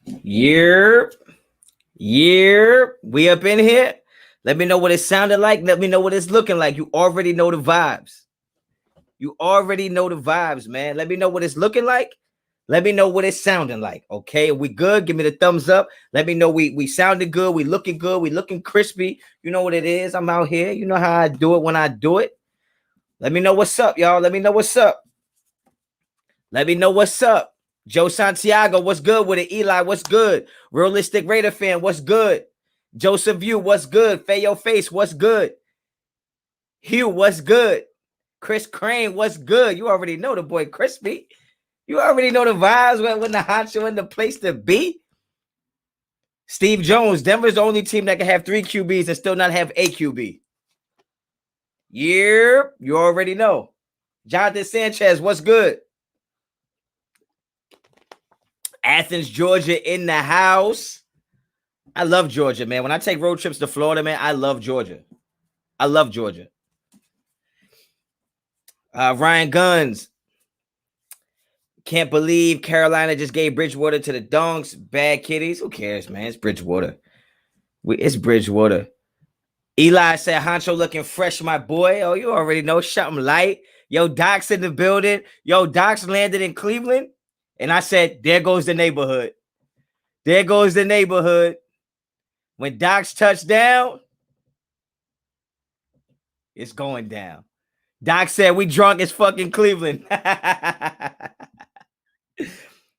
Year. We up in here. Let me know what it sounded like. Let me know what it's looking like. You already know the vibes. You already know the vibes, man. Let me know what it's looking like. Let me know what it's sounding like. Okay, we good? Give me the thumbs up. Let me know we sounded good. We looking good. We looking crispy. You know what it is. I'm out here. You know how I do it when I do it. Let me know what's up, y'all. Let me know what's up. Let me know what's up. Joe Santiago, what's good with it? Eli, what's good? Realistic Raider fan, what's good? Joseph View, what's good? Fayo Face, what's good? Hugh, what's good? Chris Crane, what's good? You already know the boy Crispy. You already know the vibes when the Honcho in the place to be. Steve Jones, Denver's the only team that can have 3 QBs and still not have a QB. Yeah, you already know. Jonathan Sanchez, what's good? Athens, Georgia in the house. I love Georgia, man. When I take road trips to Florida, man, I love Georgia. I love Georgia. Ryan Guns. Can't believe Carolina just gave Bridgewater to the Donks. Bad kitties. Who cares, man? It's Bridgewater. It's Bridgewater. Eli said, Honcho looking fresh, my boy. Oh, you already know. Something light. Yo, Doc's in the building. Yo, Doc's landed in Cleveland. And I said, there goes the neighborhood. There goes the neighborhood. When Doc's touched down, it's going down. Doc said, we drunk as fucking Cleveland.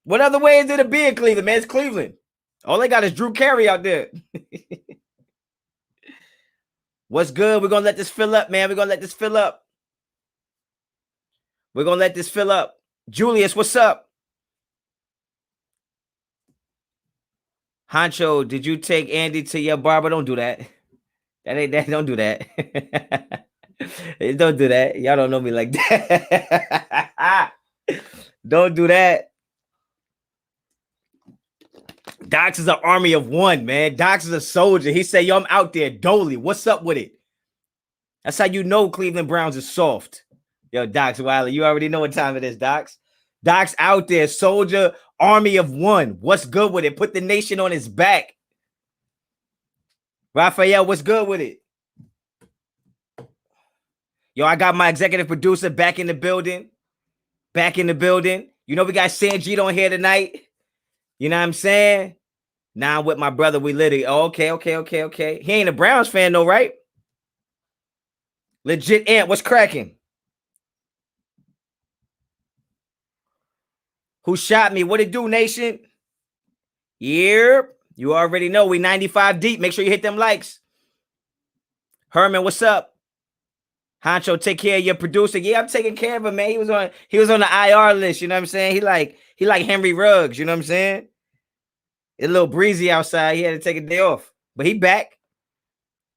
What other way is it to be in Cleveland, man? It's Cleveland. All they got is Drew Carey out there. What's good? We're going to let this fill up, man. We're going to let this fill up. We're going to let this fill up. Julius, what's up? Honcho, did you take Andy to your barber? Don't do that. That ain't that. Don't do that. Don't do that. Y'all don't know me like that. Don't do that. Docs is an army of one, man. Docs is a soldier. He said, yo, I'm out there. Dolly, what's up with it? That's how you know Cleveland Browns is soft. Yo, Docs Wiley, you already know what time it is, Docs. Docs out there, soldier, army of one. What's good with it? Put the nation on his back. Raphael, what's good with it? Yo, I got my executive producer back in the building. Back in the building. You know we got Sanjit on here tonight. You know what I'm saying? Now I'm with my brother. We literally, okay. He ain't a Browns fan though, right? Legit Ant, what's cracking? Who shot me? What it do, nation? Yeah, you already know. We 95 deep. Make sure you hit them likes. Herman, what's up? Honcho, take care of your producer. Yeah, I'm taking care of him, man. He was on the IR list. You know what I'm saying? He like Henry Ruggs. You know what I'm saying? It's a little breezy outside. He had to take a day off, but he back.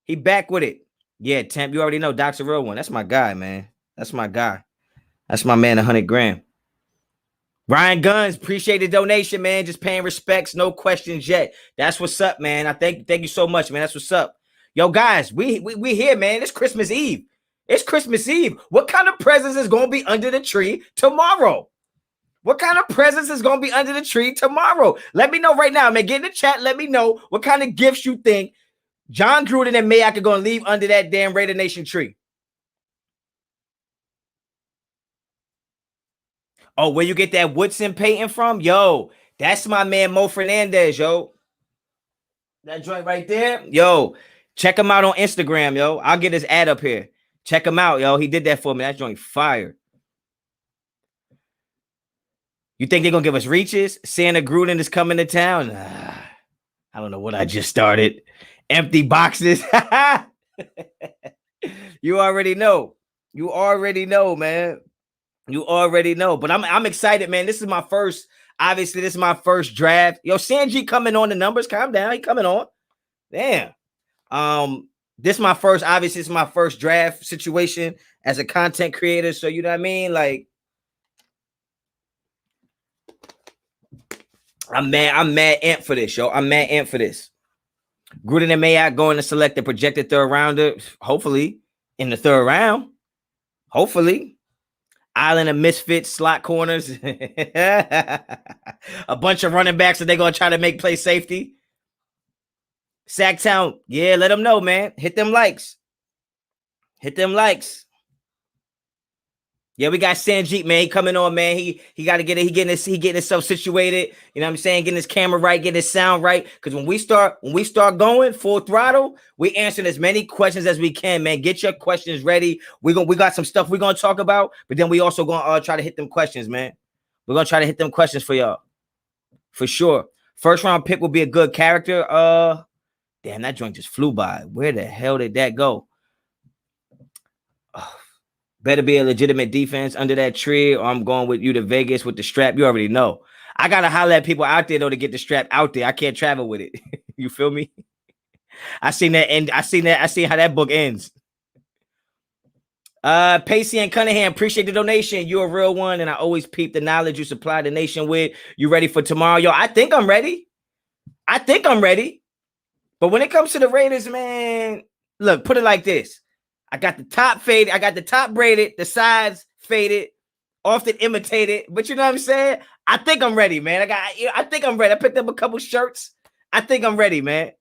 He back with it. Yeah, Temp, you already know. Doc's a real one. That's my guy, man. That's my guy. That's my man. 100 grand. Ryan Guns, appreciate the donation, man. Just paying respects, no questions yet. That's what's up, man. I thank you so much, man. That's what's up. Yo, guys, we here, man. It's Christmas Eve. It's Christmas Eve. What kind of presents is gonna be under the tree tomorrow? What kind of presents is gonna be under the tree tomorrow? Let me know right now, man. Get in the chat. Let me know what kind of gifts you think John Gruden and Mayock are gonna leave under that damn Raider Nation tree. Oh, where you get that Woodson painting from? Yo, that's my man Mo Fernandez, yo. That joint right there. Yo, check him out on Instagram, yo. I'll get his ad up here. Check him out, yo. He did that for me. That joint fire. You think they're going to give us reaches? Santa Gruden is coming to town? I don't know what I just started. Empty boxes. You already know. You already know, man. You already know. But I'm excited, man. This is my first, obviously, this is my first draft. Yo, Sanji coming on the numbers. Calm down. He coming on. Damn. This is my first, obviously, it's my first draft situation as a content creator. So, you know what I mean? Like, I'm mad amped for this, yo. I'm mad amped for this. Gruden and Mayock going to select the projected third rounder, hopefully, in the third round. Hopefully. Island of misfits, slot corners. A bunch of running backs that they're going to try to make play safety. Sacktown, yeah, let them know, man. Hit them likes. Hit them likes. Yeah, we got Sanjit, man. He coming on, man. He got to get it. He getting himself situated. You know what I'm saying? Getting his camera right, getting his sound right. Because when we start going full throttle, we answering as many questions as we can, man. Get your questions ready. We got some stuff we're gonna talk about, but then we also gonna try to hit them questions, man. We're gonna try to hit them questions for y'all, for sure. First round pick will be a good character. Damn, that joint just flew by. Where the hell did that go? Oh. Better be a legitimate defense under that tree, or I'm going with you to Vegas with the strap. You already know. I got to holler at people out there, though, to get the strap out there. I can't travel with it. You feel me? I seen that, and I seen how that book ends. Pacey and Cunningham, appreciate the donation. You're a real one, and I always peep the knowledge you supply the nation with. You ready for tomorrow? Yo, I think I'm ready. But when it comes to the Raiders, man, look, put it like this. I got the top faded. I got the top braided, the sides faded, often imitated. But you know what I'm saying? I think I'm ready, man. I think I'm ready. I picked up a couple shirts. I think I'm ready, man.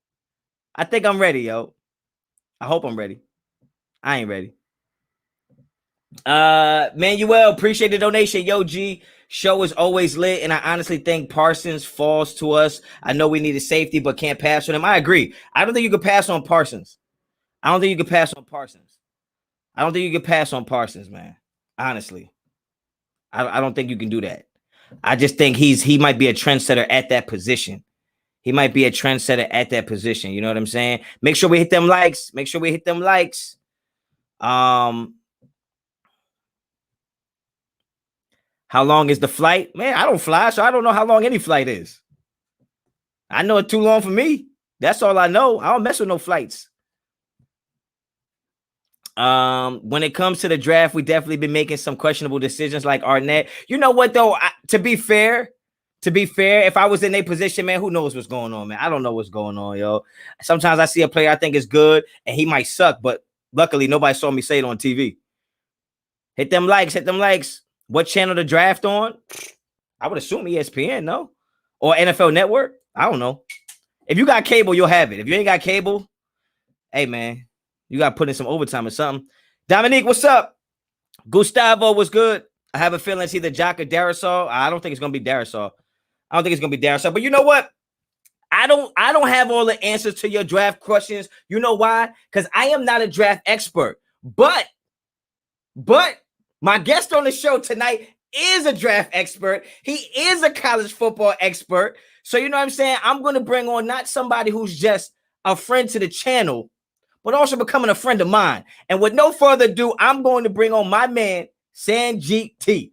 I think I'm ready, yo. I hope I'm ready. I ain't ready. Manuel, appreciate the donation. Yo, G, show is always lit, and I honestly think Parsons falls to us. I know we need a safety, but can't pass on him. I agree. I don't think you can pass on Parsons. I don't think you can pass on Parsons, man. Honestly. I don't think you can do that. I just think he might be a trendsetter at that position. You know what I'm saying? Make sure we hit them likes. How long is the flight? Man, I don't fly, so I don't know how long any flight is. I know it's too long for me. That's all I know. I don't mess with no flights. When it comes to the draft, we definitely been making some questionable decisions like Arnett. You know what, though? To be fair, if I was in a position, man, who knows what's going on, man? I don't know what's going on, yo. Sometimes I see a player I think is good, and he might suck, but luckily nobody saw me say it on TV. Hit them likes. What channel to draft on? I would assume ESPN, no? Or NFL Network? I don't know. If you got cable, you'll have it. If you ain't got cable, hey, man, you got to put in some overtime or something. Dominique, what's up? Gustavo, what's good? I have a feeling it's either Jock or Darisaw. I don't think it's going to be Darisaw. But you know what? I don't have all the answers to your draft questions. You know why? Because I am not a draft expert. But my guest on the show tonight is a draft expert. He is a college football expert. So you know what I'm saying? I'm going to bring on not somebody who's just a friend to the channel, but also becoming a friend of mine. And with no further ado, I'm going to bring on my man, Sanjit T.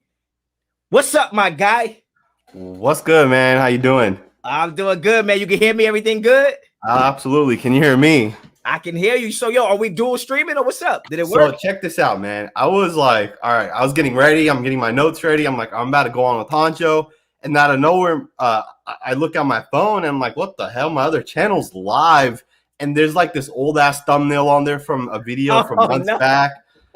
What's up, my guy? What's good, man? How you doing? I'm doing good, man. You can hear me? Everything good? Absolutely. Can you hear me? I can hear you. So, yo, are we dual streaming or what's up? Did it work? So check this out, man. I was like, all right, I was getting ready. I'm getting my notes ready. I'm like, I'm about to go on with Honcho. And out of nowhere, I look at my phone and I'm like, what the hell? My other channel's live. And there's like this old ass thumbnail on there from a video from months back.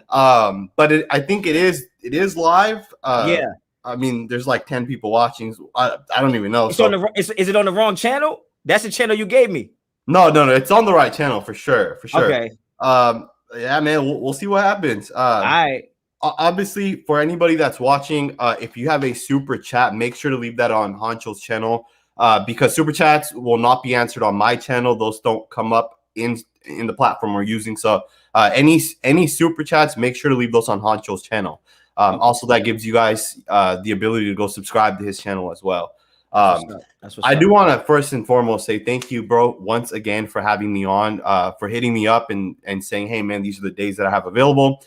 But I think it is live. Yeah. I mean, there's like 10 people watching. I don't even know. Is it on the wrong channel? That's the channel you gave me. No. It's on the right channel for sure. Okay. Yeah, man. We'll see what happens. All right. Obviously, for anybody that's watching, if you have a super chat, make sure to leave that on Honcho's channel because super chats will not be answered on my channel. Those don't come up in the platform we're using. So any super chats, make sure to leave those on Honcho's channel. Also, that gives you guys the ability to go subscribe to his channel as well. I do want to first and foremost say thank you, bro, once again for having me on, for hitting me up and saying, hey, man, these are the days that I have available.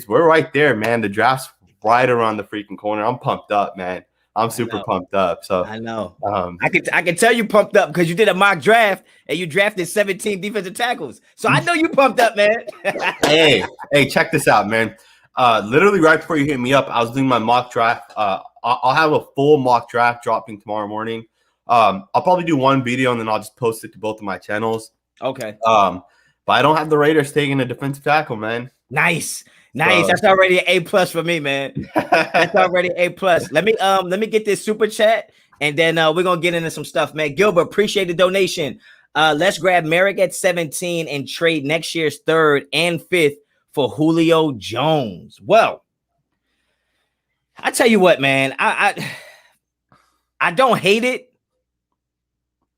We're right there, man. The draft's right around the freaking corner. I'm pumped up, man. I'm super pumped up. So I know. I can tell you pumped up because you did a mock draft and you drafted 17 defensive tackles. So I know you pumped up, man. hey, check this out, man. Literally right before you hit me up, I was doing my mock draft. I'll have a full mock draft dropping tomorrow morning. I'll probably do one video and then I'll just post it to both of my channels. Okay. But I don't have the Raiders taking a defensive tackle, man. Nice. Nice. So That's already an A+ for me, man. That's already A+. Let me get this super chat, and then we're gonna get into some stuff, man. Gilbert, appreciate the donation. Let's grab Merrick at 17 and trade next year's 3rd and 5th for Julio Jones. Well, I tell you what, man, I don't hate it.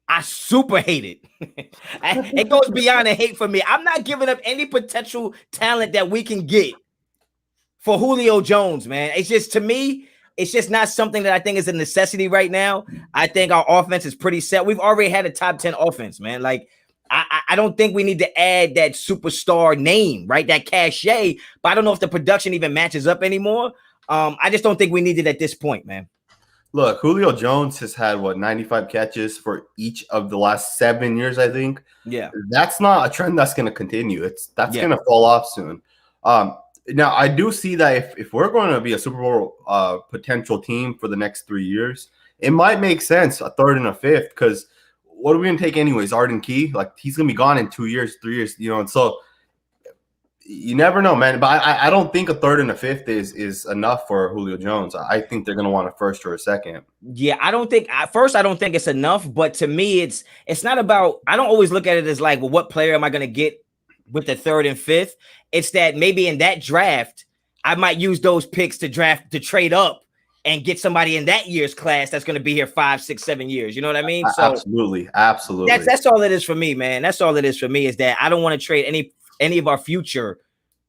I super hate it. It goes beyond a hate for me. I'm not giving up any potential talent that we can get for Julio Jones, man. It's just, to me, it's just not something that I think is a necessity right now. I think our offense is pretty set. We've already had a top 10 offense, man. Like, I don't think we need to add that superstar name, right? That cachet, but I don't know if the production even matches up anymore. I just don't think we need it at this point, man. Look, Julio Jones has had 95 catches for each of the last 7 years, I think. Yeah. That's not a trend that's going to continue. That's going to fall off soon. Now, I do see that if we're going to be a Super Bowl potential team for the next 3 years, it might make sense a 3rd and a 5th, because what are we going to take anyways? Arden Key? Like, he's going to be gone in 2 years, 3 years, and so you never know, man. But I don't think a 3rd and a 5th is enough for Julio Jones. I think they're going to want a 1st or a 2nd. Yeah, I don't think it's enough, but to me, it's not about, I don't always look at it as like, well, what player am I going to get with the 3rd and 5th? It's that maybe in that draft, I might use those picks to trade up and get somebody in that year's class that's going to be here 5, 6, 7 years. You know what I mean? So absolutely. That's all it is for me, man. That's all it is for me, is that I don't want to trade any of our future.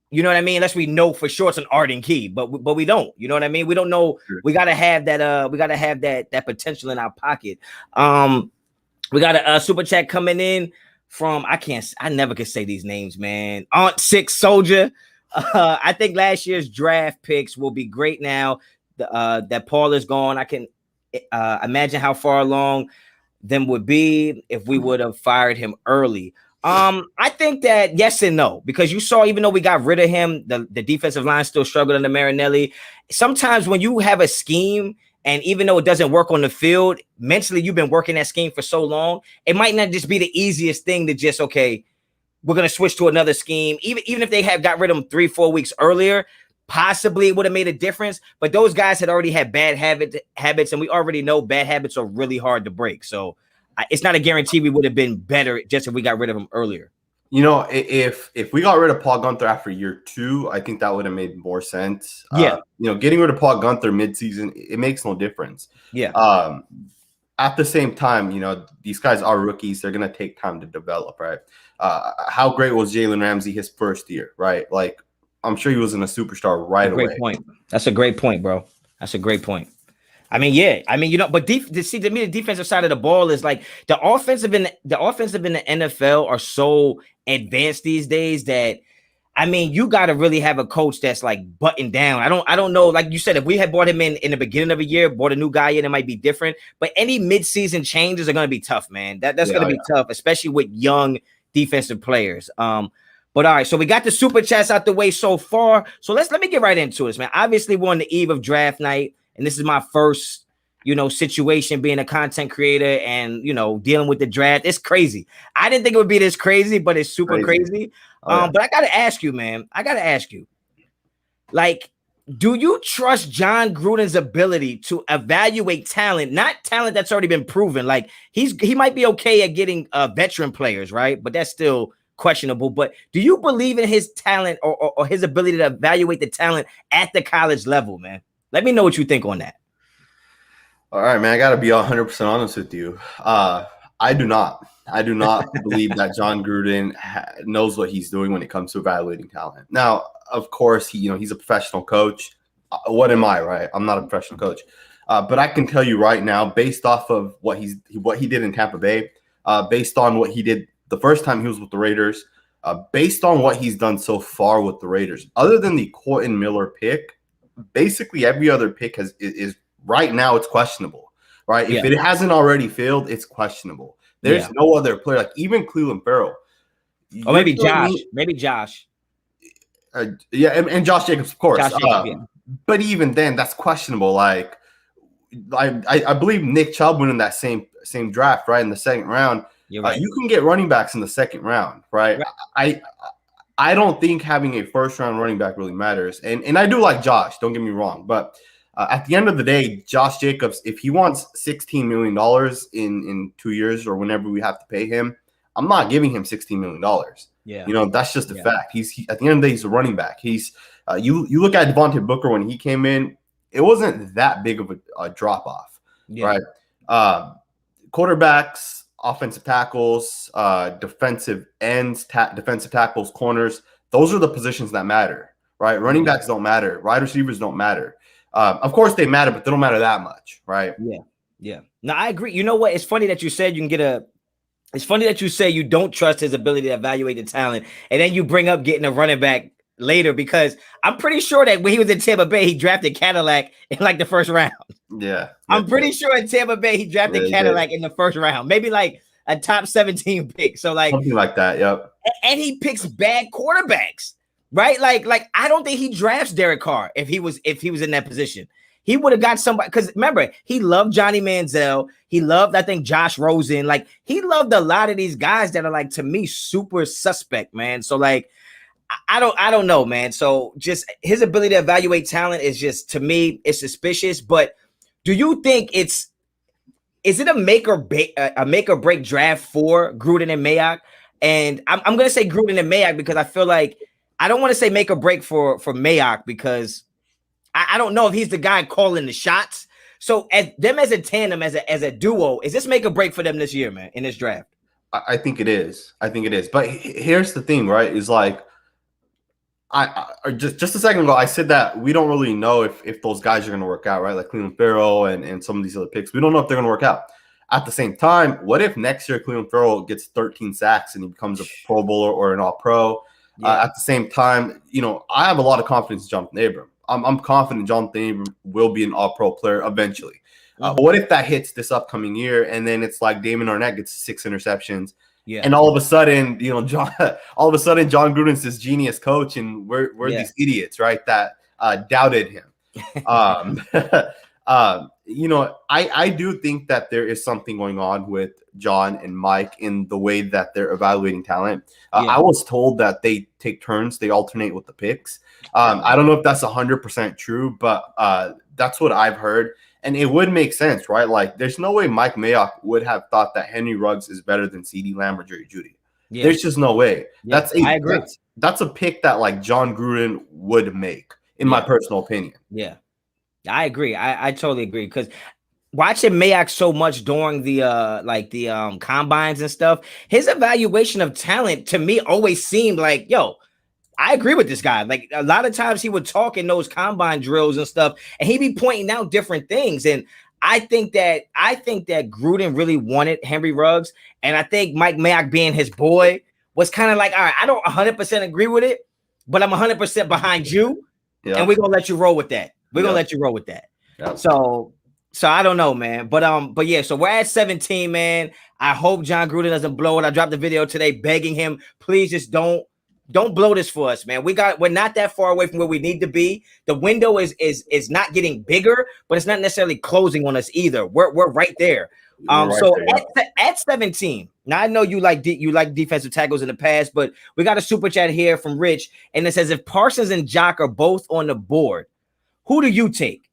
You know what I mean? Unless we know for sure it's an Arden Key, but we don't. You know what I mean? We don't know. Sure. We gotta have that. We gotta have that potential in our pocket. We got a super chat coming in from, I never could say these names, man. Aunt Six Soldier. I think last year's draft picks will be great now that Paul is gone. I can imagine how far along them would be if we would have fired him early. I think that yes and no, because you saw, even though we got rid of him, the defensive line still struggled under Marinelli. Sometimes when you have a scheme, and even though it doesn't work on the field, mentally you've been working that scheme for so long, it might not just be the easiest thing to just, okay, we're going to switch to another scheme. Even if they had got rid of him 3-4 weeks earlier, possibly it would have made a difference. But those guys had already had bad habits, and we already know bad habits are really hard to break. So it's not a guarantee we would have been better just if we got rid of him earlier. If we got rid of Paul Gunther after year 2, I think that would have made more sense. Yeah. Getting rid of Paul Gunther midseason, it makes no difference. Yeah. At the same time, these guys are rookies. They're going to take time to develop, right? How great was Jaylen Ramsey his first year, right? Like, I'm sure he wasn't a superstar right away. Great point. That's a great point, bro. That's a great point. I mean, yeah. I mean, but to me, the defensive side of the ball is like the offensive in the NFL are so advanced these days that, I mean, you got to really have a coach that's like buttoned down. I don't know. Like you said, if we had brought him in the beginning of a year, brought a new guy in, it might be different. But any midseason changes are going to be tough, man. That's going to be tough, especially with young defensive players. But all right, so we got the super chats out the way so far. So let me get right into this, man. Obviously, we're on the eve of draft night, and this is my first, situation being a content creator and, dealing with the draft. It's crazy. I didn't think it would be this crazy, but it's super crazy. But I got to ask you, man. Like, do you trust John Gruden's ability to evaluate talent, not talent that's already been proven? Like, he might be okay at getting veteran players, right? But that's still questionable. But do you believe in his talent or his ability to evaluate the talent at the college level, man? Let me know what you think on that. All right, man. I got to be 100% honest with you. I do not believe that John Gruden knows what he's doing when it comes to evaluating talent. Now, of course, he's a professional coach. What am I, right? I'm not a professional coach. But I can tell you right now, based off of what he did in Tampa Bay, based on what he did the first time he was with the Raiders, based on what he's done so far with the Raiders, other than the Colton Miller pick, basically every other pick is right now it's questionable, right? If it hasn't already failed, it's questionable. There's no other player, like even Cleveland Farrell. Or maybe Josh. Maybe Josh. And Josh Jacobs, of course. But even then, that's questionable. Like, I believe Nick Chubb went in that same draft, right, in the second round. You're right. You can get running backs in the second round, right? I don't think having a first-round running back really matters. And I do like Josh, don't get me wrong. But at the end of the day, Josh Jacobs, if he wants $16 million in 2 years or whenever we have to pay him, I'm not giving him $16 million. Yeah. You know, that's just a fact. He at the end of the day, he's a running back. He's you look at Devontae Booker when he came in, it wasn't that big of a drop-off, right? Quarterbacks, offensive tackles, defensive ends, defensive tackles, corners. Those are the positions that matter, right? Running backs don't matter. Wide receivers don't matter. Of course they matter, but they don't matter that much, right? Yeah. No, I agree. You know what? It's funny that you said you can get a. It's funny that you say you don't trust his ability to evaluate the talent, and then you bring up getting a running back later, because I'm pretty sure that when he was in Tampa Bay, he drafted Cadillac in like the first round. Yeah. I'm pretty sure in Tampa Bay, he drafted Cadillac in the first round, maybe like a top 17 pick. So like something like that. Yep. And he picks bad quarterbacks, right? Like I don't think he drafts Derek Carr if he was in that position. He would have got somebody, because remember, he loved Johnny Manziel. He loved, I think, Josh Rosen. Like, he loved a lot of these guys that are, like, to me, super suspect, man. So, like, I don't know, man. So, just his ability to evaluate talent is just, to me, it's suspicious. But do you think is it a make or break draft for Gruden and Mayock? And I'm gonna say Gruden and Mayock because I feel like I don't want to say make or break for Mayock, because I don't know if he's the guy calling the shots. So as a tandem, as a duo, is this make or break for them this year, man, in this draft? I think it is. But here's the thing, right? Is like I just a second ago, I said that we don't really know if those guys are going to work out, right? Like Cleveland Farrell and some of these other picks. We don't know if they're going to work out. At the same time, what if next year Cleveland Farrell gets 13 sacks and he becomes a Pro Bowler or an All-Pro? At the same time, you know, I have a lot of confidence in Jonathan Abram. I'm confident Jonathan Abram will be an All-Pro player eventually. But what if that hits this upcoming year and then it's like Damon Arnett gets 6 interceptions? Yeah. And all of a sudden, you know, John Gruden's this genius coach, and we're these idiots, right? That doubted him. You know, I do think that there is something going on with John and Mike in the way that they're evaluating talent. I was told that they take turns, they alternate with the picks. I don't know if that's 100% true, but that's what I've heard. And it would make sense, right? Like, there's no way Mike Mayock would have thought that Henry Ruggs is better than CeeDee Lamb or Jerry Jeudy. Yeah. There's just no way. Yeah, I agree. That's a pick that, like, John Gruden would make, in my personal opinion. Yeah, I agree. I totally agree, because watching Mayock so much during the combines and stuff, his evaluation of talent to me always seemed like, yo, I agree with this guy. Like, a lot of times he would talk in those combine drills and stuff, and he'd be pointing out different things. And I think that Gruden really wanted Henry Ruggs, and I think Mike Mayock, being his boy, was kind of like, all right, I don't 100% agree with it, but I'm 100% behind you, and we're gonna let you roll with that. We're gonna let you roll with that. Yep. So I don't know, man. But yeah, so we're at 17, man. I hope John Gruden doesn't blow it. I dropped the video today begging him, please just don't blow this for us, man. We're not that far away from where we need to be. The window is not getting bigger, but it's not necessarily closing on us either. We're right there. At 17. Now, I know you like defensive tackles in the past, but we got a super chat here from Rich, and it says, if Parsons and Jock are both on the board, who do you take?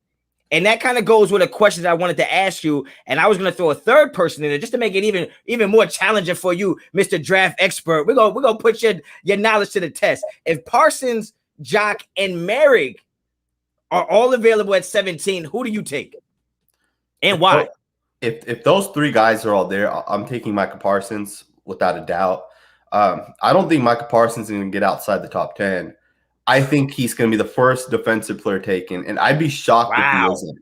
And that kind of goes with a question that I wanted to ask you, and I was going to throw a third person in there just to make it even more challenging for you, Mr. Draft Expert. We're gonna put your knowledge to the test. If Parsons, Jock, and Merrick are all available at 17, who do you take, and why? If those 3 guys are all there, I'm taking Micah Parsons without a doubt. I don't think Micah Parsons is going to get outside the top 10. I think he's going to be the first defensive player taken, and I'd be shocked if he isn't.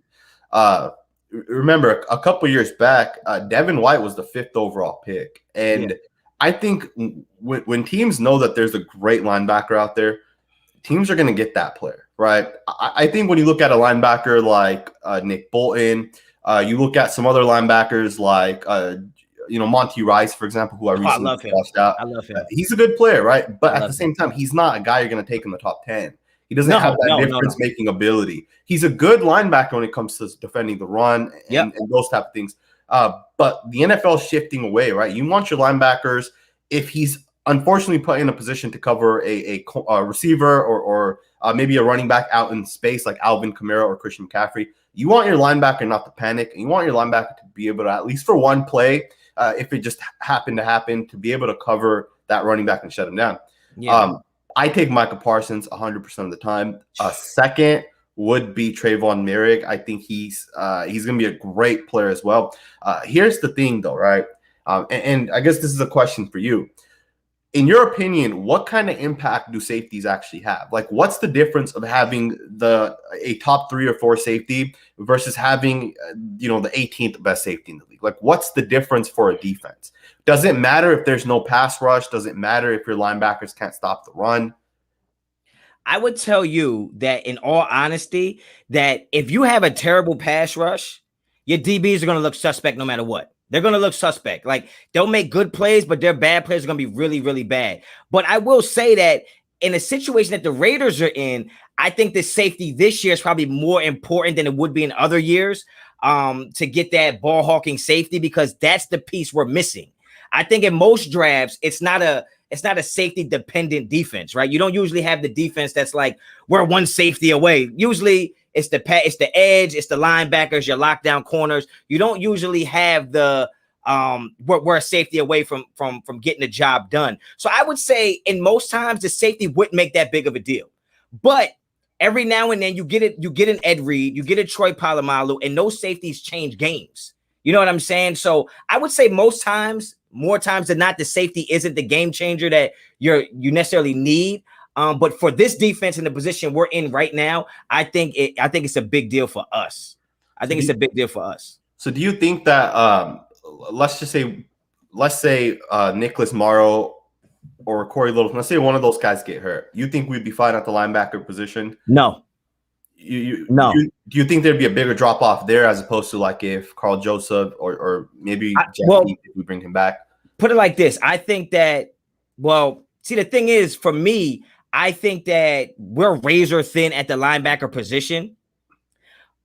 Remember, a couple years back, Devin White was the 5th overall pick, and I think when teams know that there's a great linebacker out there, teams are going to get that player, right? I think when you look at a linebacker like Nick Bolton, you look at some other linebackers like Monty Rice, for example, who I recently watched out. I love him. He's a good player, right? But at the same time, he's not a guy you're going to take in the top 10. He doesn't have that difference-making ability. He's a good linebacker when it comes to defending the run and those type of things. But the NFL is shifting away, right? You want your linebackers, if he's unfortunately put in a position to cover a receiver or maybe a running back out in space like Alvin Kamara or Christian McCaffrey. You want your linebacker not to panic, and you want your linebacker to be able to, at least for one play, if it just happened to happen, to be able to cover that running back and shut him down. Yeah. I take Micah Parsons 100% of the time. Second would be Trayvon Merrick. I think he's going to be a great player as well. Here's the thing, though, right? And I guess this is a question for you. In your opinion, what kind of impact do safeties actually have? Like, what's the difference of having a top 3 or 4 safety versus having, the 18th best safety in the league? Like, what's the difference for a defense? Does it matter if there's no pass rush? Does it matter if your linebackers can't stop the run? I would tell you that, in all honesty, that if you have a terrible pass rush, your DBs are going to look suspect no matter what. They're going to look suspect. Like, they'll make good plays, but their bad plays are going to be really, really bad. But I will say that in a situation that the Raiders are in, I think the safety this year is probably more important than it would be in other years to get that ball hawking safety, because that's the piece we're missing. I think in most drafts, it's not a safety dependent defense, right? You don't usually have the defense that's like, we're one safety away. Usually it's the edge, it's the linebackers, your lockdown corners. You don't usually have the we're a safety away from getting the job done. So I would say in most times the safety wouldn't make that big of a deal. But every now and then you get an Ed Reed, you get a Troy Polamalu, and those safeties change games. You know what I'm saying? So I would say more times than not, the safety isn't the game changer that you necessarily need. But for this defense in the position we're in right now, I think it's a big deal for us. It's a big deal for us. So do you think that let's say Nicholas Morrow or Corey Littleton, let's say one of those guys get hurt, you think we'd be fine at the linebacker position? No. No. Do you think there'd be a bigger drop off there as opposed to like if Carl Joseph or maybe if we bring him back? Put it like this. I think that, the thing is, for me, I think that we're razor thin at the linebacker position,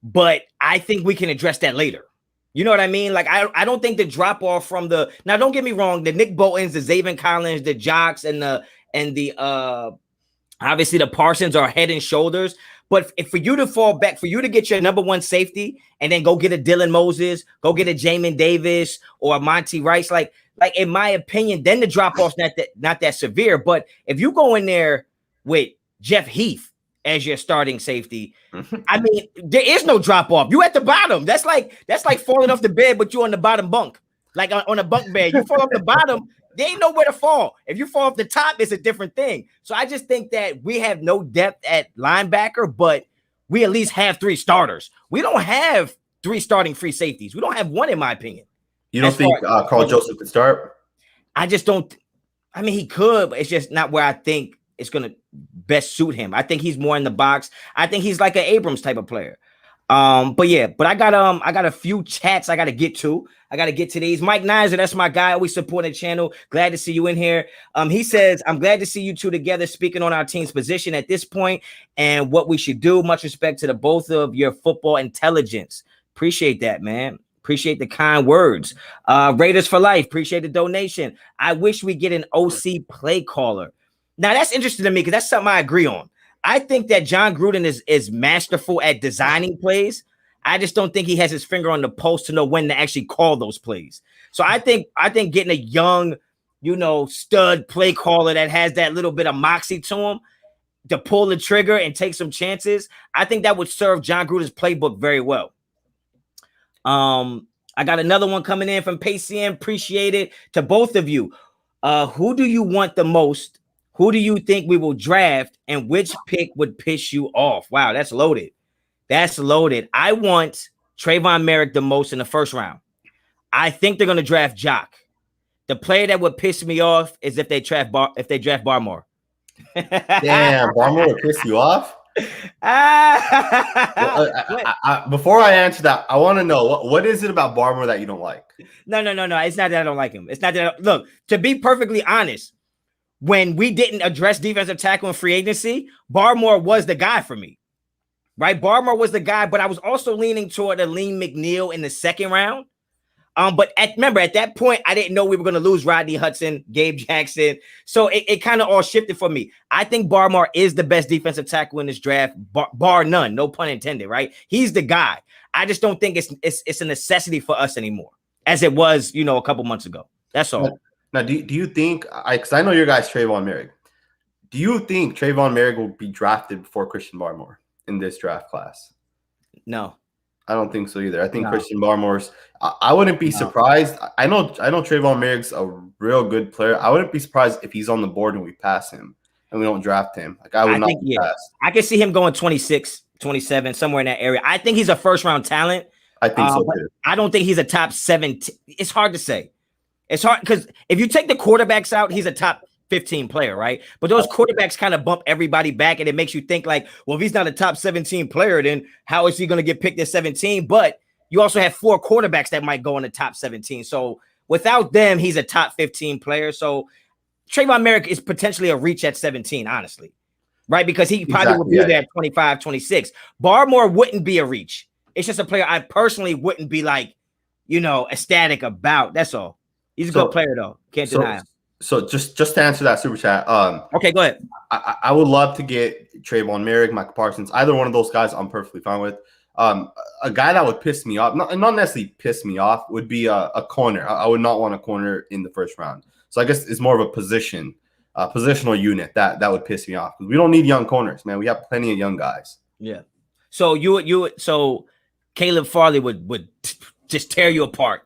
but I think we can address that later. You know what I mean? Like, I don't think the drop off from now, don't get me wrong, the Nick Boltons, the Zaven Collins, the Jocks, and the obviously the Parsons are head and shoulders. But for you to fall back, for you to get your number one safety and then go get a Dylan Moses, go get a Jamin Davis or a Monty Rice, like in my opinion, then the drop off's not that severe. But if you go in there with Jeff Heath as your starting safety, I mean, there is no drop off. You at the bottom. That's like falling off the bed, but you on the bottom bunk, like on a bunk bed. You fall off the bottom. There ain't nowhere to fall. If you fall off the top, it's a different thing. So I just think that we have no depth at linebacker, but we at least have 3 starters. We don't have 3 starting free safeties. We don't have one, in my opinion. You don't think Carl Joseph could start? I just don't. I mean, he could, but it's just not where I think it's going to best suit him. I think he's more in the box. I think he's like an Abrams type of player. But I got a few chats I got to get to. I got to get to these. Mike Nizer, that's my guy, always supporting the channel. Glad to see you in here. He says, I'm glad to see you two together speaking on our team's position at this point and what we should do. Much respect to the both of your football intelligence. Appreciate that, man. Appreciate the kind words. Raiders for life. Appreciate the donation. I wish we get an OC play caller. Now, that's interesting to me because that's something I agree on. I think that John Gruden is masterful at designing plays. I just don't think he has his finger on the pulse to know when to actually call those plays. So I think getting a young, stud play caller that has that little bit of moxie to him to pull the trigger and take some chances, I think that would serve John Gruden's playbook very well. I got another one coming in from Pacien. Appreciate it to both of you. Who do you want the most? Who do you think we will draft, and which pick would piss you off? Wow, that's loaded. That's loaded. I want Trayvon Merrick the most in the first round. I think they're going to draft Jock. The player that would piss me off is if they draft Barmore. Damn, Barmore would piss you off? Before I answer that, I want to know what is it about Barmore that you don't like? No. It's not that I don't like him. It's not that. Look, to be perfectly honest, when we didn't address defensive tackle in free agency, Barmore was the guy for me, right? Barmore was the guy, but I was also leaning toward a Lean McNeil in the second round. But remember, at that point, I didn't know we were going to lose Rodney Hudson, Gabe Jackson. So it kind of all shifted for me. I think Barmore is the best defensive tackle in this draft, bar none, no pun intended, right? He's the guy. I just don't think it's a necessity for us anymore, as it was, a couple months ago. That's all. Now, do you think, because I know your guy's Trayvon Merrick, do you think Trayvon Merrick will be drafted before Christian Barmore in this draft class? No. I don't think so either. I think Christian Barmore's. I wouldn't be surprised. I know Trayvon Merrick's a real good player. I wouldn't be surprised if he's on the board and we pass him and we don't draft him. Like I would not be passed. I can see him going 26, 27, somewhere in that area. I think he's a first round talent. I think so too. I don't think he's a top 17. It's hard to say. It's hard because if you take the quarterbacks out, he's a top 15 player, right? But those quarterbacks kind of bump everybody back, and it makes you think like, well, if he's not a top 17 player, then how is he going to get picked at 17? But you also have 4 quarterbacks that might go in the top 17. So without them, he's a top 15 player. So Trayvon Merrick is potentially a reach at 17, honestly, right? Because he probably would be there at 25, 26. Barmore wouldn't be a reach. It's just a player I personally wouldn't be like, ecstatic about. That's all. He's a good player, though. Can't deny him. So just to answer that super chat. Okay, go ahead. I would love to get Trayvon Merrick, Michael Parsons, either one of those guys. I'm perfectly fine with. A guy that would piss me off, not necessarily piss me off, would be a corner. I would not want a corner in the first round. So I guess it's more of a positional unit that would piss me off. We don't need young corners, man. We have plenty of young guys. Yeah. So so Caleb Farley would just tear you apart.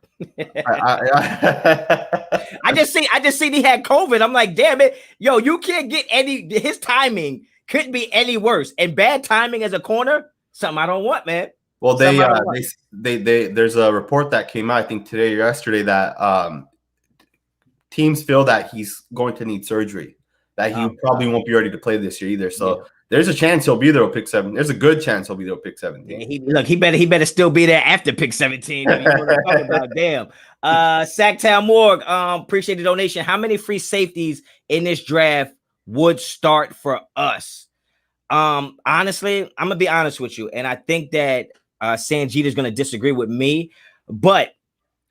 I just seen he had COVID. I'm like, damn it, you can't get his timing couldn't be any worse. And bad timing as a corner, something I don't want, man. Well, they there's a report that came out, I think today or yesterday, that teams feel that he's going to need surgery, that he probably won't be ready to play this year either. So there's a chance he'll be there with pick 7. There's a good chance he'll be there with pick 17. Yeah, he better still be there after pick 17. You know what I'm talking about. Damn. Sacktown Morgue, appreciate the donation. How many free safeties in this draft would start for us? Honestly, I'm gonna be honest with you, and I think that Sanjit is gonna disagree with me, but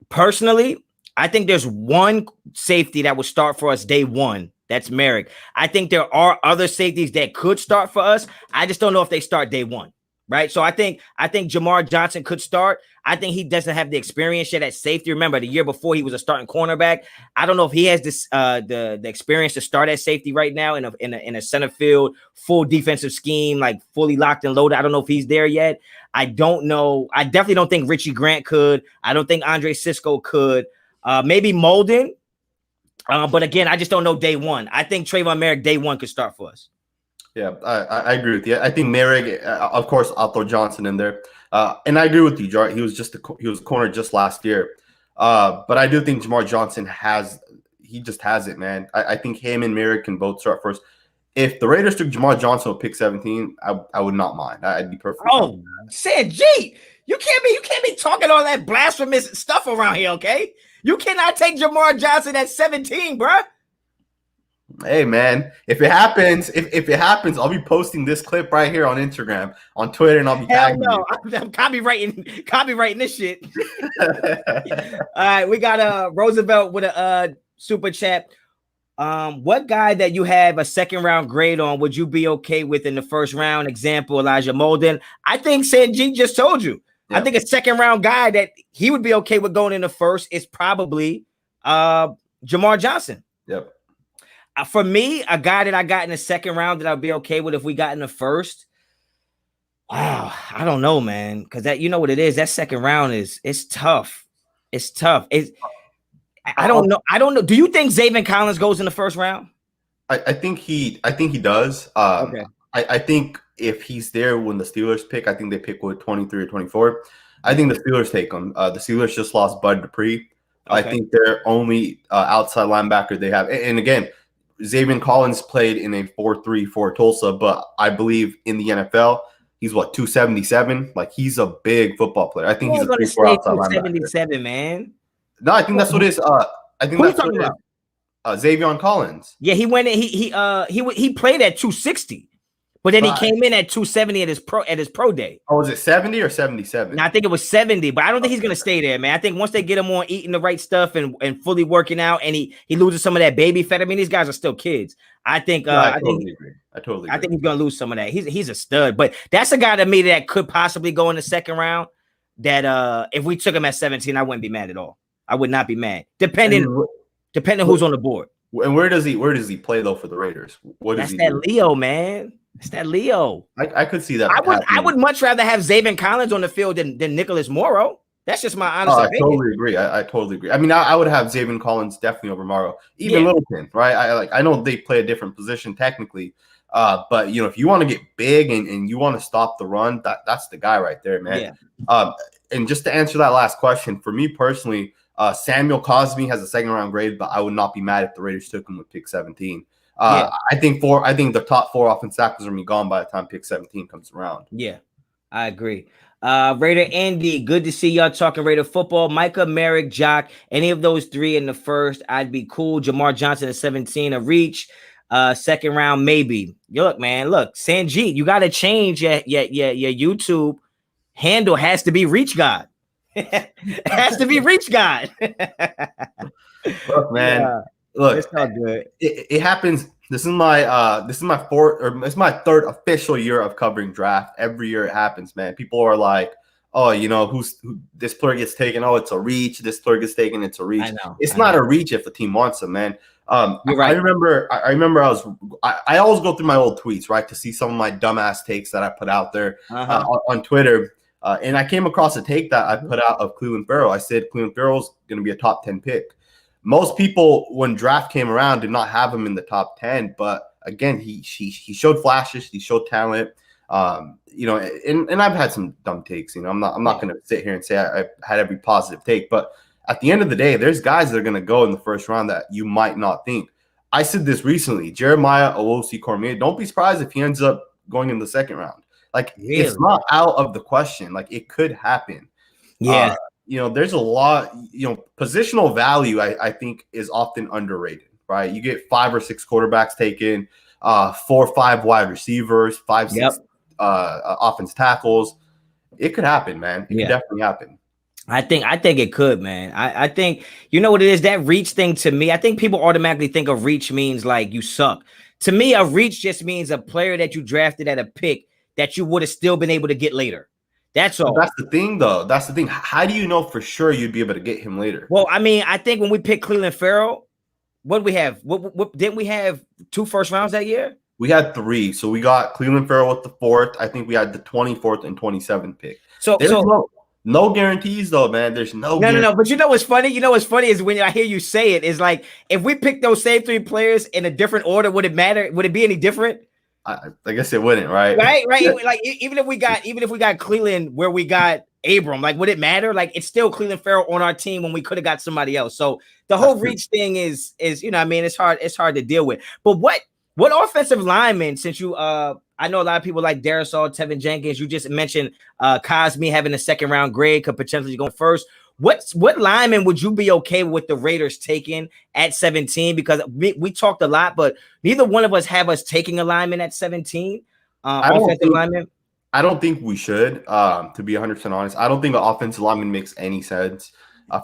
personally, I think there's one safety that would start for us day one. That's Merrick. I think there are other safeties that could start for us. I just don't know if they start day one, right? So I think Jamar Johnson could start. I think he doesn't have the experience yet at safety. Remember, the year before he was a starting cornerback. I don't know if he has this the experience to start at safety right now in a center field full defensive scheme, like fully locked and loaded. I don't know if he's there yet. I don't know. I definitely don't think Richie Grant could. I don't think Andre Sisco could. Maybe Molden. But again, I just don't know day one. I think Trayvon Merrick day one could start for us. Yeah, I agree with you. I think Merrick, of course, I'll throw Johnson in there. And I agree with you, Jar. He was a corner just last year. But I do think Jamar Johnson has it, man. I think him and Merrick can both start first. If the Raiders took Jamar Johnson with pick 17, I would not mind. I'd be perfect. Oh, Sanjit, you can't be talking all that blasphemous stuff around here, okay? You cannot take Jamar Johnson at 17, bro. Hey, man, if it happens, I'll be posting this clip right here on Instagram, on Twitter, and I'll be tagging you. I'm copywriting this shit. All right, we got Roosevelt with a super chat. What guy that you have a second round grade on would you be okay with in the first round? Example, Elijah Molden. I think Sanjit just told you. Yep. I think a second round guy that he would be okay with going in the first is probably Jamar Johnson. Yep. For me, a guy that I got in the second round that I'd be okay with if we got in the first. Wow, I don't know, man, because that, you know what it is. That second round it's tough. It's tough. I don't know. Do you think Zaven Collins goes in the first round? I think he does. Okay. I think if he's there when the Steelers pick, I think they pick with 23 or 24. I think the Steelers take him. The Steelers just lost Bud Dupree. Okay. I think they're only outside linebacker they have. And again, Zaven Collins played in a 4-3 for Tulsa, but I believe in the NFL, he's 277. Like, he's a big football player. I think he's a 3-4 outside linebacker. 277, man. No, I think that's what it is. I think that's what it is. Zaven Collins. Yeah, he went in. He played at 260. But then he came in at 270 at his pro day. Oh, was it 70 or 77? Now, I think it was 70, but I don't think he's gonna stay there, man. I think once they get him on eating the right stuff and fully working out, and he loses some of that baby fat. I mean, these guys are still kids. I think I totally agree. I think he's gonna lose some of that. He's a stud, but that's a guy to me that could possibly go in the second round. That if we took him at 17, I wouldn't be mad at all. I would not be mad, depending who's on the board. And where does he play though for the Raiders? That's that Leo, man. It's that Leo. I could see that. I would much rather have Zaven Collins on the field than Nicholas Morrow. That's just my honest opinion. I totally agree. I totally agree. I mean, I would have Zaven Collins definitely over Morrow. Even Littleton, right? I know they play a different position technically, but if you want to get big and you want to stop the run, that's the guy right there, man. Yeah. And just to answer that last question, for me personally, Samuel Cosmi has a second round grade, but I would not be mad if the Raiders took him with pick 17. I think the top 4 offensive tackles are going to be gone by the time pick 17 comes around. Yeah, I agree. Raider Andy, good to see y'all talking Raider football. Micah, Merrick, Jock, any of those 3 in the first, I'd be cool. Jamar Johnson at 17, a reach. Second round, maybe. Look, Sanjit, you got to change your YouTube handle. Has to be Reach God. It has to be Reach God. Look, man. Yeah. Look, it's not good. It happens. This is my third official year of covering draft. Every year it happens, man. People are like, oh, this player gets taken. Oh, it's a reach. This player gets taken. It's a reach. It's not a reach if the team wants him, man. You're right. I remember I always go through my old tweets, right, to see some of my dumbass takes that I put out there on Twitter. And I came across a take that I put out of Clelin Ferrell. I said Clelin Ferrell's going to be a top 10 pick. Most people, when draft came around, did not have him in the top 10. But again, he showed flashes, he showed talent. And I've had some dumb takes. I'm not going to sit here and say I had every positive take. But at the end of the day, there's guys that are going to go in the first round that you might not think. I said this recently, Jeremiah Owusu-Cormier. Don't be surprised if he ends up going in the second round. It's not out of the question. It could happen. Yeah. There's a lot, positional value, I think, is often underrated, right? You get 5 or 6 quarterbacks taken, 4 or 5 wide receivers, 5, 6 offense tackles. It could happen, man. It could definitely happen. I think it could, man. I think, what it is, that reach thing to me, I think people automatically think a reach means you suck. To me, a reach just means a player that you drafted at a pick that you would have still been able to get later. That's all. That's the thing, though. That's the thing. How do you know for sure you'd be able to get him later? Well, I mean, I think when we picked Clelin Ferrell, what did we have? What didn't we have 2 first rounds that year? We had 3. So we got Clelin Ferrell with the 4th. I think we had the 24th and 27th pick. So no guarantees, though, man. There's no. But what's funny? What's funny is when I hear you say it, is if we picked those same 3 players in a different order, would it matter? Would it be any different? I guess it wouldn't, right? Right. Even if we got Cleveland where we got Abram, would it matter? It's still Clelin Ferrell on our team when we could have got somebody else. So the whole reach thing is it's hard to deal with. But what offensive lineman, since you I know a lot of people like Darisaw, Tevin Jenkins, you just mentioned Cosmi having a second round grade, could potentially go first. What lineman would you be okay with the Raiders taking at 17? Because we talked a lot, but neither one of us have us taking a lineman at 17. Offensive lineman. I don't think we should, to be 100% honest. I don't think an offensive lineman makes any sense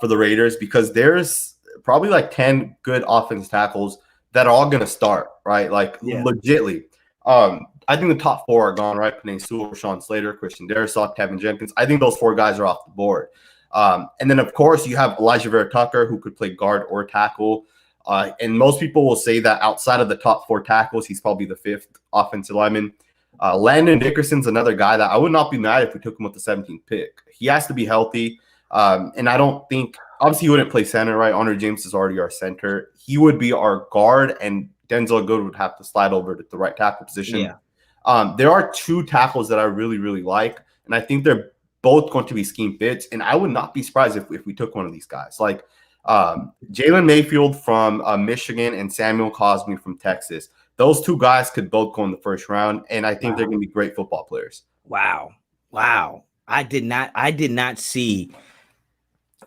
for the Raiders because there's probably 10 good offensive tackles that are all going to start, right? Legitly. I think the top 4 are gone, right? Penei Sewell, Rashawn Slater, Christian Darisaw, Tevin Jenkins. I think those 4 guys are off the board. And then, of course, you have Elijah Vera Tucker, who could play guard or tackle. And most people will say that outside of the top 4 tackles, he's probably the 5th offensive lineman. Landon Dickerson's another guy that I would not be mad if we took him with the 17th pick. He has to be healthy. And I don't think – obviously, he wouldn't play center, right? Honor James is already our center. He would be our guard, and Denzel Good would have to slide over to the right tackle position. Yeah. There are 2 tackles that I really, really like, and I think they're both going to be scheme fits, and I would not be surprised if we took one of these guys. Jalen Mayfield from Michigan and Samuel Cosmi from Texas. Those 2 guys could both go in the first round, and I think they're going to be great football players. Wow. I did not see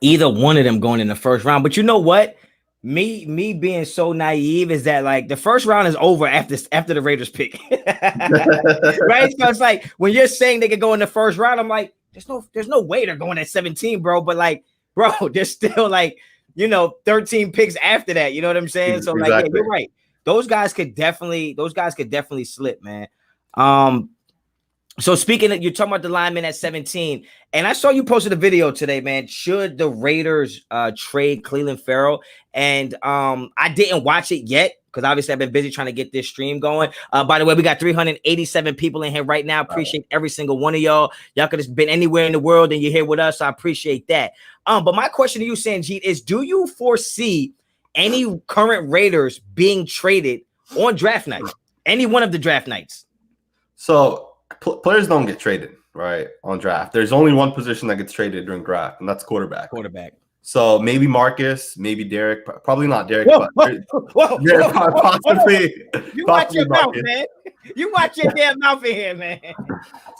either one of them going in the first round. But you know what? Me being so naive is that like the first round is over after the Raiders pick. Right? So it's like when you're saying they could go in the first round, I'm like, there's no way they're going at 17, bro. But like, bro, there's still like, 13 picks after that. You know what I'm saying? So like, yeah, you're right. Those guys could definitely slip, man. So speaking of, you're talking about the lineman at 17, and I saw you posted a video today, man. Should the Raiders trade Clelin Ferrell? And I didn't watch it yet because obviously I've been busy trying to get this stream going. By the way, we got 387 people in here right now. Appreciate every single one of y'all. Y'all could have been anywhere in the world and you're here with us. So I appreciate that. But my question to you, Sanjit, is do you foresee any current Raiders being traded on draft night? Any one of the draft nights? So players don't get traded, right, on draft. There's only one position that gets traded during draft, and that's quarterback. So maybe Marcus, maybe Derek, probably not Derek, but possibly. You watch your mouth, man. You watch your damn mouth in here, man.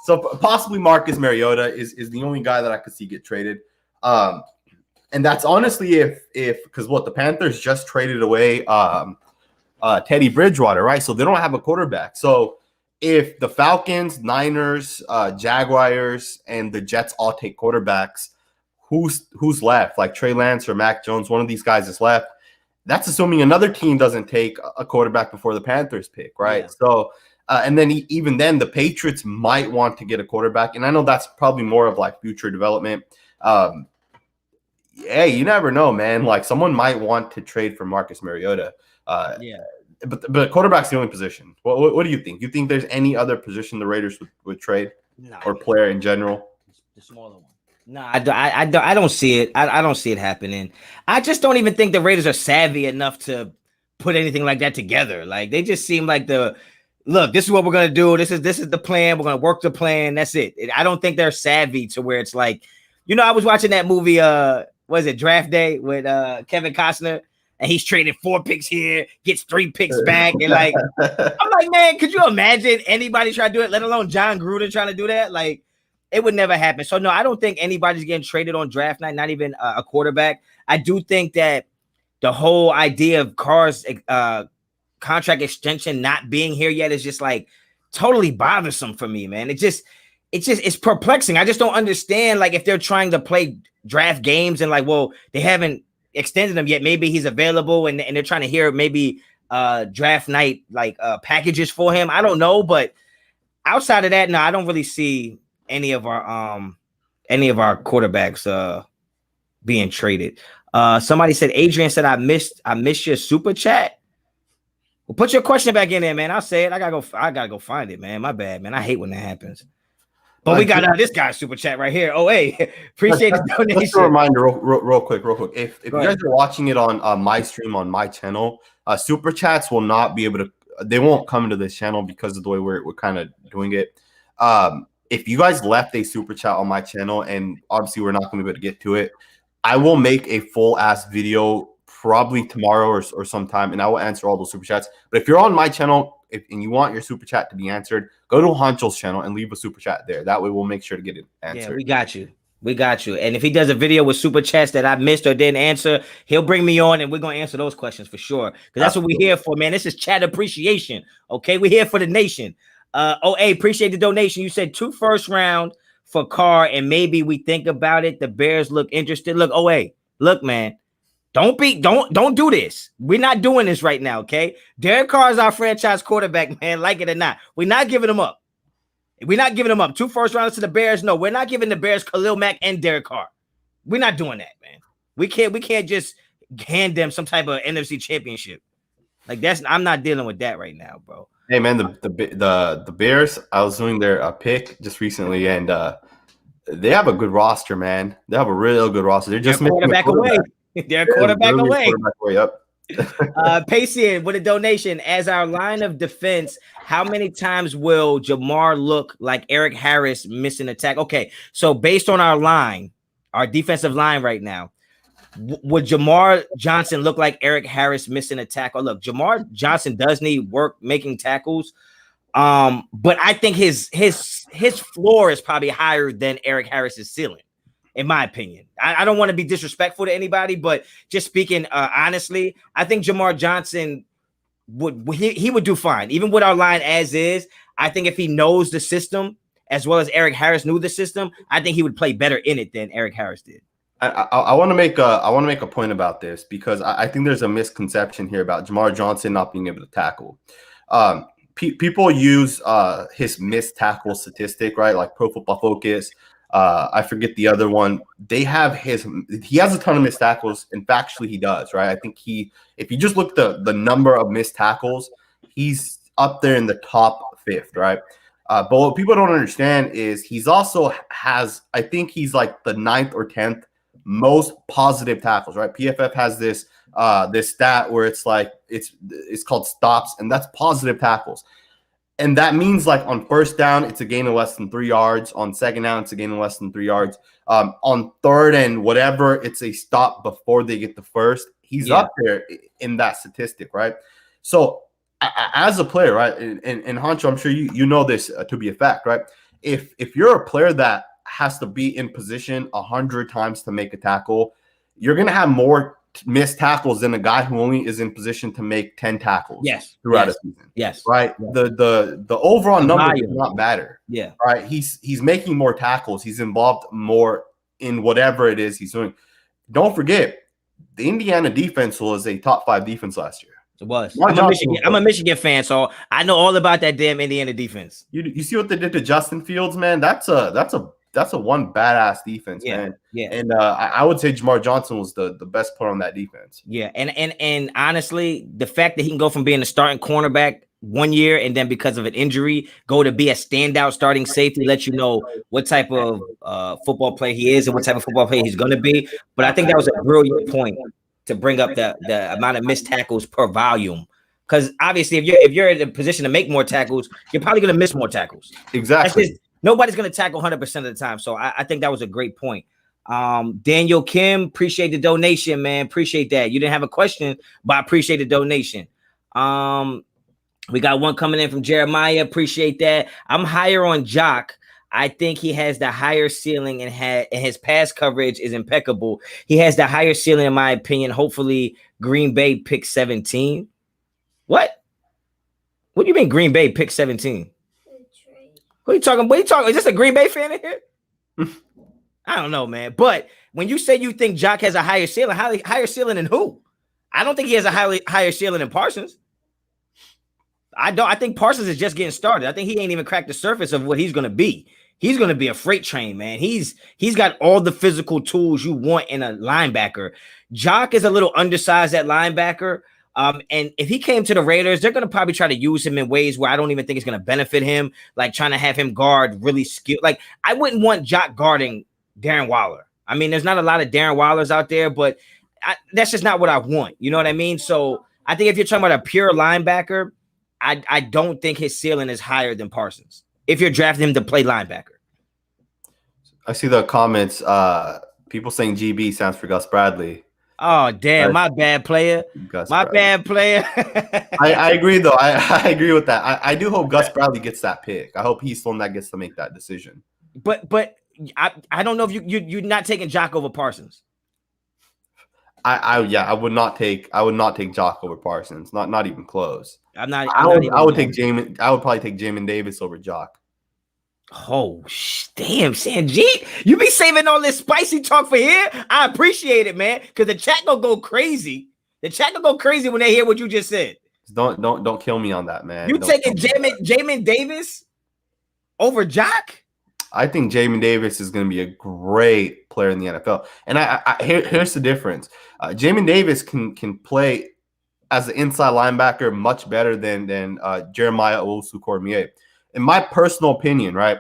So possibly Marcus Mariota is the only guy that I could see get traded. And that's honestly if because the Panthers just traded away Teddy Bridgewater, right? So they don't have a quarterback. So if the Falcons, Niners, Jaguars, and the Jets all take quarterbacks, who's left? Like Trey Lance or Mac Jones, one of these guys is left. That's assuming another team doesn't take a quarterback before the Panthers pick, right? Yeah. So, and then even then, the Patriots might want to get a quarterback, and I know that's probably more of like future development. Hey, you never know, man. Like someone might want to trade for Marcus Mariota. But quarterback's the only position. What do you think? You think there's any other position the Raiders would trade or player in general? The smaller one. No, I don't see it. I don't see it happening. I just don't even think the Raiders are savvy enough to put anything like that together. Like they just seem like look, this is what we're gonna do. This is the plan. We're gonna work the plan. That's it. I don't think they're savvy to where it's like, I was watching that movie. Was it Draft Day with Kevin Costner? And he's traded 4 picks here, gets 3 picks back. And like, I'm like, man, could you imagine anybody try to do it, let alone John Gruden trying to do that? Like, it would never happen. So, no, I don't think anybody's getting traded on draft night, not even a quarterback. I do think that the whole idea of Carr's contract extension not being here yet is just like totally bothersome for me, man. It's perplexing. I just don't understand, like, if they're trying to play draft games and like, well, they haven't extended him yet. Maybe he's available and they're trying to hear maybe draft night like packages for him. I don't know, but outside of that, no, I don't really see any of our quarterbacks being traded. Somebody said, Adrian said, I missed your super chat. Well, put your question back in there, man. I'll say it. I gotta go find it, man. My bad, man. I hate when that happens. But we got this guy's super chat right here. Oh, hey, appreciate the donation. Just a reminder, real quick. If you guys are watching it on my stream on my channel, super chats will not be able to. They won't come into this channel because of the way we're kind of doing it. If you guys left a super chat on my channel, and obviously we're not going to be able to get to it, I will make a full ass video probably tomorrow or sometime, and I will answer all those super chats. But if you're on my channel, and you want your super chat to be answered, go to Honcho's channel and leave a super chat there. That way we'll make sure to get it answered. Yeah, we got you. And if he does a video with super chats that I missed or didn't answer, he'll bring me on and we're going to answer those questions for sure. Because that's what we're here for, man. This is chat appreciation. Okay, we're here for the nation. Appreciate the donation. You said 2 first round for Carr, and maybe we think about it. The Bears look interested. Look, look, man. Don't do this. We're not doing this right now, okay? Derek Carr is our franchise quarterback, man, like it or not. We're not giving him up. 2 first rounders to the Bears. No, we're not giving the Bears Khalil Mack and Derek Carr. We're not doing that, man. We can't just hand them some type of NFC championship. Like I'm not dealing with that right now, bro. Hey, man, the Bears, I was doing their pick just recently, and they have a good roster, man. They have a real good roster. They're just quarterback away. They're quarterback away. Yep. Pacey with a donation. As our line of defense, how many times will Jamar look like Eric Harris missing a tackle? Okay, so based on our defensive line right now, would Jamar Johnson look like Eric Harris missing a tackle? Look, Jamar Johnson does need work making tackles, but I think his floor is probably higher than Eric Harris's ceiling. in my opinion. I don't want to be disrespectful to anybody, but just speaking honestly, I think Jamar Johnson he would do fine, even with our line as is. I think if he knows the system as well as Eric Harris knew the system, I think he would play better in it than Eric Harris did. I want to make a point about this because I think there's a misconception here about Jamar Johnson not being able to tackle. People use his missed tackle statistic, right? Like Pro Football Focus. I forget the other one. He has a ton of missed tackles, and factually he does, right? I think if you just look at the number of missed tackles, he's up there in the top 5th, right? But what people don't understand is he's also I think he's like the 9th or 10th most positive tackles, right? PFF has this stat where it's like it's called stops, and that's positive tackles. And that means like on first down, it's a gain of less than 3 yards. On second down, it's a gain of less than 3 yards. On third and whatever, it's a stop before they get the first. He's up there in that statistic, right? So as a player, right, and Honcho, I'm sure you know this to be a fact, right? If you're a player that has to be in position 100 times to make a tackle, you're going to have more missed tackles than a guy who only is in position to make 10 tackles throughout a season. Yes. Right. Yes. The overall number does not matter. Yeah. Right. He's making more tackles. He's involved more in whatever it is he's doing. Don't forget, the Indiana defense was a top 5 defense last year. It was. I'm a Michigan fan, so I know all about that damn Indiana defense. You see what they did to Justin Fields, man? That's a one badass defense, man. Yeah. And I would say Jamar Johnson was the best player on that defense. Yeah. And honestly, the fact that he can go from being a starting cornerback 1 year and then because of an injury go to be a standout starting safety lets you know what type of football player he is and what type of football player he's going to be. But I think that was a brilliant point to bring up the amount of missed tackles per volume. Because obviously, if you're in a position to make more tackles, you're probably going to miss more tackles. Exactly. Nobody's going to tackle 100% of the time. So I think that was a great point. Daniel Kim, appreciate the donation, man. Appreciate that. You didn't have a question, but I appreciate the donation. We got one coming in from Jeremiah. Appreciate that. I'm higher on Jock. I think he has the higher ceiling and his pass coverage is impeccable. He has the higher ceiling, in my opinion. Hopefully, Green Bay pick 17. What? What do you mean Green Bay pick 17? What are you talking? What are you talking? Is this a Green Bay fan in here? I don't know, man. But when you say you think Jock has a higher ceiling, higher ceiling than who? I don't think he has a higher ceiling than Parsons. I think Parsons is just getting started. I think he ain't even cracked the surface of what he's going to be. He's going to be a freight train, man. He's got all the physical tools you want in a linebacker. Jock is a little undersized at linebacker. And if he came to the Raiders, they're going to probably try to use him in ways where I don't even think it's going to benefit him, like trying to have him guard really skilled. Like, I wouldn't want Jock guarding Darren Waller. I mean, there's not a lot of Darren Wallers out there, but that's just not what I want. You know what I mean? So I think if you're talking about a pure linebacker, I don't think his ceiling is higher than Parsons if you're drafting him to play linebacker. I see the comments. People saying GB stands for Gus Bradley. Oh, damn. My bad, player. Bad player. I agree, though. I agree with that. I do hope Gus Bradley gets that pick. I hope he's the one that gets to make that decision. But I don't know if you're not taking Jock over Parsons. I would not take Jock over Parsons. Not even close. I would take Jamin. I would probably take Jamin Davis over Jock. Oh, damn, Sanjit. You be saving all this spicy talk for here? I appreciate it, man, because the chat gonna go crazy. The chat gonna go crazy when they hear what you just said. Don't kill me on that, man. You taking Jamin Davis over Jock? I think Jamin Davis is going to be a great player in the NFL. And here's the difference. Jamin Davis can play as an inside linebacker much better than Jeremiah Owusu-Koramoah. In my personal opinion, right?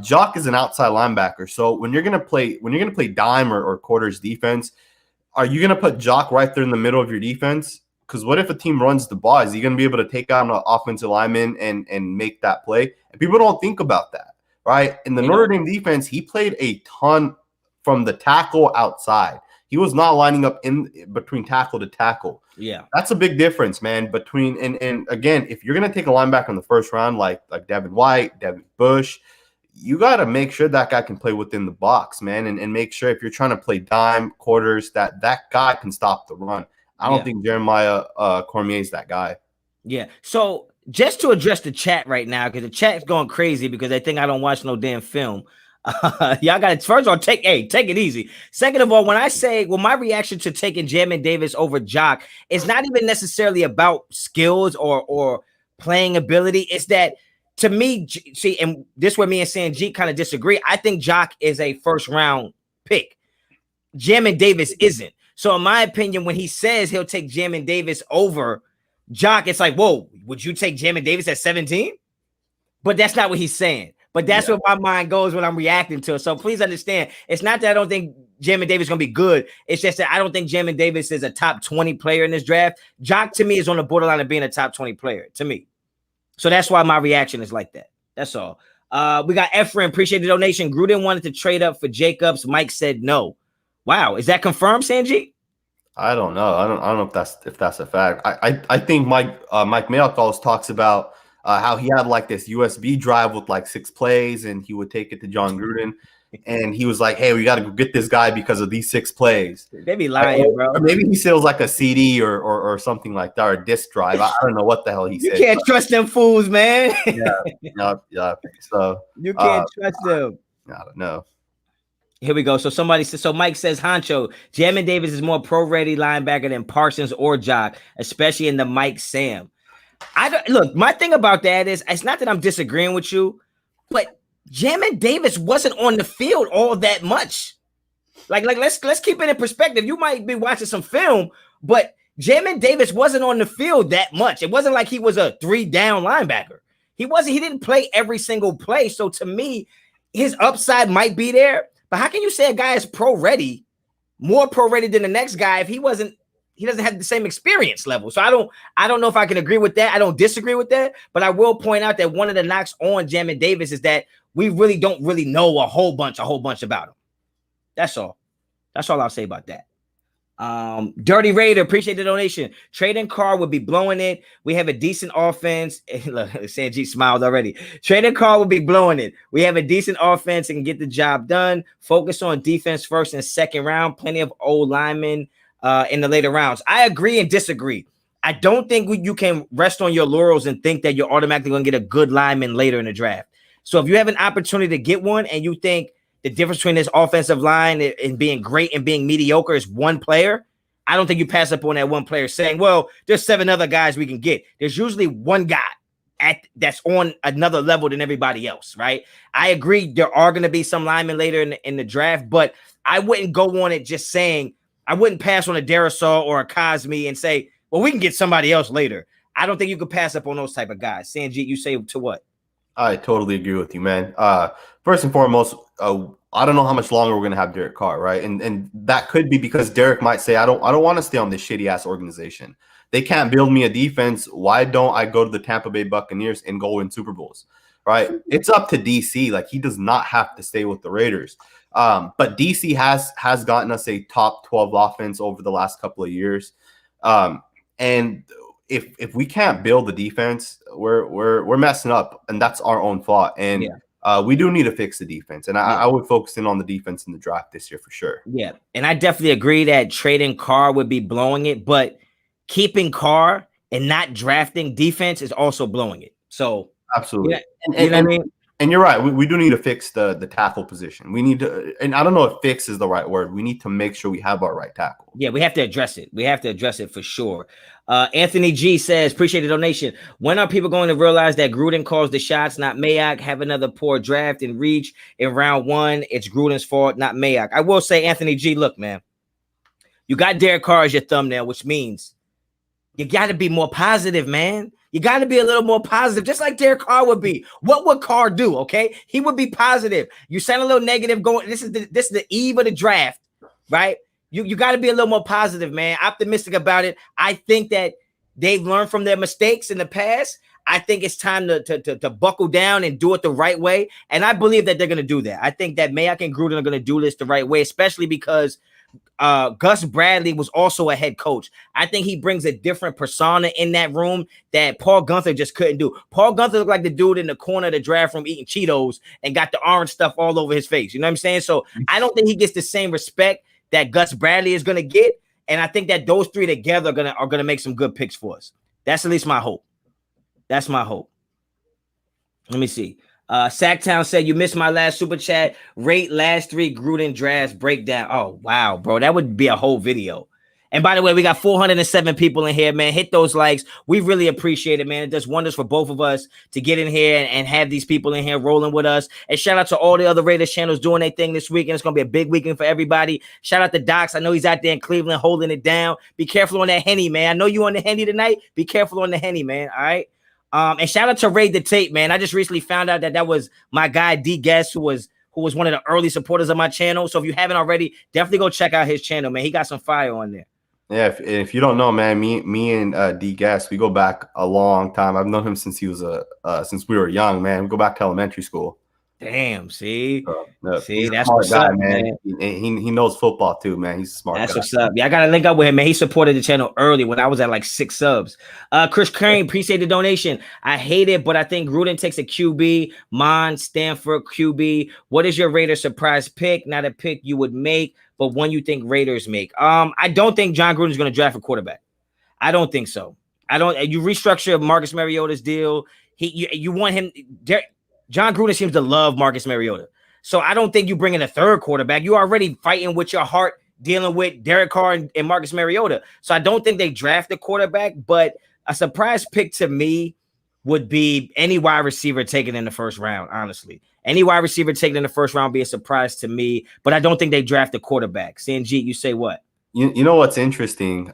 Jock is an outside linebacker. So when you're going to play dime or quarters defense, are you going to put Jock right there in the middle of your defense? Because what if a team runs the ball? Is he going to be able to take out an offensive lineman and make that play? And people don't think about that. Right. In the Notre Dame defense, he played a ton from the tackle outside. He was not lining up in between tackle to tackle. Yeah. That's a big difference, man. And again, if you're going to take a linebacker in the first round, like Devin White, Devin Bush, you got to make sure that guy can play within the box, man, and make sure if you're trying to play dime quarters that guy can stop the run. I don't think Jeremiah Cormier is that guy. Yeah. So just to address the chat right now, because the chat's going crazy because they think I don't watch no damn film. Y'all got to first of all take it easy. Second of all, when I say, well, my reaction to taking Jaylen Davis over Jock is not even necessarily about skills or playing ability. It's that to me, see, and this where me and Sanjit kind of disagree. I think Jock is a first round pick. Jaylen Davis isn't. So in my opinion, when he says he'll take Jaylen Davis over Jock, it's like, whoa, would you take Jaylen Davis at 17? But that's not what he's saying. But that's what my mind goes when I'm reacting to it. So please understand, it's not that I don't think Jaylen Davis is going to be good. It's just that I don't think Jaylen Davis is a top 20 player in this draft. Jock, to me, is on the borderline of being a top 20 player, to me. So that's why my reaction is like that. That's all. We got Ephraim. Appreciate the donation. Gruden wanted to trade up for Jacobs. Mike said no. Wow. Is that confirmed, Sanjit? I don't know. I don't know if that's a fact. I think Mike Mayock always talks about how he had like this USB drive with like 6 plays, and he would take it to John Gruden, and he was like, "Hey, we got to go get this guy because of these 6 plays." They be lying, bro. Or maybe he sells like a CD or something like that, or a disc drive. I don't know what the hell he said. You can't trust them fools, man. yeah. So you can't trust them. I don't know. Here we go. So somebody says, so Mike says, Honcho, Jaylen Davis is more pro-ready linebacker than Parsons or Jock, especially in the Mike Sam. Look, my thing about that is, it's not that I'm disagreeing with you, but Jaylen Davis wasn't on the field all that much. Like let's keep it in perspective. You might be watching some film, but Jaylen Davis wasn't on the field that much. It wasn't like he was a 3-down linebacker. He didn't play every single play. So to me, his upside might be there. But how can you say a guy is pro-ready, more pro-ready than the next guy if he doesn't have the same experience level? So I don't know if I can agree with that. I don't disagree with that, but I will point out that one of the knocks on Jaylen Davis is that we really don't know a whole bunch about him. That's all. That's all I'll say about that. Dirty Raider, appreciate the donation. Trading Carr would be blowing it. We have a decent offense. Look, Sanjit smiled already. Trading Carr would be blowing it. We have a decent offense and can get the job done. Focus on defense first and second round. Plenty of old linemen in the later rounds. I agree and disagree. I don't think you can rest on your laurels and think that you're automatically going to get a good lineman later in the draft. So if you have an opportunity to get one and you think the difference between this offensive line and being great and being mediocre is one player, I don't think you pass up on that one player saying, well, there's 7 other guys we can get. There's usually one guy that's on another level than everybody else, right? I agree there are going to be some linemen later in the draft, but I wouldn't go on it just saying, I wouldn't pass on a Darisaw or a Cosme and say, well, we can get somebody else later. I don't think you could pass up on those type of guys. Sanjit, you say to what? I totally agree with you, man. First and foremost, I don't know how much longer we're gonna have Derek Carr, right? And that could be because Derek might say, I don't want to stay on this shitty ass organization. They can't build me a defense. Why don't I go to the Tampa Bay Buccaneers and go win Super Bowls? Right? It's up to DC. Like, he does not have to stay with the Raiders. But DC has gotten us a top 12 offense over the last couple of years. And if we can't build the defense, we're messing up, and that's our own fault. And we do need to fix the defense, and I would focus in on the defense in the draft this year for sure. Yeah, and I definitely agree that trading Carr would be blowing it, but keeping Carr and not drafting defense is also blowing it. So absolutely, you know what I mean. And you're right. We do need to fix the tackle position. We need to, and I don't know if fix is the right word. We need to make sure we have our right tackle. Yeah, we have to address it. We have to address it for sure. Anthony G says, appreciate the donation. When are people going to realize that Gruden calls the shots, not Mayock? Have another poor draft and reach in round 1. It's Gruden's fault, not Mayock. I will say, Anthony G, look, man, you got Derek Carr as your thumbnail, which means you got to be more positive, man. You got to be a little more positive, just like Derek Carr would be. What would Carr do? Okay, he would be positive. You sound a little negative going. This is the eve of the draft, right? You got to be a little more positive, man. Optimistic about it. I think that they've learned from their mistakes in the past. I think it's time to buckle down and do it the right way. And I believe that they're going to do that. I think that Mayock and Gruden are going to do this the right way, especially because Gus Bradley was also a head coach. I think he brings a different persona in that room that Paul Guenther just couldn't do. Paul Guenther looked like the dude in the corner of the draft room eating Cheetos and got the orange stuff all over his face. You know what I'm saying? So I don't think he gets the same respect that Gus Bradley is going to get. And I think that those three together are gonna make some good picks for us. That's at least my hope. That's my hope. Let me see. Sacktown said, you missed my last super chat. Rate last 3 Gruden drafts breakdown. Oh, wow, bro. That would be a whole video. And by the way, we got 407 people in here, man. Hit those likes. We really appreciate it, man. It does wonders for both of us to get in here and have these people in here rolling with us. And shout out to all the other Raiders channels doing their thing this weekend. It's going to be a big weekend for everybody. Shout out to Docs. I know he's out there in Cleveland holding it down. Be careful on that Henny, man. I know you on the Henny tonight. Be careful on the Henny, man. All right. And shout out to Raid the Tape, man. I just recently found out that was my guy D Guest, who was one of the early supporters of my channel. So if you haven't already, definitely go check out his channel, man. He got some fire on there. Yeah, if you don't know, man, me and D Guest, we go back a long time. I've known him since he was since we were young, man. We go back to elementary school. Damn, see, see, that's what's up, man. He knows football too, man. He's a smart guy. That's what's up. Yeah, I gotta link up with him, man. He supported the channel early when I was at like 6 subs. Chris Crane, appreciate the donation. I hate it, but I think Gruden takes a QB. Mon, Stanford QB. What is your Raider surprise pick? Not a pick you would make, but one you think Raiders make. I don't think John Gruden is going to draft a quarterback. I don't think so. You restructure Marcus Mariota's deal. You want him. John Gruden seems to love Marcus Mariota. So I don't think you bring in a third quarterback. You're already fighting with your heart, dealing with Derek Carr and Marcus Mariota. So I don't think they draft a quarterback, but a surprise pick to me would be any wide receiver taken in the first round, honestly. Any wide receiver taken in the first round would be a surprise to me, but I don't think they draft a quarterback. Sanjit, you say what? You know what's interesting?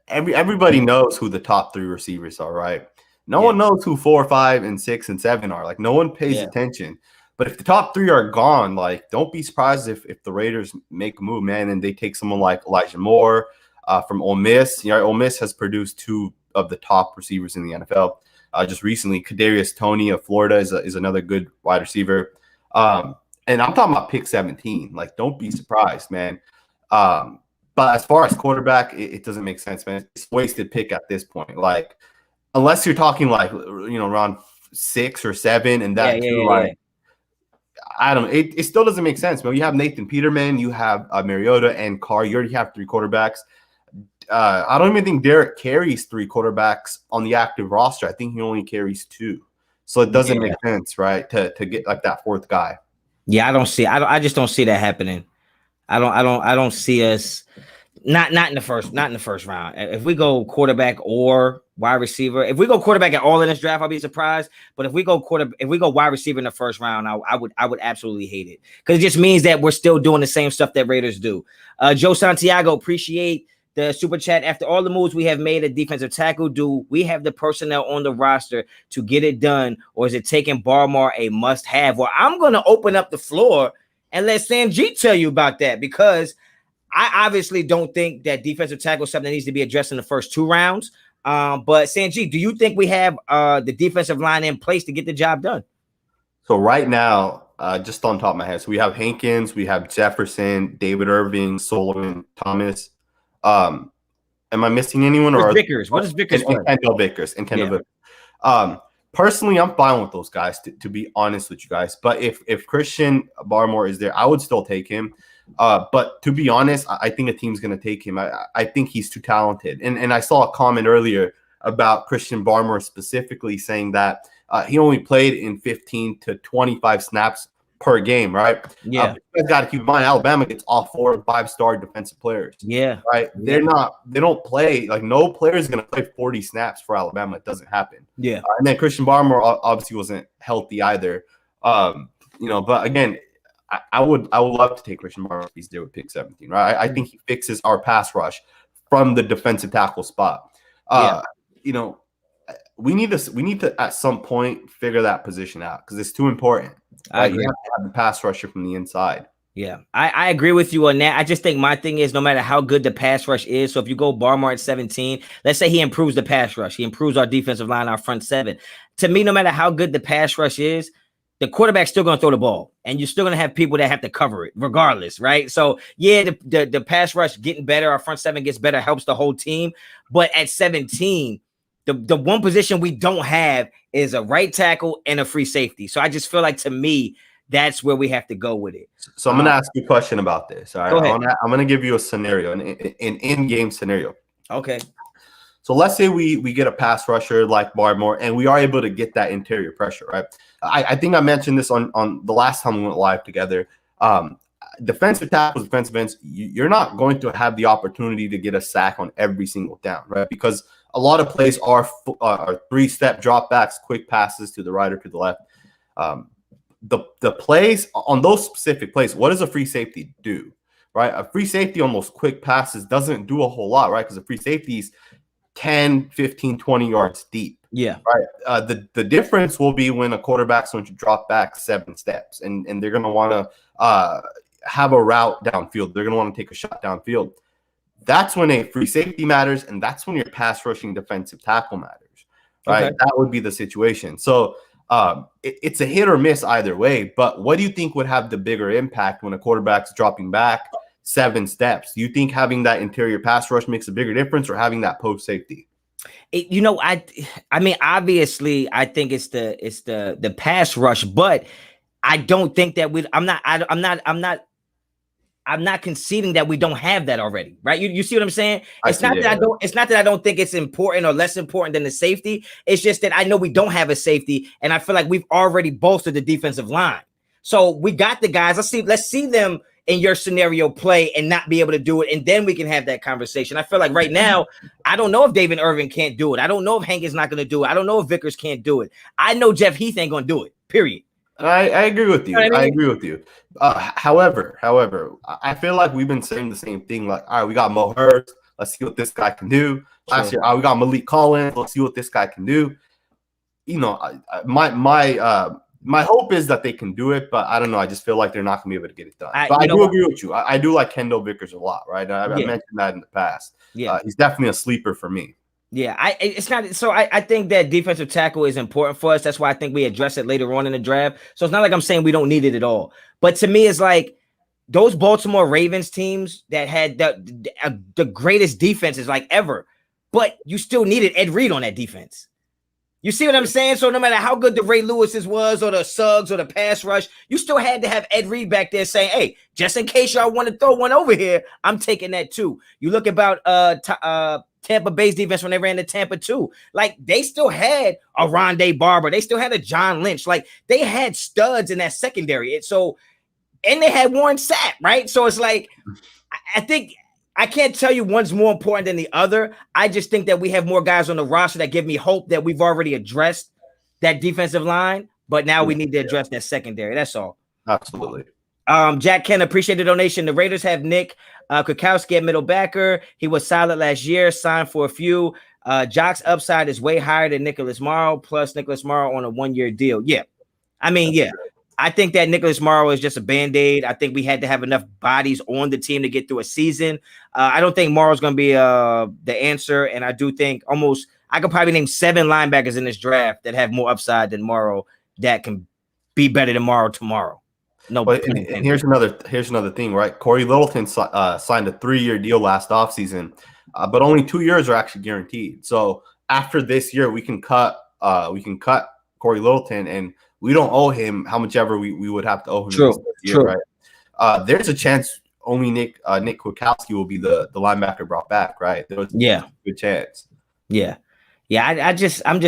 Everybody knows who the top 3 receivers are, right? No one knows who 4, 5, and 6, and 7 are. Like, no one pays attention. But if the top 3 are gone, like, don't be surprised if the Raiders make a move, man, and they take someone like Elijah Moore from Ole Miss. You know, Ole Miss has produced 2 of the top receivers in the NFL. Just recently, Kadarius Toney of Florida is another good wide receiver. And I'm talking about pick 17. Like, don't be surprised, man. But as far as quarterback, it doesn't make sense, man. It's a wasted pick at this point. Like, unless you're talking like, you know, around 6 or 7, and that I don't know. It still doesn't make sense, man. You have Nathan Peterman, you have Mariota and Carr. You already have 3 quarterbacks. I don't even think Derek carries 3 quarterbacks on the active roster. I think he only carries 2. So it doesn't make sense, right? To get like that 4th guy. Yeah, I just don't see that happening. I don't see us not in the first round. If we go quarterback or wide receiver, if we go quarterback at all in this draft, I'll be surprised. But if we go wide receiver in the first round, I would absolutely hate it, because it just means that we're still doing the same stuff that Raiders do. Joe Santiago, appreciate the super chat. After all the moves we have made at defensive tackle, do we have the personnel on the roster to get it done, or is it taking Barmore a must-have? Well, I'm going to open up the floor and let Sanjit tell you about that, because I obviously don't think that defensive tackle is something that needs to be addressed in the first 2 rounds. But Sanjit, do you think we have the defensive line in place to get the job done? So right now, just on top of my head, so we have Hankins, we have Jefferson, David Irving, Solomon Thomas. Am I missing anyone? Or Vickers? What is Vickers? And Kendall Vickers. Personally, I'm fine with those guys, to be honest with you guys. But if Christian Barmore is there, I would still take him. But to be honest, I think a team's going to take him. I think he's too talented. And I saw a comment earlier about Christian Barmore specifically saying that he only played in 15 to 25 snaps per game, right? Yeah. You guys got to keep in mind, Alabama gets all 4 and 5-star defensive players. Yeah. Right? They don't play, like, no player is going to play 40 snaps for Alabama. It doesn't happen. Yeah. And then Christian Barmore obviously wasn't healthy either. But again, I would love to take Christian Barmore if he's there with pick 17, right? I think he fixes our pass rush from the defensive tackle spot. We need to at some point figure that position out, because it's too important. I agree. You have to have the pass rusher from the inside. Yeah, I agree with you on that. I just think my thing is, no matter how good the pass rush is, so if you go Barmore at 17, let's say he improves the pass rush, he improves our defensive line, our front 7. To me, no matter how good the pass rush is, the quarterback's still going to throw the ball, and you're still going to have people that have to cover it regardless, right? So yeah, the pass rush getting better, our front seven gets better, helps the whole team. But at 17, the one position we don't have is a right tackle and a free safety. So I just feel like, to me, that's where we have to go with it. So I'm going to ask you a question about this. All right, Go ahead. I'm going to give you a scenario, an in-game scenario. Okay. So let's say we get a pass rusher like Barmore, and we are able to get that interior pressure, right? I think I mentioned this on the last time we went live together. Defensive tackles, defensive ends, you're not going to have the opportunity to get a sack on every single down, right? Because a lot of plays are 3-step dropbacks, quick passes to the right or to the left. The plays on those specific plays, what does a free safety do, right? A free safety on those quick passes doesn't do a whole lot, right? Because a free safety is 10, 15, 20 yards deep. Yeah. Right. The difference will be when a quarterback's going to drop back 7 steps, and they're going to want to have a route downfield. They're going to want to take a shot downfield. That's when a free safety matters, and that's when your pass rushing defensive tackle matters. Right. Okay. That would be the situation. So it's a hit or miss either way. But what do you think would have the bigger impact when a quarterback's dropping back 7 steps? Do you think having that interior pass rush makes a bigger difference, or having that post safety? I mean, obviously, I think it's the pass rush, but I don't think that I'm not conceding that we don't have that already, right? You see what I'm saying? It's not that I don't think it's important or less important than the safety. It's just that I know we don't have a safety, and I feel like we've already bolstered the defensive line. So we got the guys. Let's see them in your scenario play and not be able to do it, and then we can have that conversation. I feel like right now, I don't know if David Irvin can't do it. I don't know if Hank is not going to do it. I don't know if Vickers can't do it. I know Jeff Heath ain't going to do it, period. I agree with you. I agree with you. However, I feel like we've been saying the same thing. Like, all right, we got Mo Hurst. Let's see what this guy can do. Last year, we got Malik Collins. Let's see what this guy can do. You know, my hope is that they can do it, but I don't know. I just feel like they're not going to be able to get it done. But I do agree with you. I do like Kendall Vickers a lot, right? I mentioned that in the past. Yeah, he's definitely a sleeper for me. Yeah, it's not. So I think that defensive tackle is important for us. That's why I think we address it later on in the draft. So it's not like I'm saying we don't need it at all. But to me, it's like those Baltimore Ravens teams that had the greatest defenses like ever, but you still needed Ed Reed on that defense. You see what I'm saying? So no matter how good the Ray Lewis's was, or the Suggs, or the pass rush, you still had to have Ed Reed back there saying, "Hey, just in case y'all want to throw one over here, I'm taking that too." You look about Tampa Bay's defense when they ran to Tampa too. Like, they still had a Rondé Barber, they still had a John Lynch. Like, they had studs in that secondary. And they had Warren Sapp, right? So it's like, I think. I can't tell you one's more important than the other. I just think that we have more guys on the roster that give me hope that we've already addressed that defensive line, but now we need to address that secondary. That's all. Absolutely. Jack Ken, appreciate the donation. The Raiders have Nick Kwiatkowski at middle backer. He was solid last year, signed for a few. Jock's upside is way higher than Nicholas Morrow, plus Nicholas Morrow on a 1-year deal. Yeah. I mean, yeah. I think that Nicholas Morrow is just a Band-Aid. I think we had to have enough bodies on the team to get through a season. I don't think Morrow's going to be the answer, and I do think I could probably name 7 linebackers in this draft that have more upside than Morrow that can be better than Morrow tomorrow. No, but and here's another thing, right? Corey Littleton signed a 3-year deal last offseason, but only 2 years are actually guaranteed. So after this year, we can cut Corey Littleton, and we don't owe him how much ever we would have to owe him. True. Right? There's a chance only Nick Kwiatkowski will be the linebacker brought back, right? There's a good chance. Yeah. I'm just not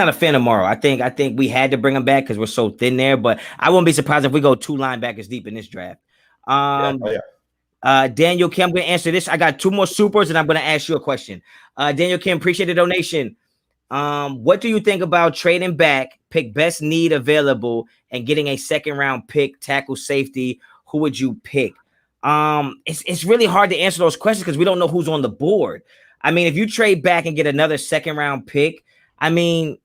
a fan of Morrow. I think we had to bring him back because we're so thin there. But I wouldn't be surprised if we go 2 linebackers deep in this draft. Daniel Kim, I'm going to answer this. I got 2 more supers, and I'm going to ask you a question. Daniel Kim, appreciate the donation. What do you think about trading back, pick best need available, and getting a 2nd-round pick, tackle, safety? Who would you pick? It's really hard to answer those questions because we don't know who's on the board. I mean, if you trade back and get another 2nd-round pick, I mean,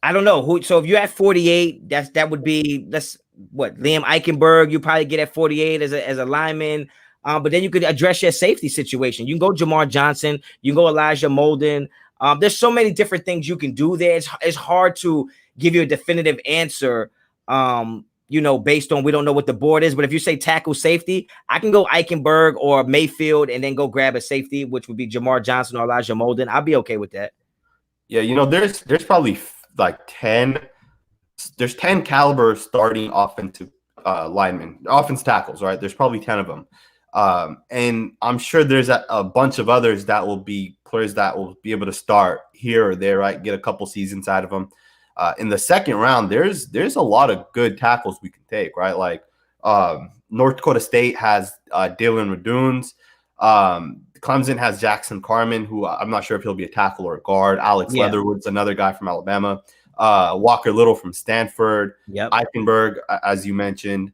I don't know who. So if you're at 48, that would be Liam Eichenberg. You probably get at 48 as a lineman. But then you could address your safety situation. You can go Jamar Johnson. You can go Elijah Molden. There's so many different things you can do there. It's hard to give you a definitive answer. Based on we don't know what the board is, but if you say tackle safety, I can go Eichenberg or Mayfield and then go grab a safety, which would be Jamar Johnson or Elijah Molden. I'll be okay with that. Yeah, there's probably like 10. There's 10 caliber starting offensive linemen, offense tackles, right? There's probably 10 of them. And I'm sure there's a bunch of others that will be players that will be able to start here or there, right? Get a couple seasons out of them. In the second round, there's a lot of good tackles we can take, right? Like North Dakota State has Dylan Raduns. Clemson has Jackson Carman, who I'm not sure if he'll be a tackle or a guard. Alex Leatherwood's another guy from Alabama. Walker Little from Stanford. Eichenberg, as you mentioned.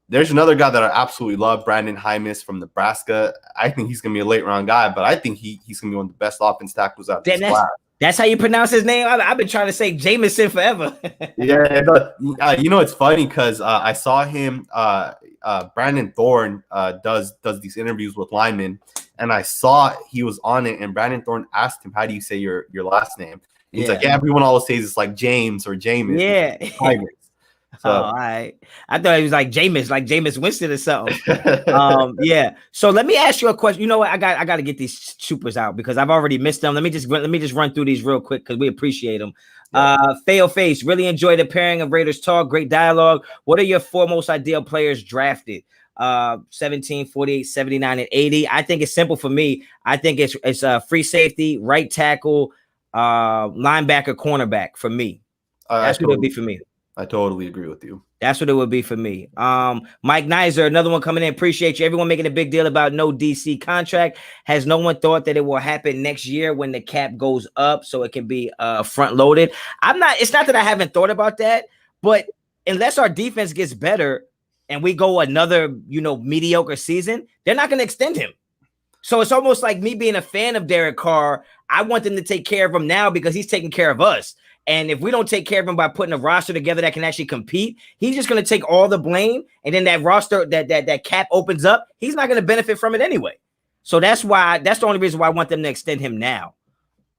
There's another guy that I absolutely love, Brandon Hymas from Nebraska. I think he's going to be a late-round guy, but I think he's going to be one of the best offense tackles out of this class. That's how you pronounce his name? I've been trying to say Jameson forever. It's funny because I saw him. Brandon Thorne does these interviews with linemen, and I saw he was on it. And Brandon Thorne asked him, "How do you say your last name?" And he's like, "Yeah, everyone always says it's like James or Jameis." Yeah. So. All right. I thought he was like Jameis, Winston or something. Yeah. So let me ask you a question. You know what? I got to get these supers out because I've already missed them. Let me just run through these real quick because we appreciate them. Fail Face, really enjoyed the pairing of Raiders talk. Great dialogue. What are your four most ideal players drafted? 17, 48, 79, and 80. I think it's simple for me. I think it's free safety, right tackle, linebacker, cornerback for me. That's what it would be for me. I totally agree with you. That's what it would be for me. Mike Nizer, another one coming in. Appreciate you. Everyone making a big deal about no DC contract. Has no one thought that it will happen next year when the cap goes up so it can be front loaded? It's not that I haven't thought about that, but unless our defense gets better and we go another, mediocre season, they're not going to extend him. So it's almost like me being a fan of Derek Carr. I want them to take care of him now because he's taking care of us. And if we don't take care of him by putting a roster together that can actually compete, he's just going to take all the blame. And then that roster, that cap opens up, he's not going to benefit from it anyway. So that's the only reason why I want them to extend him now.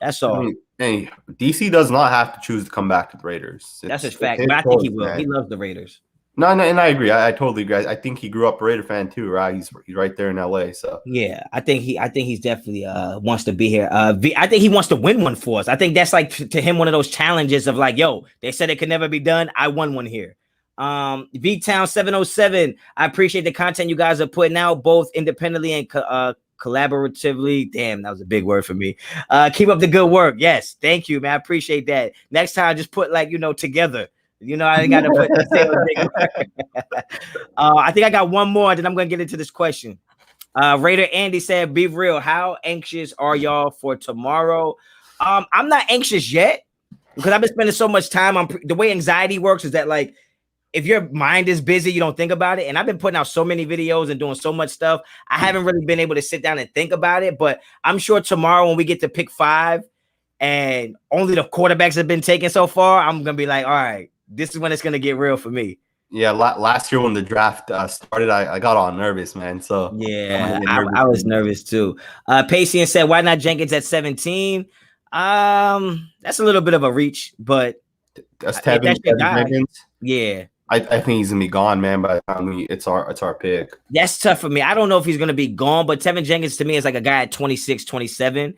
That's all. Hey, DC does not have to choose to come back to the Raiders. That's his fact. But I think he will. Man. He loves the Raiders. No, and I agree. I totally agree. I think he grew up a Raider fan too, right? He's right there in LA. So yeah, I think he's definitely wants to be here. I think he wants to win one for us. I think that's like to him one of those challenges of like, yo, they said it could never be done. I won one here. V-Town 707. I appreciate the content you guys are putting out, both independently and collaboratively. Damn, that was a big word for me. Keep up the good work. Yes, thank you, man. I appreciate that. Next time, just put together. I ain't got to put the big word. I think I got one more, then I'm going to get into this question. Raider Andy said, be real. How anxious are y'all for tomorrow? I'm not anxious yet because I've been spending so much time on the way anxiety works is that like, if your mind is busy, you don't think about it. And I've been putting out so many videos and doing so much stuff. I haven't really been able to sit down and think about it, but I'm sure tomorrow when we get to pick 5 and only the quarterbacks have been taken so far, I'm going to be like, all right, this is when it's going to get real for me. Yeah, last year when the draft started, I got all nervous, man. So yeah, I was nervous too. Pacey said, why not Jenkins at 17? That's a little bit of a reach, but that's Tevin Jenkins. Yeah. I think he's gonna be gone, man. By the time it's our pick. That's tough for me. I don't know if he's gonna be gone, but Tevin Jenkins to me is like a guy at 26, 27.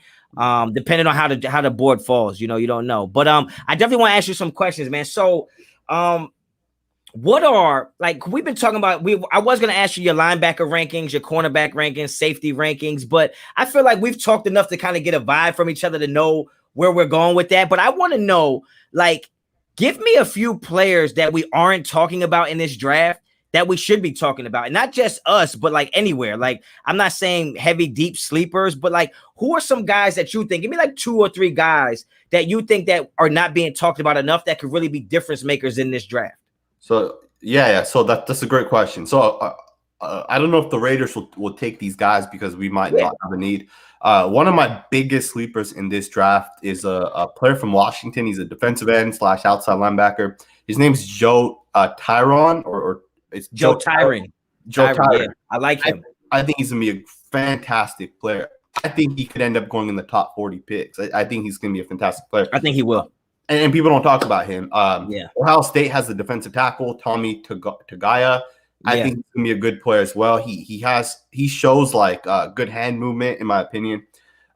Depending on how the board falls, you don't know. But I definitely want to ask you some questions, man. So what are we've been talking about? I was gonna ask you your linebacker rankings, your cornerback rankings, safety rankings, but I feel like we've talked enough to kind of get a vibe from each other to know where we're going with that. But I want to know, give me a few players that we aren't talking about in this draft that we should be talking about. And not just us, but anywhere. I'm not saying heavy, deep sleepers, but who are some guys that you think, give me 2 or 3 guys that you think that are not being talked about enough that could really be difference makers in this draft? So, yeah. So that's a great question. So I don't know if the Raiders will take these guys because we might not have a need. One of my biggest sleepers in this draft is a player from Washington. He's a defensive end / outside linebacker. His name's Joe Tyron, or it's Joe Tyron. Joe Tyron. Yeah, I like him. I think he's going to be a fantastic player. I think he could end up going in the top 40 picks. I think he's going to be a fantastic player. I think he will. and people don't talk about him. Yeah. Ohio State has the defensive tackle Tommy Tagaya. I think he's gonna be a good player as well. He shows like good hand movement, in my opinion.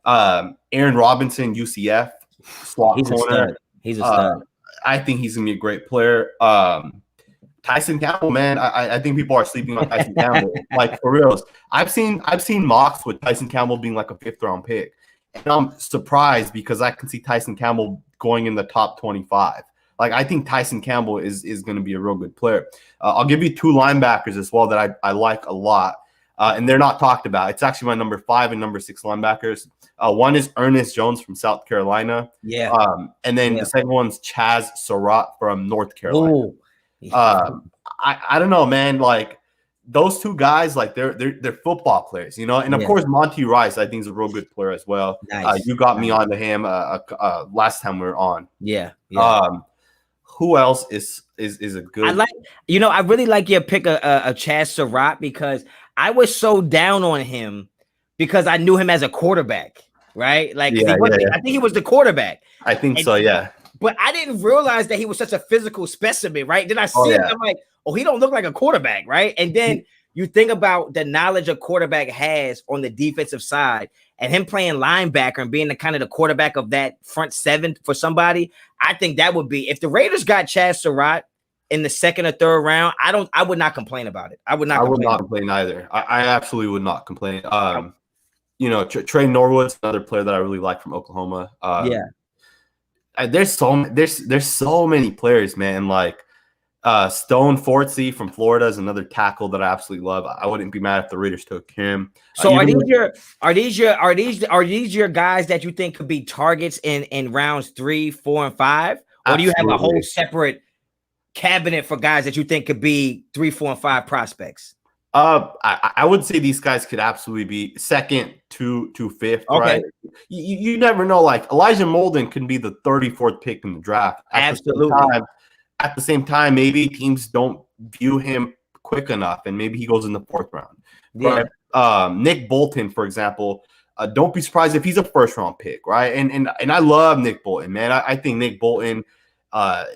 Aaron Robinson, UCF slot He's corner. a stud. He's a stud. I think he's gonna be a great player. Tyson Campbell, man, I think people are sleeping on Tyson Campbell. Like for reals, I've seen mocks with Tyson Campbell being like a 5th round pick, and I'm surprised because I can see Tyson Campbell going in the top 25. Like I think Tyson Campbell is going to be a real good player. I'll give you 2 linebackers as well that I like a lot, and they're not talked about. It's actually my number 5 and number 6 linebackers. One is Ernest Jones from South Carolina. Yeah. And then the second one's Chaz Cerat from North Carolina. Ooh. I don't know, man. Like those 2 guys, like they're football players, you know. And of course, Monty Rice, I think, is a real good player as well. Nice. You got me onto him last time we were on. Yeah. Who else is a good? I really like your pick of Chaz Surratt because I was so down on him because I knew him as a quarterback, right? Like I think he was the quarterback. I think so, yeah. But I didn't realize that he was such a physical specimen, right? Then I see him, I'm like, oh, he don't look like a quarterback, right? And then you think about the knowledge a quarterback has on the defensive side and him playing linebacker and being the kind of the quarterback of that front 7 for somebody. I think that would be, if the Raiders got Chaz Surratt in the 2nd or 3rd round, I would not complain about it. I would not complain either. I absolutely would not complain. Trey Norwood's another player that I really like from Oklahoma. There's so many players, man. Like Stone Fortsey from Florida is another tackle that I absolutely love. I wouldn't be mad if the Raiders took him. So are these your guys that you think could be targets in rounds 3, 4, and 5? Or absolutely. Do you have a whole separate cabinet for guys that you think could be 3, 4, and 5 prospects? I would say these guys could absolutely be 2nd to 5th, right? You never know. Like Elijah Molden can be the 34th pick in the draft. At the same time, maybe teams don't view him quick enough, and maybe he goes in the 4th round. Yeah. But Nick Bolton, for example, don't be surprised if he's a 1st round pick, right? And I love Nick Bolton, man. I think Nick Bolton,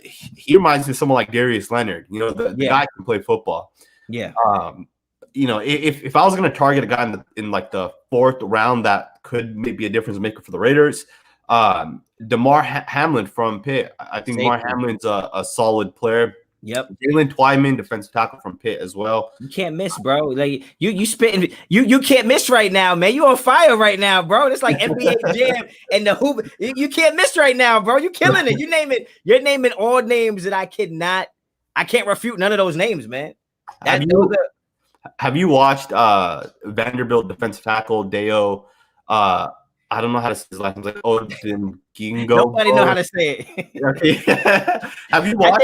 he reminds me of someone like Darius Leonard. You know, the guy can play football. Yeah. If I was going to target a guy in like the 4th round that could maybe a difference maker for the Raiders, Damar Hamlin from Pitt. I think Damar Hamlin's a solid player. Yep. Jalen Twyman, defensive tackle from Pitt as well. You can't miss, bro. Like you spitting. You can't miss right now, man. You on fire right now, bro. It's like NBA Jam and the hoop. You can't miss right now, bro. You killing it. You name it. You're naming all names that I can't refute none of those names, man. Have you watched Vanderbilt defensive tackle Deo? I don't know how to say his last name. Like Odingingo. Nobody know how to say it. Have you watched?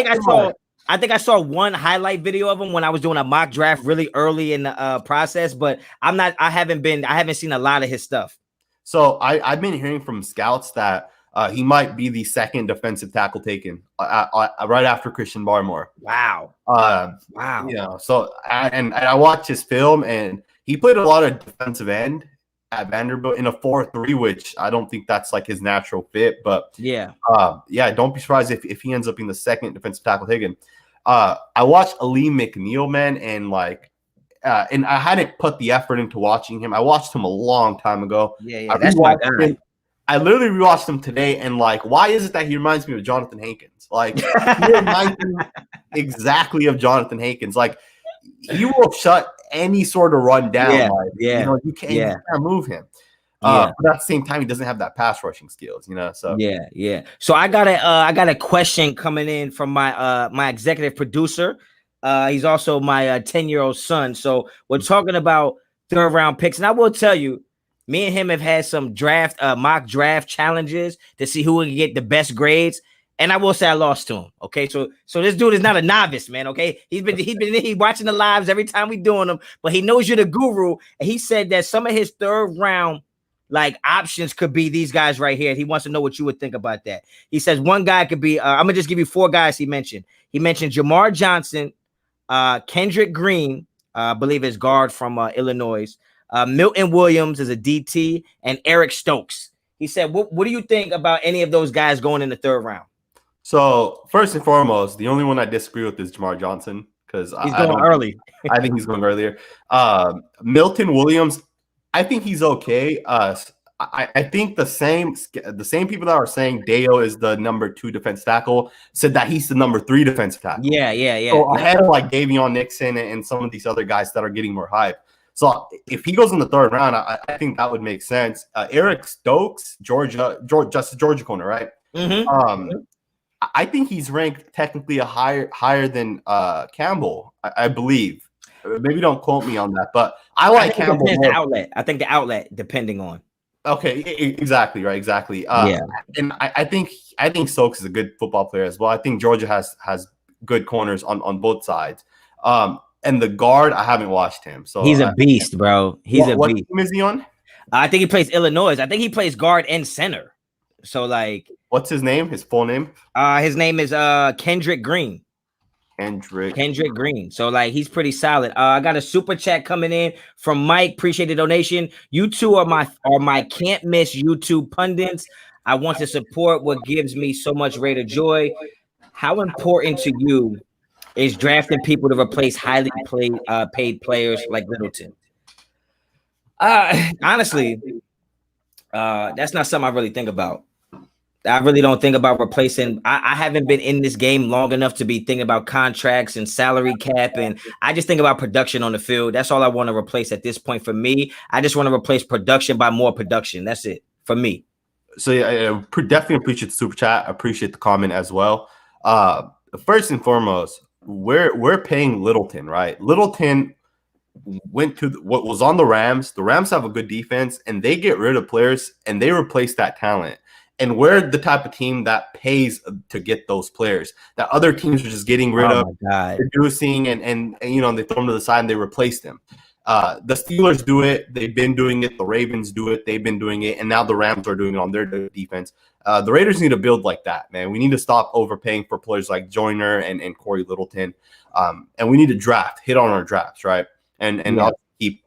I think I saw one highlight video of him when I was doing a mock draft really early in the process, but I haven't seen a lot of his stuff. So I've been hearing from scouts that he might be the 2nd defensive tackle taken right after Christian Barmore. Wow. Wow. You know, so I watched his film, and he played a lot of defensive end at Vanderbilt in a 4-3, which I don't think that's like his natural fit. But don't be surprised if he ends up being the 2nd defensive tackle taken. I watched Ali McNeil, man, and and I hadn't put the effort into watching him. I watched him a long time ago. Yeah, that's my guy. I literally rewatched him today, and why is it that he reminds me of Jonathan Hankins? Like, he reminds me exactly of Jonathan Hankins. Like, he will shut any sort of run down. You can't move him. But at the same time, he doesn't have that pass rushing skills, you know. So So I got a question coming in from my executive producer. He's also my 10-year-old son. So we're talking about 3rd round picks, and I will tell you, me and him have had some mock draft challenges to see who would get the best grades. And I will say I lost to him. Okay. So this dude is not a novice, man. Okay. He's watching the lives every time we doing them, but he knows you're the guru. And he said that some of his 3rd round options could be these guys right here. He wants to know what you would think about that. He says one guy could be, I'm gonna just give you 4 guys he mentioned. He mentioned Jamar Johnson, Kendrick Green, I believe is guard from Illinois. Milton Williams is a DT, and Eric Stokes. He said, what do you think about any of those guys going in the 3rd round? So first and foremost, the only one I disagree with is Jamar Johnson because He's I going don't. early. I think he's going earlier. Milton Williams, I think he's okay. I think the same people that are saying Deo is the number 2 defense tackle said that he's the number 3 defensive tackle. Yeah. So ahead of like Davion Nixon and some of these other guys that are getting more hype. So if he goes in the 3rd round, I think that would make sense. Eric Stokes, Georgia corner, right? Mm-hmm. I think he's ranked technically higher than Campbell, I believe. Maybe don't quote me on that, but I like Campbell more. The outlet. I think the outlet, depending on. Okay, exactly right, exactly. And I think Stokes is a good football player as well. I think Georgia has good corners on both sides. And the guard, I haven't watched him, so he's a beast, bro. He's a beast. What team is he on? I think he plays Illinois. I think he plays guard and center. So like, what's his name? His full name? His name is Kendrick Green. Kendrick Green. So like he's pretty solid. I got a super chat coming in from Mike. Appreciate the donation. You two are my can't miss YouTube pundits. I want to support what gives me so much Raider joy. How important to you is drafting people to replace highly paid players like Littleton? Honestly, that's not something I really think about. I really don't think about replacing. I haven't been in this game long enough to be thinking about contracts and salary cap, and I just think about production on the field. That's all I want to replace at this point for me. I just want to replace production by more production. That's it for me. So yeah, I definitely appreciate the super chat. I appreciate the comment as well. First and foremost, we're paying Littleton, right? Littleton went to what was on the Rams. The Rams have a good defense, and they get rid of players and they replace that talent. And we're the type of team that pays to get those players that other teams are just getting rid of, reducing, and you know, they throw them to the side and they replace them. The Steelers do it. They've been doing it. The Ravens do it. They've been doing it. And now the Rams are doing it on their defense. The Raiders need to build like that, man. We need to stop overpaying for players like Joyner and Corey Littleton. And we need to hit on our drafts, right? And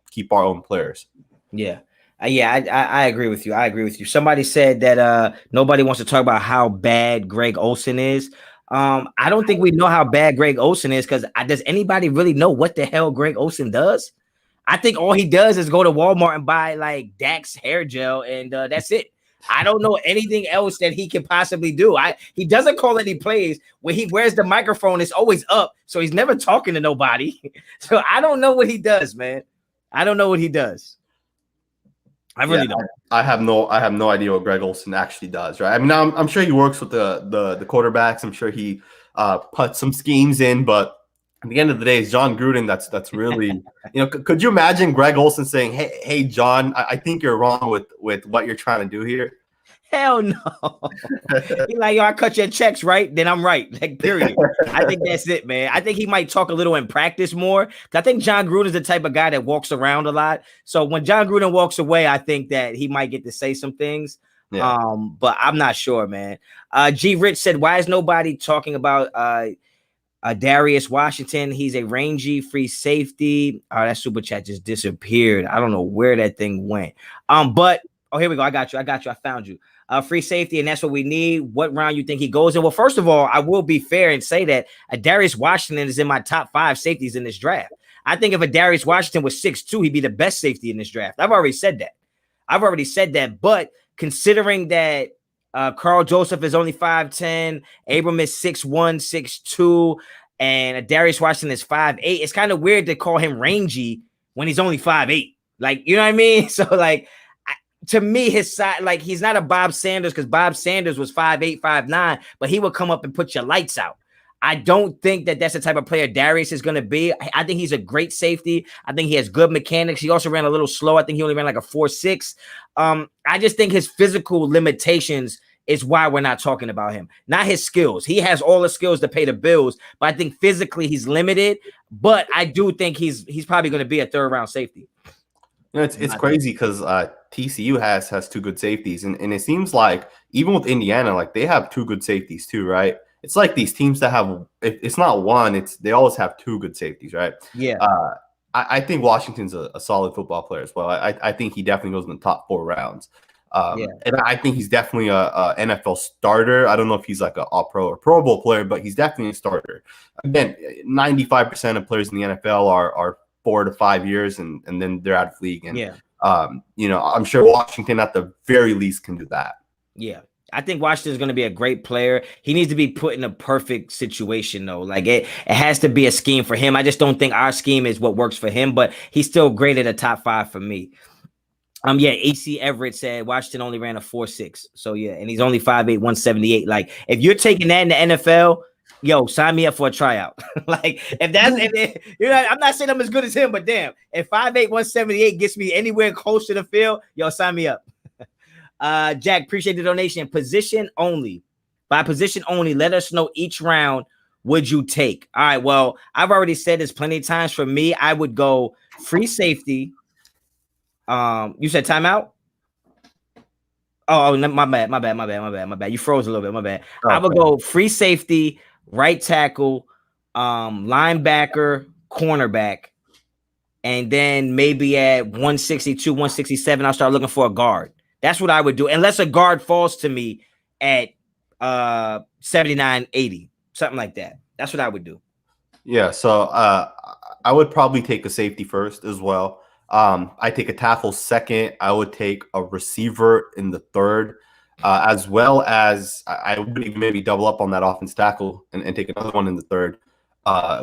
keep our own players. Yeah. I agree with you. I agree with you. Somebody said that nobody wants to talk about how bad Greg Olsen is. I don't think we know how bad Greg Olsen is because does anybody really know what the hell Greg Olsen does? I think all he does is go to Walmart and buy like Dax hair gel, and that's it. I don't know anything else that he can possibly do. He doesn't call any plays. When he wears the microphone, it's always up, so he's never talking to nobody. So I don't know what he does, man. I don't know what he does. I really don't. I have no idea what Greg Olsen actually does, right? I mean, I'm sure he works with the quarterbacks. I'm sure he puts some schemes in, but at the end of the day, it's John Gruden that's really, you know, could you imagine Greg Olsen saying, hey, John, I think you're wrong with what you're trying to do here? Hell no. He's like, yo, I cut your checks, right? Then I'm right. Like, period. I think that's it, man. I think he might talk a little in practice more. I think John Gruden is the type of guy that walks around a lot. So when John Gruden walks away, I think that he might get to say some things. Yeah. But I'm not sure, man. G. Rich said, why is nobody talking about Darius Washington? He's a rangy free safety. That super chat just disappeared. I don't know where that thing went. But here we go. I got you. I found you. Free safety, and that's what we need. What round you think he goes in? Well, first of all, I will be fair and say that Darius Washington is in my top 5 safeties in this draft. I think if a Darius Washington was 6'2", he'd be the best safety in this draft. I've already said that. But considering that Carl Joseph is only 5'10", Abram is 6'1", 6'2", and Darius Washington is 5'8", it's kind of weird to call him rangy when he's only 5'8". Like, you know what I mean? So like, to me, his side, like, he's not a Bob Sanders because Bob Sanders was 5'8", 5'9", but he would come up and put your lights out. I don't think that that's the type of player Darius is going to be. I think he's a great safety. I think he has good mechanics. He also ran a little slow. I think he only ran like a 4.6. I just think his physical limitations is why we're not talking about him. Not his skills. He has all the skills to pay the bills, but I think physically he's limited. But I do think he's probably going to be a 3rd round safety. You know, it's crazy because TCU has 2 good safeties, and it seems like even with Indiana, like they have 2 good safeties too, right? It's like these teams that have, it's not one, they always have 2 good safeties, right? Yeah. I think Washington's a solid football player as well. I think he definitely goes in the top 4 rounds. And I think he's definitely a NFL starter. I don't know if he's like a All-Pro or Pro Bowl player, but he's definitely a starter. Again, 95% of players in the NFL are 4 to 5 years, and then they're out of league. And I'm sure Washington at the very least can do that. Yeah. I think Washington's going to be a great player. He needs to be put in a perfect situation, though. Like it has to be a scheme for him. I just don't think our scheme is what works for him, but he's still great at a top 5 for me. AC Everett said Washington only ran a 4.6. So and he's only 5'8", 178. Like if you're taking that in the NFL, sign me up for a tryout. Like if I'm not saying I'm as good as him, but damn, if 5'8", 178 gets me anywhere close to the field, sign me up. Jack, appreciate the donation. Position only. By position only, let us know each round would you take. All right, well, I've already said this plenty of times. For me, I would go free safety. You said timeout? Oh, my bad. You froze a little bit. My bad. I would go free safety, right tackle, linebacker, cornerback, and then maybe at 162, 167, I'll start looking for a guard. That's what I would do, unless a guard falls to me at 79, 80, something like that. That's what I would do. Yeah, so I would probably take a safety first as well. I take a tackle second. I would take a receiver in the third, as well as I would even maybe double up on that offense tackle and take another one in the third.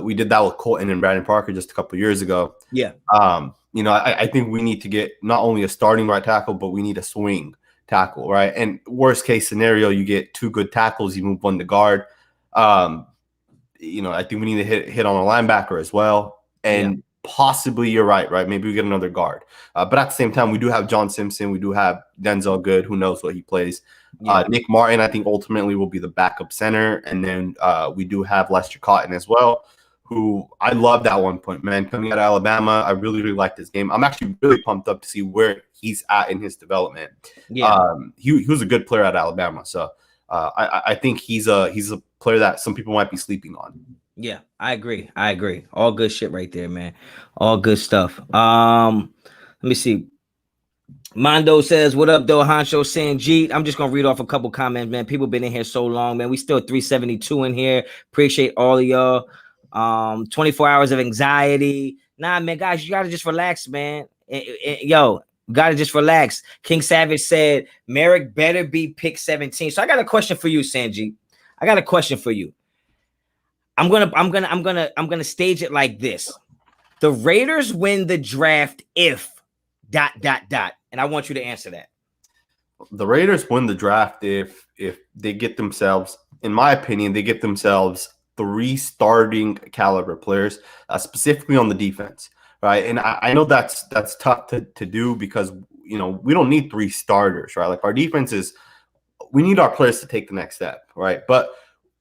We did that with Colton and Brandon Parker just a couple of years ago. Yeah. I think we need to get not only a starting right tackle, but we need a swing tackle, right? And worst case scenario, you get 2 good tackles, you move one to guard. I think we need to hit on a linebacker as well. And possibly you're right? Maybe we get another guard. But at the same time, we do have John Simpson. We do have Denzel Good. Who knows what he plays? Nick Martin, I think, ultimately will be the backup center. And then we do have Lester Cotton as well, who I loved at one point, man. Coming out of Alabama, I really, really liked his game. I'm actually really pumped up to see where he's at in his development. He was a good player at Alabama. So I think he's a player that some people might be sleeping on. Yeah, I agree. All good shit right there, man. All good stuff. Let me see. Mondo says, what up, though, Honcho, Sanjit? I'm just going to read off a couple comments, man. People been in here so long, man. We still 372 in here. Appreciate all of y'all. 24 hours of anxiety. Nah, man, guys, you got to just relax, man. Yo, got to just relax. King Savage said, Merrick better be pick 17. So I got a question for you, Sanjit. I got a question for you. I'm gonna stage it like this. The Raiders win the draft if ... And I want you to answer that. The Raiders win the draft if they get themselves, in my opinion, they get themselves 3 starting caliber players, specifically on the defense, right? And I know that's tough to do because we don't need 3 starters, right? Like our defense we need our players to take the next step, right? But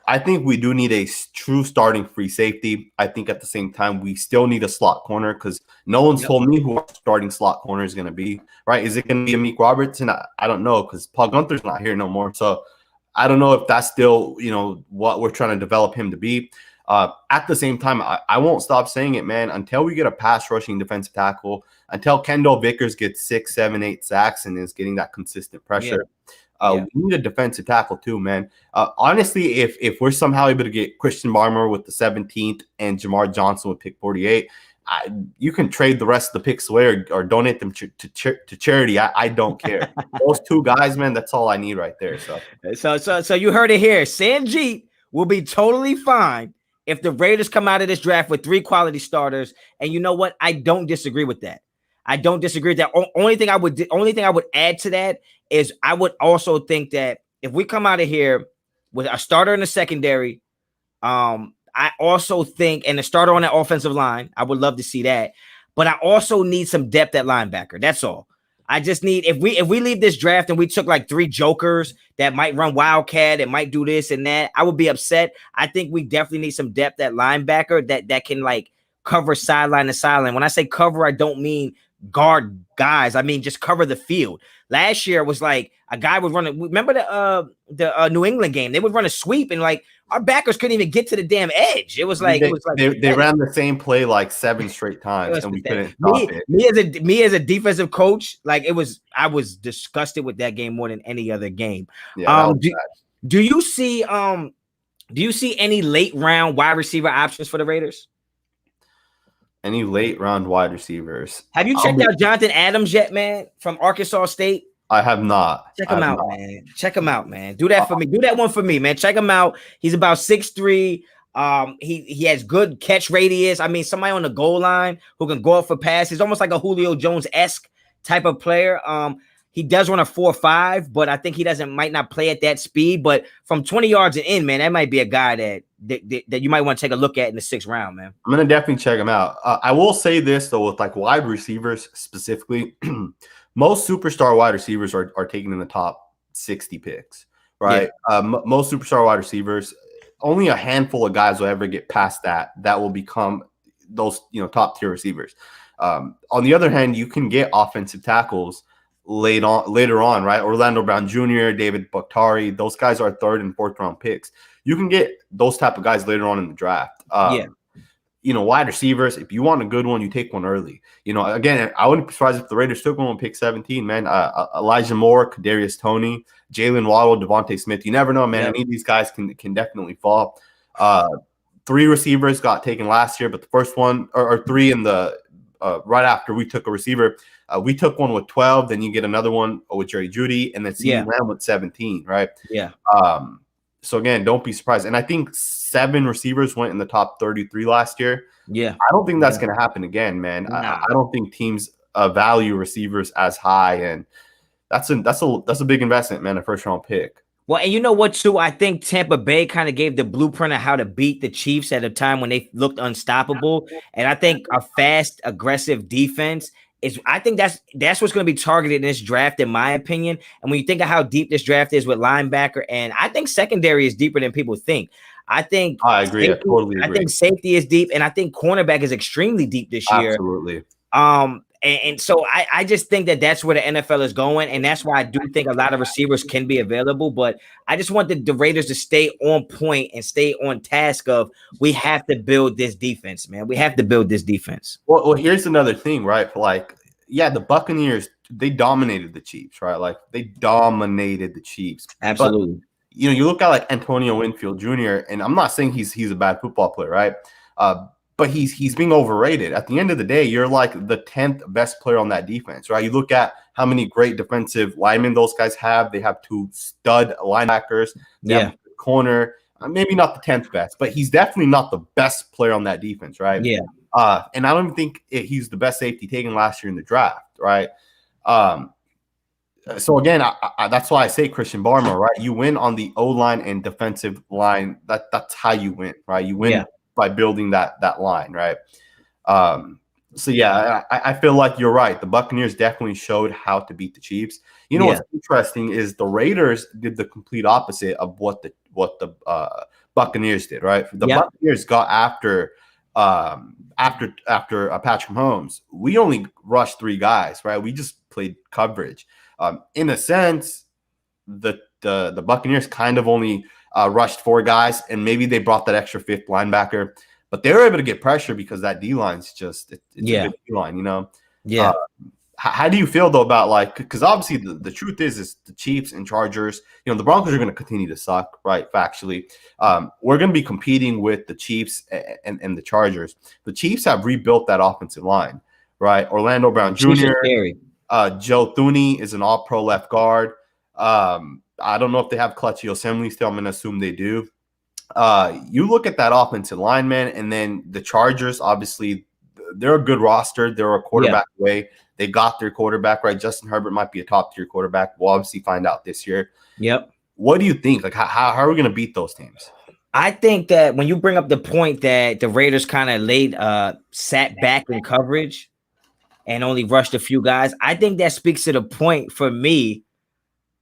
I think we do need a true starting free safety. I think at the same time, we still need a slot corner because no one's told me who our starting slot corner is going to be, right? Is it going to be Amik Robertson? I don't know because Paul Gunther's not here no more. So I don't know if that's still, what we're trying to develop him to be. At the same time, I won't stop saying it, man, until we get a pass rushing defensive tackle, until Kendall Vickers gets 6, 7, 8 sacks and is getting that consistent pressure. We need a defensive tackle too, man. Honestly, if we're somehow able to get Christian Barmore with the 17th and Jamar Johnson with pick 48, you can trade the rest of the picks away or donate them to charity. I don't care. Those 2 guys, man, that's all I need right there. So you heard it here. Sanjit will be totally fine if the Raiders come out of this draft with 3 quality starters. And you know what? I don't disagree with that. Only thing I would add to that is I would also think that if we come out of here with a starter in the secondary, I also think, and a starter on the offensive line, I would love to see that. But I also need some depth at linebacker. That's all. I just need, if we leave this draft and we took like 3 jokers that might run wildcat and might do this and that, I would be upset. I think we definitely need some depth at linebacker that can like cover sideline to sideline. When I say cover, I don't mean guard guys. I mean, just cover the field. Last year was like a guy would run it. Remember the New England game? They would run a sweep and like our backers couldn't even get to the damn edge. It was like they ran the same play like 7 straight times and we couldn't stop it. Me as a defensive coach, like I was disgusted with that game more than any other game. Yeah, do you see any late round wide receiver options for the Raiders? Any late round wide receivers? Have you checked out Jonathan Adams yet, man, from Arkansas State? I have not. Check him out, man. Check him out, man. Do that for me. Do that one for me, man. Check him out. He's about 6'3". He has good catch radius. I mean, somebody on the goal line who can go up for passes, almost like a Julio Jones-esque type of player. He does run a 4.5, but I think he might not play at that speed. But from 20 yards and in, man, that might be a guy that you might want to take a look at in the 6th round, man. I'm gonna definitely check him out. I will say this though, with like wide receivers specifically, most superstar wide receivers are taken in the top 60 picks, right? Yeah. Most superstar wide receivers, only a handful of guys will ever get past that will become those top tier receivers. On the other hand, you can get offensive tackles later on, right? Orlando Brown Jr., David Bakhtiari, those guys are 3rd and 4th round picks. You can get those type of guys later on in the draft. Wide receivers, if you want a good one, you take one early. Again, I wouldn't be surprised if the Raiders took one on pick 17, man. Elijah Moore, Kadarius Toney, Jalen Waddle, Devontae Smith. You never know, man. Any of these guys can definitely fall. 3 receivers got taken last year, but the first one or 3 in the right after we took a receiver. We took one with 12, then you get another one with Jerry Jeudy, and then CeeDee Lamb with 17, right? Yeah. So again, don't be surprised. And I think 7 receivers went in the top 33 last year. Yeah. I don't think that's going to happen again, man. I don't think teams value receivers as high, and that's a big investment, man, a 1st round pick. Well, and you know what, too? I think Tampa Bay kind of gave the blueprint of how to beat the Chiefs at a time when they looked unstoppable. And I think a fast, aggressive defense I think that's what's going to be targeted in this draft, in my opinion. And when you think of how deep this draft is with linebacker, and I think secondary is deeper than people think. I agree. Safety, I totally agree. I think safety is deep, and I think cornerback is extremely deep this year. Absolutely. And so I just think that's where the NFL is going, and that's why I do think a lot of receivers can be available. But I just want the Raiders to stay on point and stay on task of we have to build this defense, man. We have to build this defense. Well, here's another thing, right? Like, the Buccaneers, they dominated the Chiefs, right? Like, they dominated the Chiefs. Absolutely. But, you look at like Antonio Winfield Jr., and I'm not saying he's a bad football player, right? But he's being overrated. At the end of the day, you're like the 10th best player on that defense, right? You look at how many great defensive linemen those guys have. They have 2 stud linebackers. They have a corner. Maybe not the 10th best, but he's definitely not the best player on that defense, right? Yeah. And I don't even think he's the best safety taken last year in the draft, right? So again, that's why I say Christian Barmore, right? You win on the O-line and defensive line. That's how you win, right? You win by building that line, right? So I feel like you're right. The Buccaneers definitely showed how to beat the Chiefs. What's interesting is the Raiders did the complete opposite of what the Buccaneers did, right? The Buccaneers got after Patrick Mahomes. We only rushed 3 guys, right? We just played coverage. In a sense, the Buccaneers kind of only rushed 4 guys, and maybe they brought that extra 5th linebacker, but they were able to get pressure because that D-line's just it's a good D-line, Yeah. How do you feel though about because obviously the truth is the Chiefs and Chargers, the Broncos are going to continue to suck, right? Factually, we're going to be competing with the Chiefs and the Chargers. The Chiefs have rebuilt that offensive line, right? Orlando Brown Jr., Joe Thuney is an all-pro left guard. I don't know if they have Clutchy Yosemite still. I'm going to assume they do. You look at that offensive lineman, and then the Chargers, obviously, they're a good roster. They're a quarterback away. They got their quarterback, right? Justin Herbert might be a top-tier quarterback. We'll obviously find out this year. Yep. What do you think? Like, how are we going to beat those teams? I think that when you bring up the point that the Raiders kind of sat back in coverage and only rushed a few guys, I think that speaks to the point for me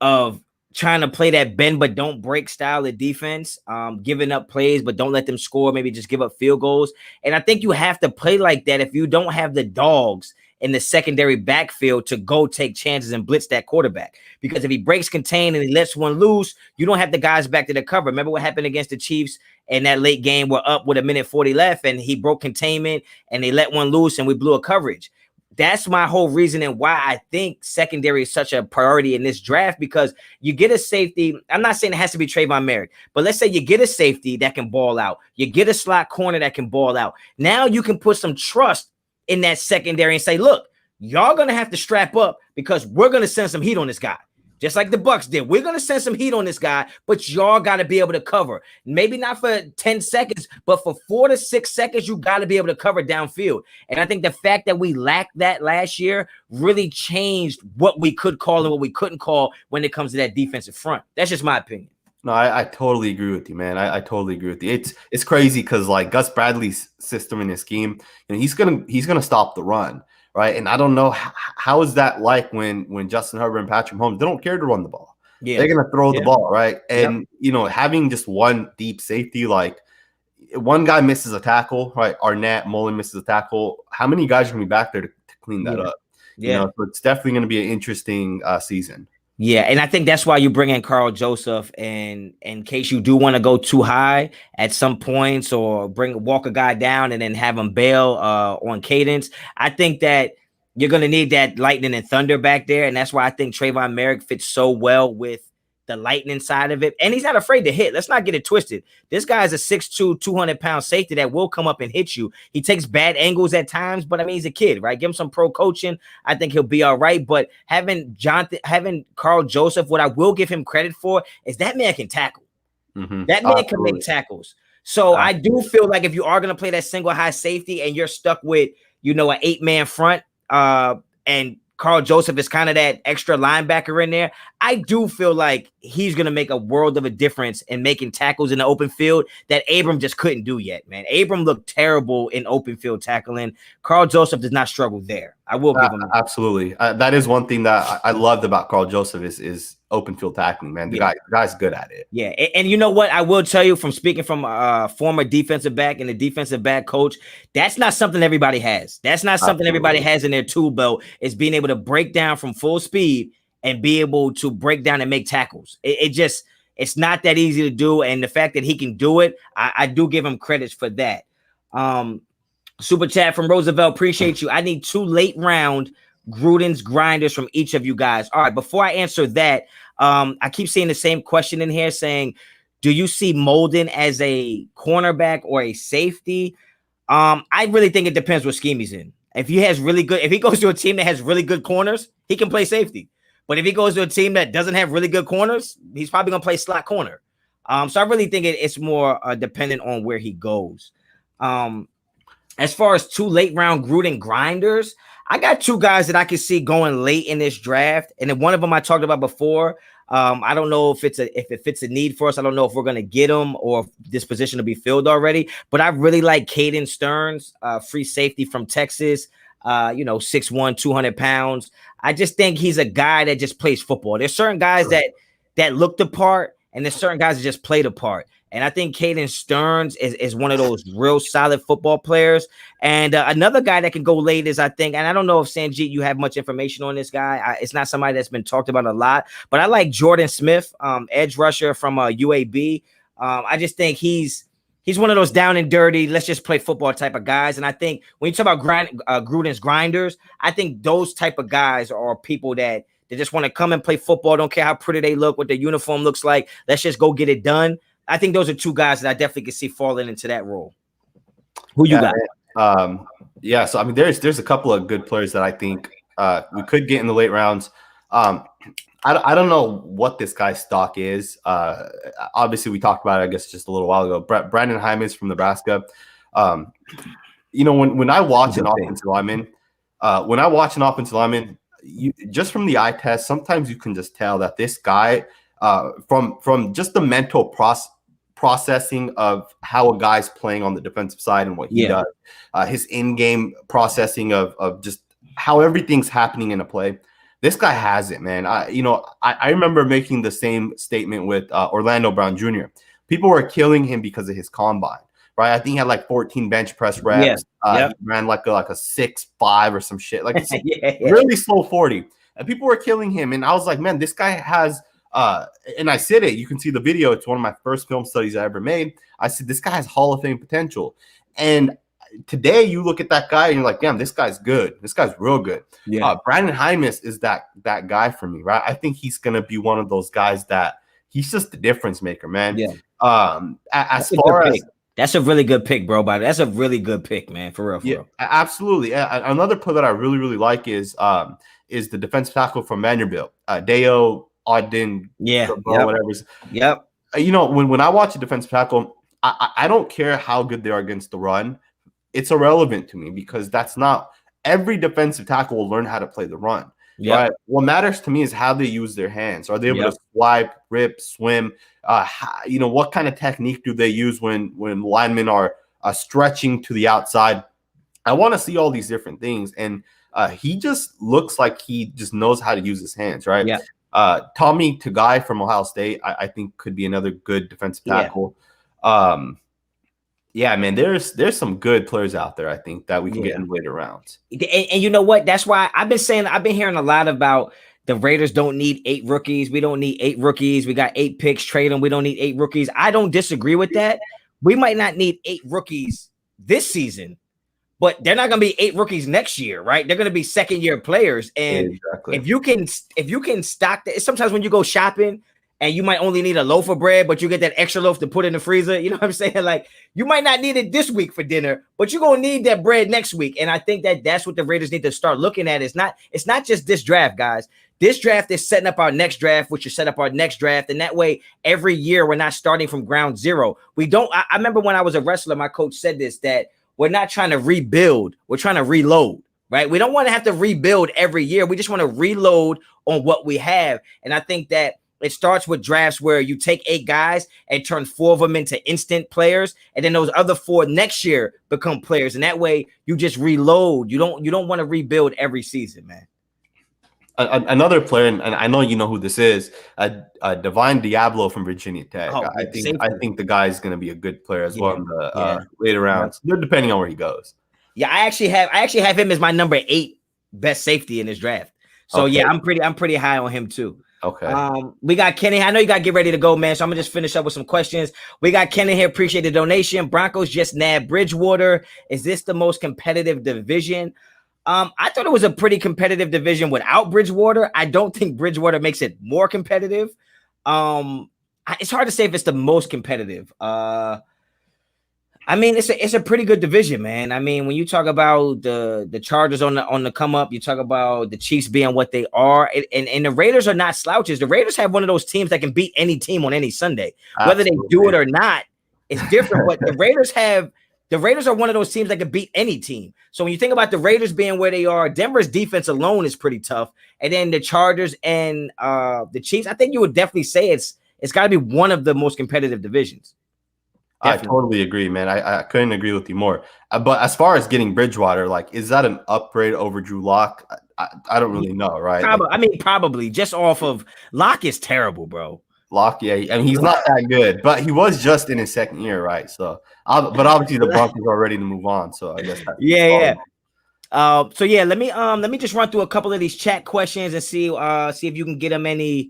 of trying to play that bend but don't break style of defense, giving up plays but don't let them score, maybe just give up field goals. And I think you have to play like that if you don't have the dogs in the secondary backfield to go take chances and blitz that quarterback. Because if he breaks contain and he lets one loose, you don't have the guys back to the cover. Remember what happened against the Chiefs in that late game? We're up with 1:40 left and he broke containment and they let one loose and we blew a coverage. That's my whole reason and why I think secondary is such a priority in this draft, because you get a safety. I'm not saying it has to be Trayvon Merrick, but let's say you get a safety that can ball out. You get a slot corner that can ball out. Now you can put some trust in that secondary and say, look, y'all going to have to strap up because we're going to send some heat on this guy. Just like the Bucs did. We're going to send some heat on this guy, but y'all got to be able to cover. Maybe not for 10 seconds, but for 4 to 6 seconds, you got to be able to cover downfield. And I think the fact that we lacked that last year really changed what we could call and what we couldn't call when it comes to that defensive front. That's just my opinion. No, I totally agree with you, man. I totally agree with you. It's crazy because like Gus Bradley's system and his scheme, he's gonna stop the run. Right. And I don't know how is that like when Justin Herbert and Patrick Mahomes, they don't care to run the ball. Yeah. They're going to throw the ball. Right. And, having just one deep safety, like one guy misses a tackle, right? Arnett, Mullen misses a tackle. How many guys are going to be back there to clean that up? Yeah. So it's definitely going to be an interesting season. Yeah, and I think that's why you bring in Carl Joseph, and in case you do want to go too high at some points or walk a guy down and then have him bail on cadence. I think that you're going to need that lightning and thunder back there, and that's why I think Trayvon Merrick fits so well with the lightning side of it, and he's not afraid to hit. Let's not get it twisted. This guy is a 6'2", 200-pound safety that will come up and hit you. He takes bad angles at times, but I mean, he's a kid, right? Give him some pro coaching. I think he'll be all right. But having Carl Joseph, what I will give him credit for is that man can tackle. Mm-hmm. That man can make tackles. So I do feel like if you are going to play that single high safety and you're stuck with, an 8-man front, and Carl Joseph is kind of that extra linebacker in there, I do feel like he's going to make a world of a difference in making tackles in the open field that Abram just couldn't do yet, man. Abram looked terrible in open field tackling. Carl Joseph does not struggle there. I will give him that. Absolutely. That is one thing that I loved about Carl Joseph is open field tackling, man. The guy's good at it. Yeah. And you know what? I will tell you from speaking from a former defensive back and a defensive back coach, that's not something everybody has. That's not something everybody has in their tool belt, is being able to break down from full speed and be able to break down and make tackles. It's not that easy to do. And the fact that he can do it, I do give him credits for that. Super chat from Roosevelt. Appreciate you. I need 2 late round Gruden's grinders from each of you guys. All right. Before I answer that, I keep seeing the same question in here saying, do you see Molden as a cornerback or a safety? I really think it depends what scheme he's in. If he goes to a team that has really good corners, he can play safety. But if he goes to a team that doesn't have really good corners, he's probably going to play slot corner. So I really think it's more dependent on where he goes. As far as 2 late round Gruden grinders, I got 2 guys that I can see going late in this draft. And then one of them I talked about before. I don't know if it fits a need for us. I don't know if we're going to get him or if this position will be filled already. But I really like Caden Stearns, free safety from Texas, 6'1", 200 pounds. I just think he's a guy that just plays football. There's certain guys that look the part, and there's certain guys that just play the part. And I think Caden Stearns is one of those real solid football players. And another guy that can go late is, I think, and I don't know if Sanjit, you have much information on this guy. It's not somebody that's been talked about a lot, but I like Jordan Smith, edge rusher from UAB. I just think he's one of those down and dirty, let's just play football type of guys. And I think when you talk about Gruden's grinders, I think those type of guys are people that they just want to come and play football. Don't care how pretty they look, what their uniform looks like. Let's just go get it done. I think those are 2 guys that I definitely can see falling into that role. Who you got? So I mean, there's a couple of good players that I think we could get in the late rounds. I don't know what this guy's stock is. Obviously, we talked about it, I guess, just a little while ago. Brandon Hymas from Nebraska. When I watch an offensive lineman, just from the eye test, sometimes you can just tell that this guy, from just the mental processing of how a guy's playing on the defensive side and what he does, his in-game processing of just how everything's happening in a play. This guy has it, man. I remember making the same statement with Orlando Brown Jr. People were killing him because of his combine, right? I think he had like 14 bench press Yeah. reps. He ran like a 6'5" or some shit, like yeah. really slow 40. And people were killing him. And I was like, man, this guy has and I said it. You can see the video. It's one of my first film studies I ever made. I said, this guy has Hall of Fame potential. And today you look at that guy and you're like, damn, this guy's good. This guy's real good. Yeah. Brandon Hymas is that guy for me, right? I think he's going to be one of those guys that he's just the difference maker, man. Yeah. As far as that's a really good pick, bro. But that's a really good pick, man. For real. Yeah, absolutely. Another player that I really, really like is the defensive tackle from Vanderbilt, Deo Ogden. Whatever. Yep. You know, when I watch a defensive tackle, I don't care how good they are against the run. It's irrelevant to me because that's not every defensive tackle will learn how to play the run. Yep. Right. What matters to me is how they use their hands. Are they able to swipe, rip, swim? You know, what kind of technique do they use when linemen are stretching to the outside? I want to see all these different things. And he just looks like he just knows how to use his hands, right? Yeah. Tommy Tagai from Ohio State, I think could be another good defensive tackle. Yeah, man, there's some good players out there, I think, that we can get in later rounds. And you know what? That's why I've been hearing a lot about the Raiders don't need 8 rookies. We don't need 8 rookies. We got 8 picks, trade them. We don't need 8 rookies. I don't disagree with that. We might not need 8 rookies this season, but they're not going to be 8 rookies next year, right? They're going to be second-year players. And if you can stock that, sometimes when you go shopping, and you might only need a loaf of bread, but you get that extra loaf to put in the freezer. You know what I'm saying? Like, you might not need it this week for dinner, but you're going to need that bread next week. And I think that's what the Raiders need to start looking at. It's not just this draft, guys. This draft is setting up our next draft, which should set up our next draft. And that way, every year, we're not starting from ground zero. I remember when I was a wrestler, my coach said this, that we're not trying to rebuild. We're trying to reload, right? We don't want to have to rebuild every year. We just want to reload on what we have. And I think that it starts with drafts where you take 8 guys and turn 4 of them into instant players, and then those other 4 next year become players. And that way, you just reload. You don't want to rebuild every season, man. Another player, and I know you know who this is, Divine Diablo from Virginia Tech. I think the guy is going to be a good player as well in the later rounds, depending on where he goes. Yeah, I actually have him as my number 8 best safety in this draft. So I'm pretty high on him too. Okay. We got Kenny. I know you got to get ready to go, man. So I'm gonna just finish up with some questions. We got Kenny here. Appreciate the donation. Broncos just nabbed Bridgewater. Is this the most competitive division? I thought it was a pretty competitive division without Bridgewater. I don't think Bridgewater makes it more competitive. It's hard to say if it's the most competitive. I mean, it's a pretty good division, man. I mean, when you talk about the Chargers on the come up, you talk about the Chiefs being what they are, and the Raiders are not slouches. The Raiders have one of those teams that can beat any team on any Sunday, whether they do it or not. It's different, but the Raiders are one of those teams that can beat any team. So when you think about the Raiders being where they are, Denver's defense alone is pretty tough, and then the Chargers and the Chiefs, I think you would definitely say it's got to be one of the most competitive divisions. Definitely. I totally agree, man. I couldn't agree with you more. But as far as getting Bridgewater, like, is that an upgrade over Drew Lock? I don't really know, right? Probably just off of Lock is terrible, bro. Lock, yeah. I mean, he's not that good, but he was just in his second year, right? So, but obviously the Broncos are ready to move on. So I guess that's let me just run through a couple of these chat questions and see if you can get them any.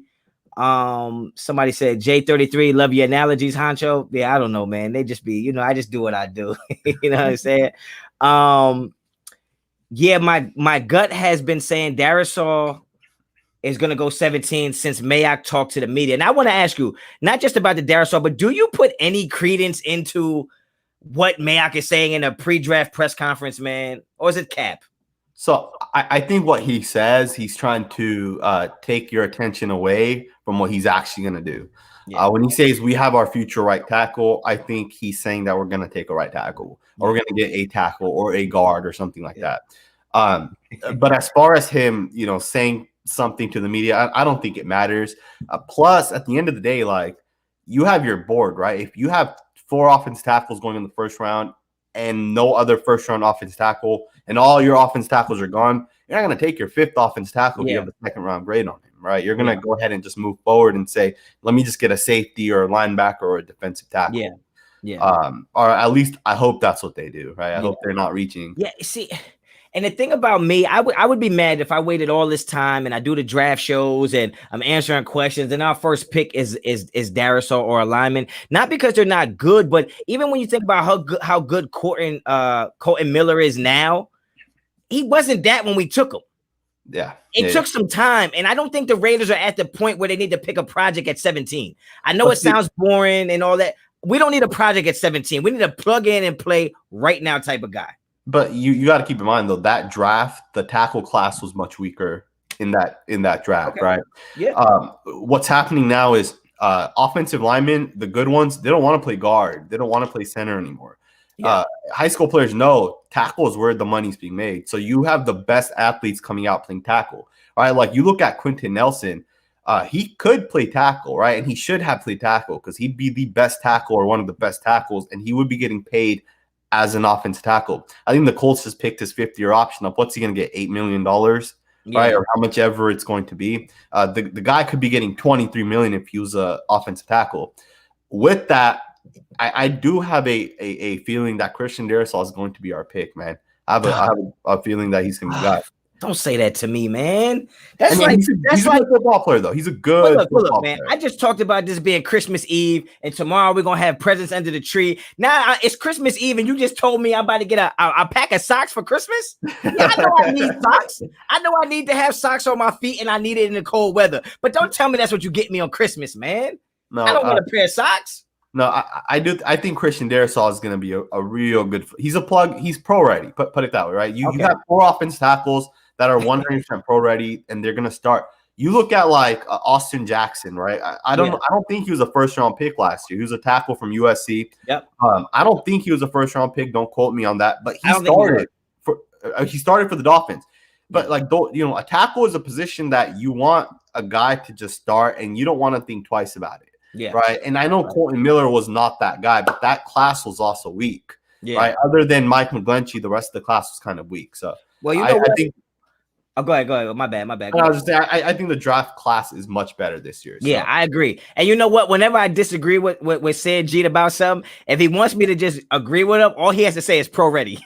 Somebody said J33, love your analogies, Honcho. Yeah, I don't know, man. They just be, I just do what I do. You know what I'm saying? Yeah, my gut has been saying Darisaw is gonna go 17 since Mayock talked to the media. And I want to ask you, not just about the Darisaw, but do you put any credence into what Mayock is saying in a pre-draft press conference, man? Or is it cap? So I think what he says, he's trying to take your attention away from what he's actually going to do. Yeah. When he says we have our future right tackle, I think he's saying that we're going to take a right tackle, or we're going to get a tackle or a guard or something like that. But as far as him, saying something to the media, I don't think it matters. Plus, at the end of the day, like, you have your board, right? If you have 4 offensive tackles going in the first round and no other first-round offensive tackle, and all your offense tackles are gone, you're not going to take your 5th offense tackle if you have a second-round grade on him, right? You're going to go ahead and just move forward and say, let me just get a safety or a linebacker or a defensive tackle. Or at least I hope that's what they do, right? I hope they're not reaching. Yeah, see, and the thing about me, I would be mad if I waited all this time and I do the draft shows and I'm answering questions and our first pick is Darisaw or a lineman. Not because they're not good, but even when you think about how good Colton Miller is now, he wasn't that when we took him. Yeah. It took some time, and I don't think the Raiders are at the point where they need to pick a project at 17. I know it sounds boring and all that. We don't need a project at 17. We need a plug in and play right now type of guy. But you got to keep in mind, though, that draft, the tackle class was much weaker in that draft, right? Yeah. What's happening now is offensive linemen, the good ones, they don't want to play guard. They don't want to play center anymore. Yeah. High school players know tackle is where the money's being made. So you have the best athletes coming out playing tackle, right? Like you look at Quentin Nelson, he could play tackle, right? And he should have played tackle because he'd be the best tackle or one of the best tackles, and he would be getting paid as an offensive tackle. I think the Colts just picked his 5th-year option up. What's he going to get? $8 million, right? Or how much ever it's going to be. The guy could be getting $23 million if he was an offensive tackle. With that, I do have a feeling that Christian Darisaw is going to be our pick, man. I have a feeling that he's going to be that. Don't say that to me, man. That's he's a good football player, though. He's a good football man. player. I just talked about this being Christmas Eve, and tomorrow we're gonna have presents under the tree. Now it's Christmas Eve, and you just told me I'm about to get a pack of socks for Christmas. Yeah, I know I need socks. I know I need to have socks on my feet, and I need it in the cold weather. But don't tell me that's what you get me on Christmas, man. No, I don't want a pair of socks. No, I do. I think Christian Darisaw is going to be a real good. He's a plug. He's pro ready. Put it that way, right? You have 4 offensive tackles that are 100% pro ready, and they're going to start. You look at like Austin Jackson, right? I don't think he was a 1st-round pick last year. He was a tackle from USC. Yep. I don't think he was a 1st-round pick. Don't quote me on that. But he started for the Dolphins. But a tackle is a position that you want a guy to just start, and you don't want to think twice about it. Yeah. Right. And I know Colton Miller was not that guy, but that class was also weak. Yeah. Right. Other than Mike McGlinchey, the rest of the class was kind of weak. So, well, I think. Oh, go ahead. My bad. I was just saying, I think the draft class is much better this year. So. Yeah, I agree. And you know what? Whenever I disagree with Sanjit about something, if he wants me to just agree with him, all he has to say is pro ready.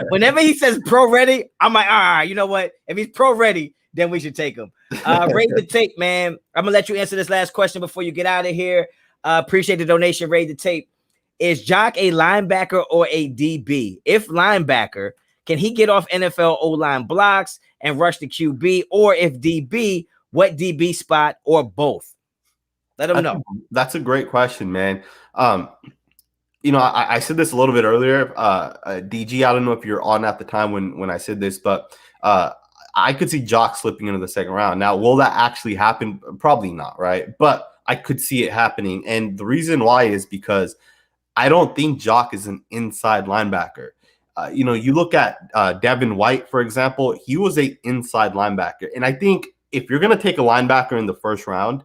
Whenever he says pro ready, I'm like, all right, you know what? If he's pro ready, then we should take him. Raid the tape, man. I'm gonna let you answer this last question before you get out of here. Appreciate the donation. Raid the tape. Is Jock a linebacker or a DB? If linebacker, can he get off NFL O-line blocks and rush the QB? Or if DB, what DB spot or both? Let him know. That's a great question, man. I said this a little bit earlier. DG, I don't know if you're on at the time when I said this, but I could see Jock slipping into the 2nd round. Now, will that actually happen? Probably not, right? But I could see it happening. And the reason why is because I don't think Jock is an inside linebacker. You look at Devin White, for example, he was an inside linebacker. And I think if you're going to take a linebacker in the 1st round,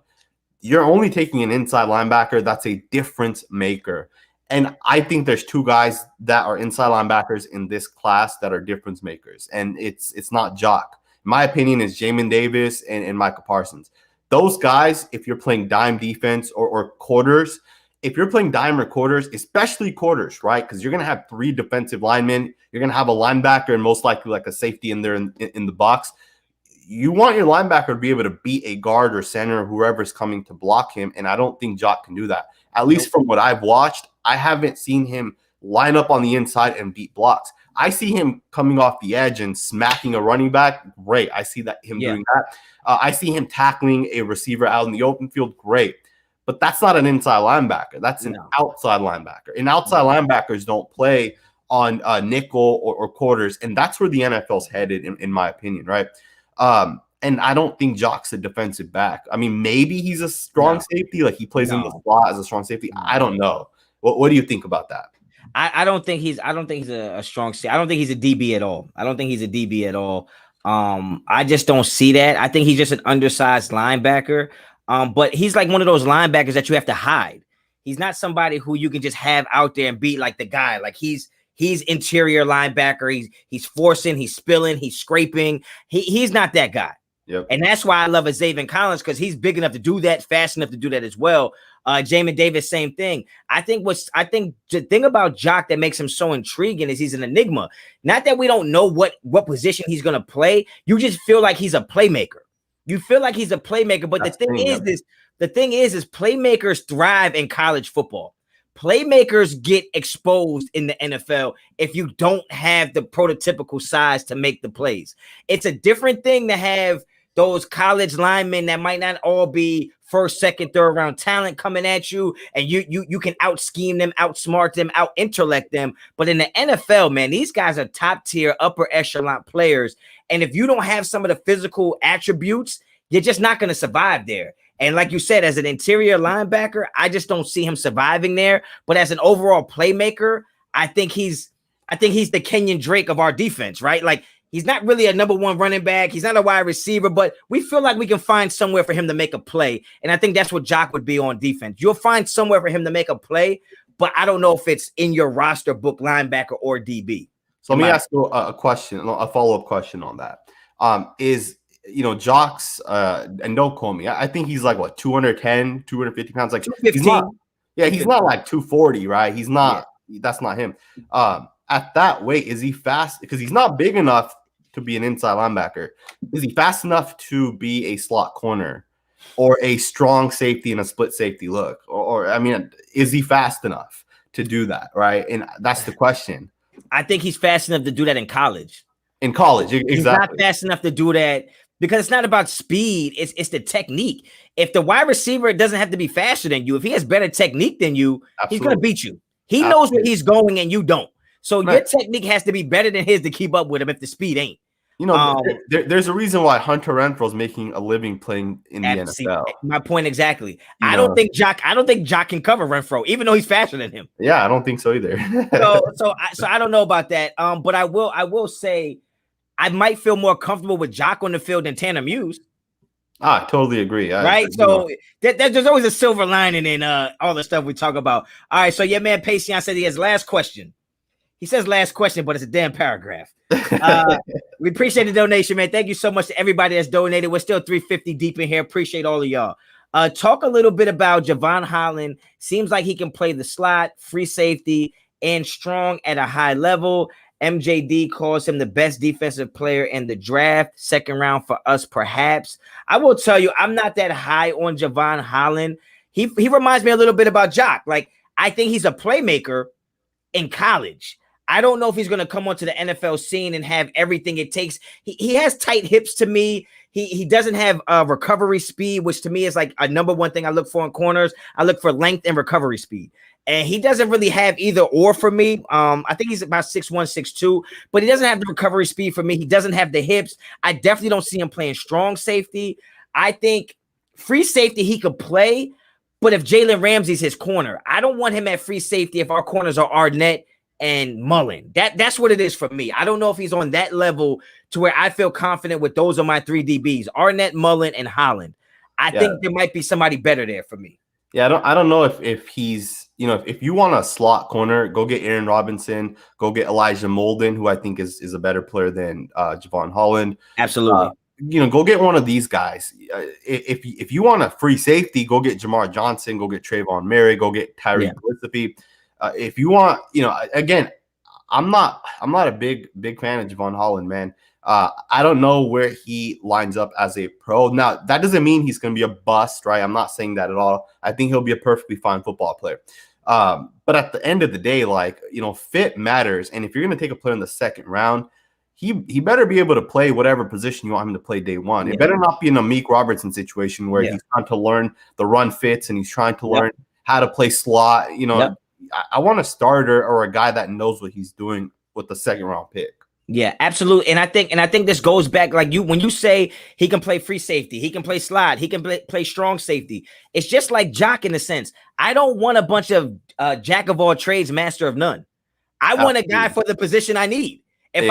you're only taking an inside linebacker that's a difference maker. And I think there's 2 guys that are inside linebackers in this class that are difference makers. And it's not Jock. In my opinion, is Jamin Davis and Micah Parsons. Those guys, if you're playing dime defense or quarters, if you're playing dime or quarters, especially quarters, right? Because you're going to have 3 defensive linemen. You're going to have a linebacker and most likely like a safety in there in the box. You want your linebacker to be able to beat a guard or center, whoever's coming to block him. And I don't think Jock can do that. At least from what I've watched, I haven't seen him line up on the inside and beat blocks. I see him coming off the edge and smacking a running back. Great. I see him doing that. I see him tackling a receiver out in the open field. Great. But that's not an inside linebacker. That's an outside linebacker. And outside linebackers don't play on nickel or quarters. And that's where the NFL's headed, in my opinion, right? And I don't think Jock's a defensive back. I mean, maybe he's a strong safety. Like he plays in the slot as a strong safety. I don't know. What do you think about that? I don't think he's a strong safety. I don't think he's a DB at all. I just don't see that. I think he's just an undersized linebacker. But he's like one of those linebackers that you have to hide. He's not somebody who you can just have out there and beat like the guy. Like he's interior linebacker. He's forcing, he's spilling, he's scraping. He's not that guy. Yep. And that's why I love a Zaven Collins, because he's big enough to do that, fast enough to do that as well. Jamin Davis, same thing. I think the thing about Jock that makes him so intriguing is he's an enigma. Not that we don't know what position he's gonna play. You just feel like he's a playmaker. You feel like he's a playmaker. But the thing is playmakers thrive in college football. Playmakers get exposed in the NFL if you don't have the prototypical size to make the plays. It's a different thing to have those college linemen that might not all be first, second, third round talent coming at you, and you can out scheme them, outsmart them, out intellect them. But in the NFL, man, these guys are top tier, upper echelon players. And if you don't have some of the physical attributes, you're just not going to survive there. And like you said, as an interior linebacker, I just don't see him surviving there. But as an overall playmaker, I think he's the Kenyon Drake of our defense, right? Like, he's not really a number one running back. He's not a wide receiver, but we feel like we can find somewhere for him to make a play. And I think that's what Jock would be on defense. You'll find somewhere for him to make a play, but I don't know if it's in your roster book linebacker or DB. So let me ask you a question, a follow-up question on that. Jock's, and don't call me, I think he's like, what, 210, 250 pounds? Like, he's not like 240, right? He's not, that's not him. At that weight, is he fast? Because he's not big enough to be an inside linebacker. Is he fast enough to be a slot corner or a strong safety in a split safety look? Or I mean, is he fast enough to do that, right? And that's the question. I think he's fast enough to do that in college. In college, exactly. He's not fast enough to do that because it's not about speed. It's the technique. If the wide receiver doesn't have to be faster than you, if he has better technique than you, he's going to beat you. He knows where he's going and you don't. So your technique has to be better than his to keep up with him if the speed ain't. There's a reason why Hunter Renfro's making a living playing in the NFL. My point exactly. I don't think Jock can cover Renfro, even though he's faster than him. Yeah, I don't think so either. so I don't know about that. But I will say I might feel more comfortable with Jock on the field than Tanner Muse. I totally agree. There's always a silver lining in all the stuff we talk about. All right, so your man Payson said he has last question. He says last question, but it's a damn paragraph. We appreciate the donation, man. Thank you so much to everybody that's donated. We're still 350 deep in here. Appreciate all of y'all. Talk a little bit about Javon Holland. Seems like he can play the slot, free safety, and strong at a high level. MJD calls him the best defensive player in the draft. Second round for us, perhaps. I will tell you, I'm not that high on Javon Holland. He reminds me a little bit about Jock. Like, I think he's a playmaker in college. I don't know if he's going to come onto the NFL scene and have everything it takes. He has tight hips to me. He doesn't have recovery speed, which to me is like a number one thing I look for in corners. I look for length and recovery speed. And he doesn't really have either or for me. I think he's about 6'1", 6'2", but he doesn't have the recovery speed for me. He doesn't have the hips. I definitely don't see him playing strong safety. I think free safety he could play, but if Jaylen Ramsey's his corner, I don't want him at free safety if our corners are Arnett and Mullen. That's what it is for me. I don't know if he's on that level to where I feel confident with those are my three DBs, Arnett, Mullen, and Holland. I think there might be somebody better there for me. Yeah, I don't know if he's, if you want a slot corner, go get Aaron Robinson, go get Elijah Molden, who I think is a better player than Javon Holland. Absolutely. Go get one of these guys. If you want a free safety, go get Jamar Johnson, go get Trayvon Merritt, go get Tyree Gillespie. If you want, again, I'm not a big fan of Javon Holland, man. I don't know where he lines up as a pro. Now, that doesn't mean he's going to be a bust, right? I'm not saying that at all. I think he'll be a perfectly fine football player. But at the end of the day, fit matters. And if you're going to take a player in the second round, he better be able to play whatever position you want him to play day one. It better not be in a Meek Robertson situation where he's trying to learn the run fits and he's trying to learn how to play slot. I want a starter or a guy that knows what he's doing with the second round pick. Yeah, absolutely. And I think this goes back when you say he can play free safety, he can play slot, he can play strong safety. It's just like Jock in a sense. I don't want a bunch of jack of all trades, master of none. I want a guy for the position I need. If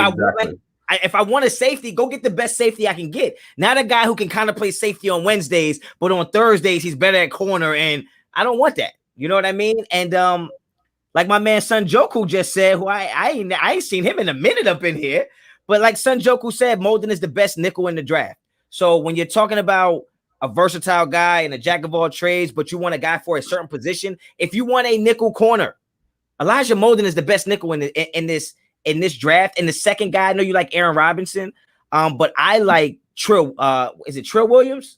I want a safety, go get the best safety I can get. Not a guy who can kind of play safety on Wednesdays, but on Thursdays he's better at corner. And I don't want that. You know what I mean? And like my man Sanjoku just said, who I ain't seen him in a minute up in here, but like Sanjoku said, Molden is the best nickel in the draft. So when you're talking about a versatile guy and a jack of all trades, but you want a guy for a certain position, if you want a nickel corner, Elijah Molden is the best nickel in this draft. And the second guy, I know you like Aaron Robinson, but I like Trill. Is it Trill Williams?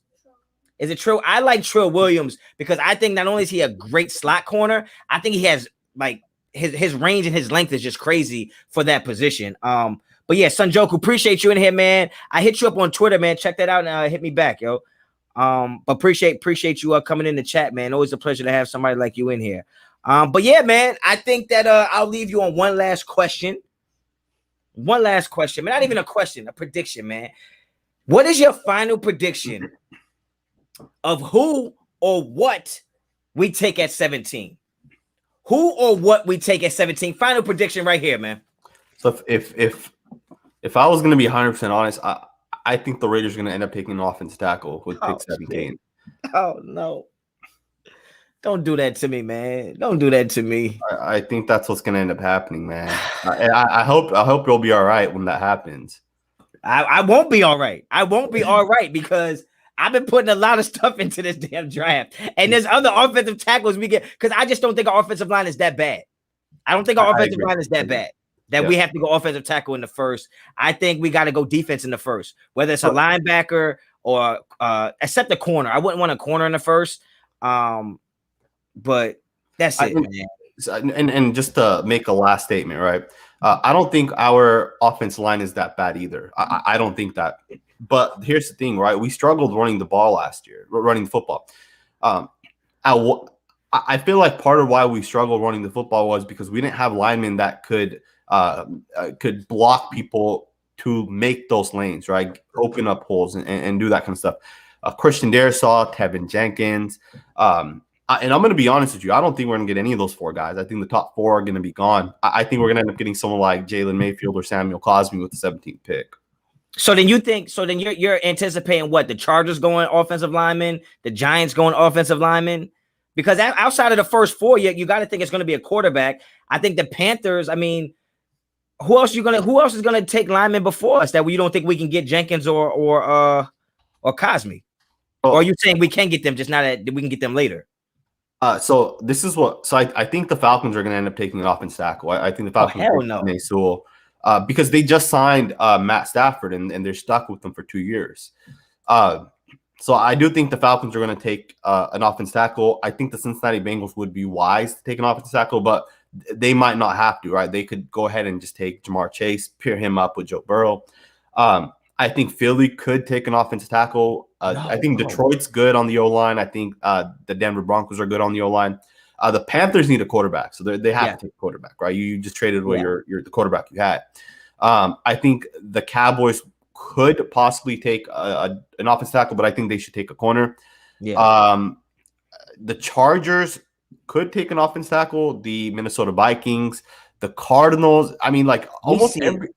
Is it Trill? I like Trill Williams because I think not only is he a great slot corner, I think he has like his range and his length is just crazy for that position. But yeah, Sunjoku, appreciate you in here, man. I hit you up on Twitter, man. Check that out and hit me back, yo. But appreciate you coming in the chat, man. Always a pleasure to have somebody like you in here. But yeah, man, I think that I'll leave you on one last question. One last question, man. Not even a question, a prediction, man. What is your final prediction of who or what we take at 17? Who or what we take at 17? Final prediction right here, man. So if I was going to be 100% honest, I think the Raiders are going to end up taking an offensive tackle with pick 17. Oh, no. Don't do that to me, man. Don't do that to me. I think that's what's going to end up happening, man. I hope you'll be all right when that happens. I won't be all right. I won't be all right because I've been putting a lot of stuff into this damn draft. And there's other offensive tackles we get because I just don't think our offensive line is that bad. I don't think our offensive line is that bad that we have to go offensive tackle in the first. I think we got to go defense in the first, whether it's a linebacker or except the corner. I wouldn't want a corner in the first. But that's it, man. And just to make a last statement, right? I don't think our offense line is that bad either. I don't think that. But here's the thing, right? We struggled running the ball last year, running the football. I feel like part of why we struggled running the football was because we didn't have linemen that could block people to make those lanes, right? Open up holes and do that kind of stuff. Christian Darrisaw, Tevin Jenkins. And I'm going to be honest with you. I don't think we're going to get any of those four guys. I think the top four are going to be gone. I think we're going to end up getting someone like Jalen Mayfield or Samuel Cosme with the 17th pick. So then you're anticipating what? The Chargers going offensive lineman, the Giants going offensive lineman? Because outside of the first four, you got to think it's going to be a quarterback. I think the Panthers, I mean, who else is going to take linemen before us that you don't think we can get Jenkins or Cosme? Or are you saying we can get them, just not that we can get them later? So this is what. So I think the Falcons are going to end up taking an offensive tackle. I think the Falcons are Sewell, because they just signed Matt Stafford and they're stuck with them for 2 years. So I do think the Falcons are going to take an offensive tackle. I think the Cincinnati Bengals would be wise to take an offensive tackle, but they might not have to. Right? They could go ahead and just take Jamar Chase, pair him up with Joe Burrow. I think Philly could take an offensive tackle. I think Detroit's good on the O-line. I think the Denver Broncos are good on the O-line. The Panthers need a quarterback, so they have to take a quarterback, right? You just traded away the quarterback you had. I think the Cowboys could possibly take an offensive tackle, but I think they should take a corner. Yeah. The Chargers could take an offensive tackle. The Minnesota Vikings, the Cardinals. I mean, like almost every.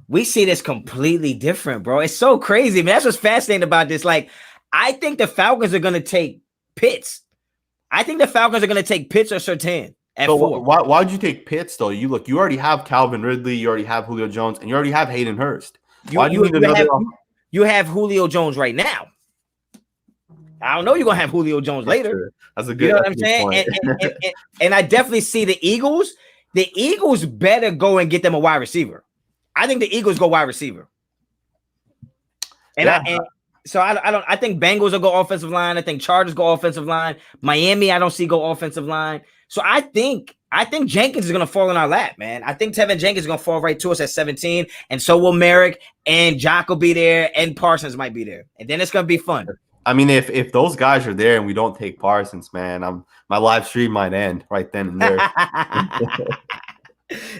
We see this completely different, bro. It's so crazy, man. That's what's fascinating about this. Like, I think the Falcons are going to take Pitts. I think the Falcons are going to take Pitts or Surtain at 4. Why would you take Pitts, though? You already have Calvin Ridley, you already have Julio Jones, and you already have Hayden Hurst. You have Julio Jones right now. I don't know you're going to have Julio Jones later. That's a good, you know what I'm saying? And I definitely see the Eagles. The Eagles better go and get them a wide receiver. I think the Eagles go wide receiver. I think Bengals will go offensive line. I think Chargers go offensive line. Miami, I don't see go offensive line. So I think Jenkins is going to fall in our lap, man. I think Tevin Jenkins is going to fall right to us at 17, and so will Merrick, and Jock will be there, and Parsons might be there. And then it's going to be fun. I mean, if those guys are there and we don't take Parsons, man, my live stream might end right then and there.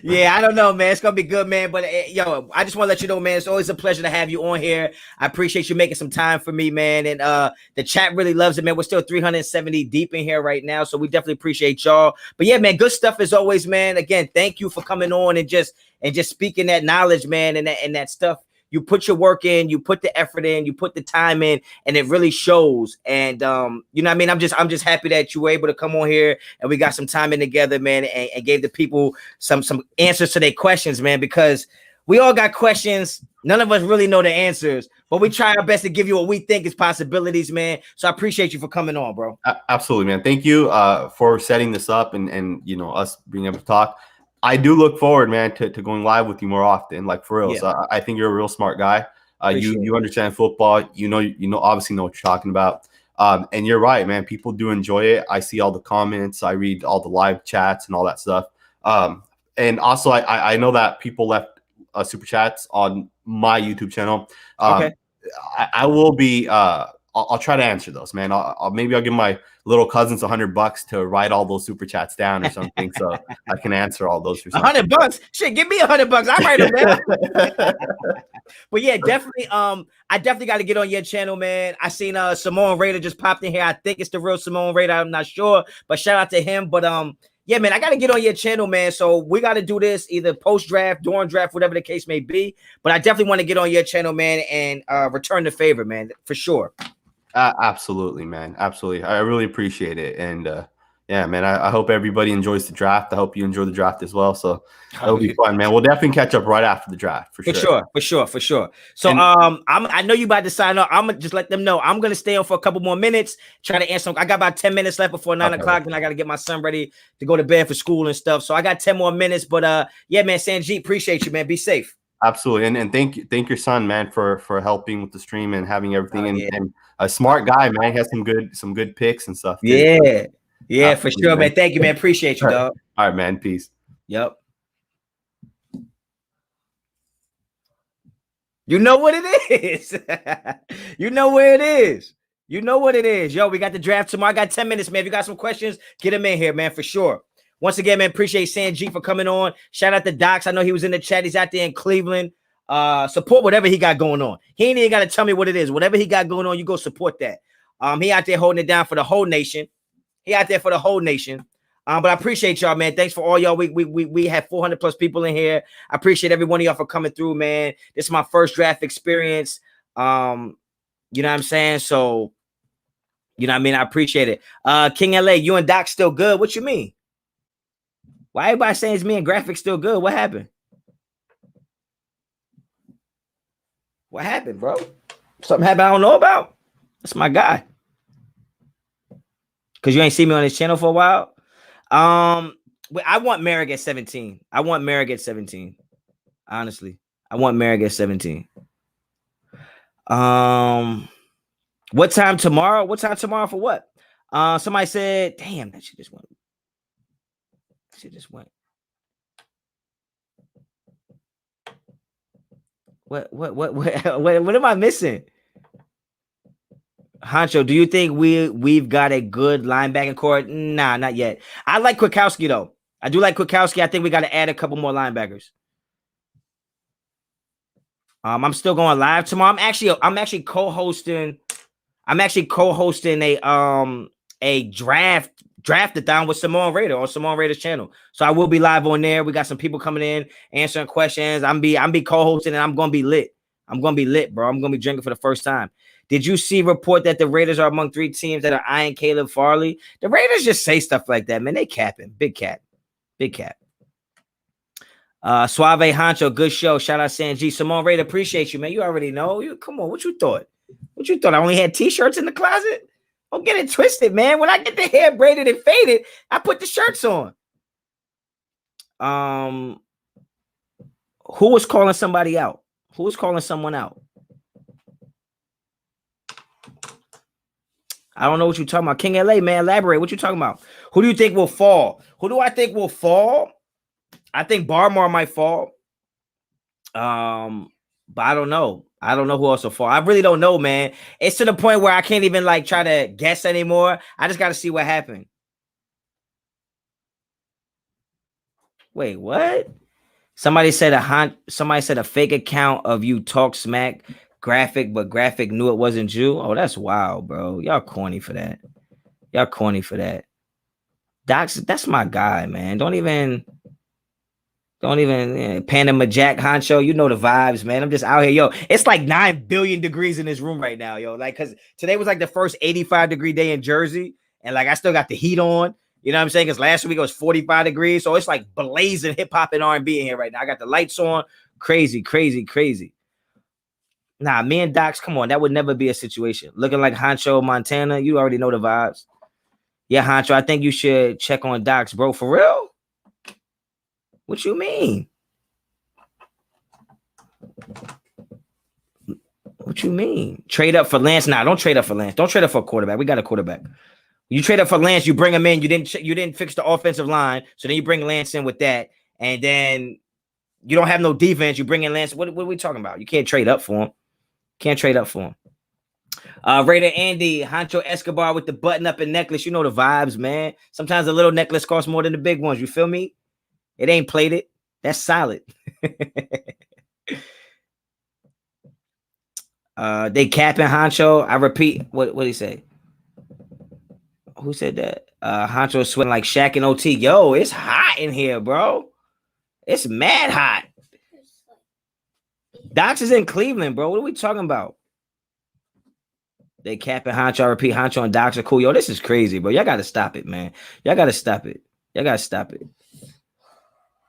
Yeah, I don't know, man. It's gonna be good, man. But yo, I just want to let you know, man, it's always a pleasure to have you on here. I appreciate you making some time for me, man. And the chat really loves it, man. We're still 370 deep in here right now, so we definitely appreciate y'all. But yeah, man, good stuff as always, man. Again, thank you for coming on and just speaking that knowledge, man, and that stuff. You put your work in, you put the effort in, you put the time in, and it really shows. And you know what I mean? I'm just happy that you were able to come on here and we got some time in together, man, and gave the people some answers to their questions, man, because we all got questions. None of us really know the answers, but we try our best to give you what we think is possibilities, man. So I appreciate you for coming on, bro. Absolutely, man. Thank you for setting this up and you know, us being able to talk. I do look forward, man, to going live with you more often, like for real. Yeah. So I think you're a real smart guy. You understand football. You know, obviously know what you're talking about. And you're right, man. People do enjoy it. I see all the comments. I read all the live chats and all that stuff. And also, I know that people left super chats on my YouTube channel. Okay. I will be. I'll try to answer those, man. Maybe I'll give my little cousins $100 to write all those super chats down or something, so I can answer all those. $100? Shit, give me $100. I write them down. But yeah, definitely. I definitely got to get on your channel, man. I seen Simone Raider just popped in here. I think it's the real Simone Raider. I'm not sure, but shout out to him. But yeah, man, I got to get on your channel, man. So we got to do this either post draft, during draft, whatever the case may be. But I definitely want to get on your channel, man, and return the favor, man, for sure. Absolutely, man. Absolutely. I really appreciate it. And yeah, man, I hope everybody enjoys the draft. I hope you enjoy the draft as well. So it'll be fun, man. We'll definitely catch up right after the draft for sure. So I know you about to sign up. I'm gonna just let them know I'm gonna stay on for a couple more minutes, try to answer. I got about 10 minutes left before 9 o'clock, and I gotta get my son ready to go to bed for school and stuff. So I got 10 more minutes. But yeah, man, Sanjit, appreciate you, man. Be safe. Absolutely. And thank your son, man, for helping with the stream and having everything. And a smart guy, man. He has some good picks and stuff. Yeah. Yeah, for sure, man. Thank you, man. Appreciate you, dog. All right, man. Peace. Yep. You know what it is. You know where it is. You know what it is. Yo, we got the draft tomorrow. I got 10 minutes, man. If you got some questions, get them in here, man, for sure. Once again, man, appreciate Sanjit for coming on. Shout out to Docs. I know he was in the chat. He's out there in Cleveland. Support whatever he got going on. He ain't even got to tell me what it is. Whatever he got going on, you go support that. He out there holding it down for the whole nation. He out there for the whole nation. But I appreciate y'all, man. Thanks for all y'all. We have 400 plus people in here. I appreciate every one of y'all for coming through, man. This is my first draft experience. You know what I'm saying? So, you know what I mean? I appreciate it. King LA, you and Doc still good? What you mean? Why everybody saying it's me and Graphics still good? What happened? What happened, bro? Something happened I don't know about? That's my guy. Because you ain't seen me on this channel for a while. I want Merrick at 17. I want Merrick at 17. Honestly. I want Merrick at 17. What time tomorrow? What time tomorrow for what? Somebody said, damn, that shit just went. What am I missing? Honcho, do you think we've got a good linebacking core? Nah, not yet. I like Kwiatkowski though. I do like Kwiatkowski. I think we got to add a couple more linebackers. I'm still going live tomorrow. I'm actually co-hosting. I'm actually co-hosting a draftathon with Simone Raider on Simone Raider's channel. So I will be live on there. We got some people coming in answering questions. I'm be co-hosting and I'm gonna be lit. I'm gonna be lit, bro. I'm gonna be drinking for the first time. Did you see report that the Raiders are among 3 teams that are eyeing Caleb Farley? The Raiders just say stuff like that, man. They capping. Big cap. Suave Honcho, good show. Shout out Sanjit. Simone Raider, appreciate you, man. You already know. Come on, what you thought? I only had t-shirts in the closet? Don't get it twisted, man. When I get the hair braided and faded, I put the shirts on. Who was calling somebody out? Who was calling someone out? I don't know what you're talking about. King LA, man, elaborate. What you talking about? Who do you think will fall? Who do I think will fall? I think Barmore might fall. But I don't know. I don't know who else will fall. I really don't know, man. It's to the point where I can't even like try to guess anymore. I just got to see what happened. Wait, what? Somebody said a fake account of you talk smack graphic, but graphic knew it wasn't you. Oh, that's wild, bro. Y'all corny for that. Docs, that's my guy, man. Don't even Panama Jack Honcho. You know the vibes, man. I'm just out here, yo. It's like 9 billion degrees in this room right now, yo. Like, cause today was like the first 85-degree day in Jersey, and like I still got the heat on. You know what I'm saying? Because last week it was 45 degrees, so it's like blazing hip hop and R&B in here right now. I got the lights on, Crazy. Nah, me and Docs, come on. That would never be a situation. Looking like Honcho Montana, you already know the vibes. Yeah, Honcho, I think you should check on Docs, bro. For real? What you mean? What you mean? Trade up for Lance? Nah, don't trade up for Lance. Don't trade up for a quarterback. We got a quarterback. You trade up for Lance, you bring him in. You didn't fix the offensive line, so then you bring Lance in with that, and then you don't have no defense. You bring in Lance. What are we talking about? You can't trade up for him. Raider Andy, Honcho Escobar with the button up and necklace. You know the vibes, man. Sometimes a little necklace costs more than the big ones. You feel me? It ain't plated. That's solid. They capping Honcho. I repeat, what did he say? Who said that? Honcho sweating like Shaq and OT. Yo, it's hot in here, bro. It's mad hot. Docs is in Cleveland, bro. What are we talking about? They capping Honcho. I repeat, Honcho and Docs are cool. Yo, this is crazy, bro. Y'all got to stop it, man. Y'all got to stop it.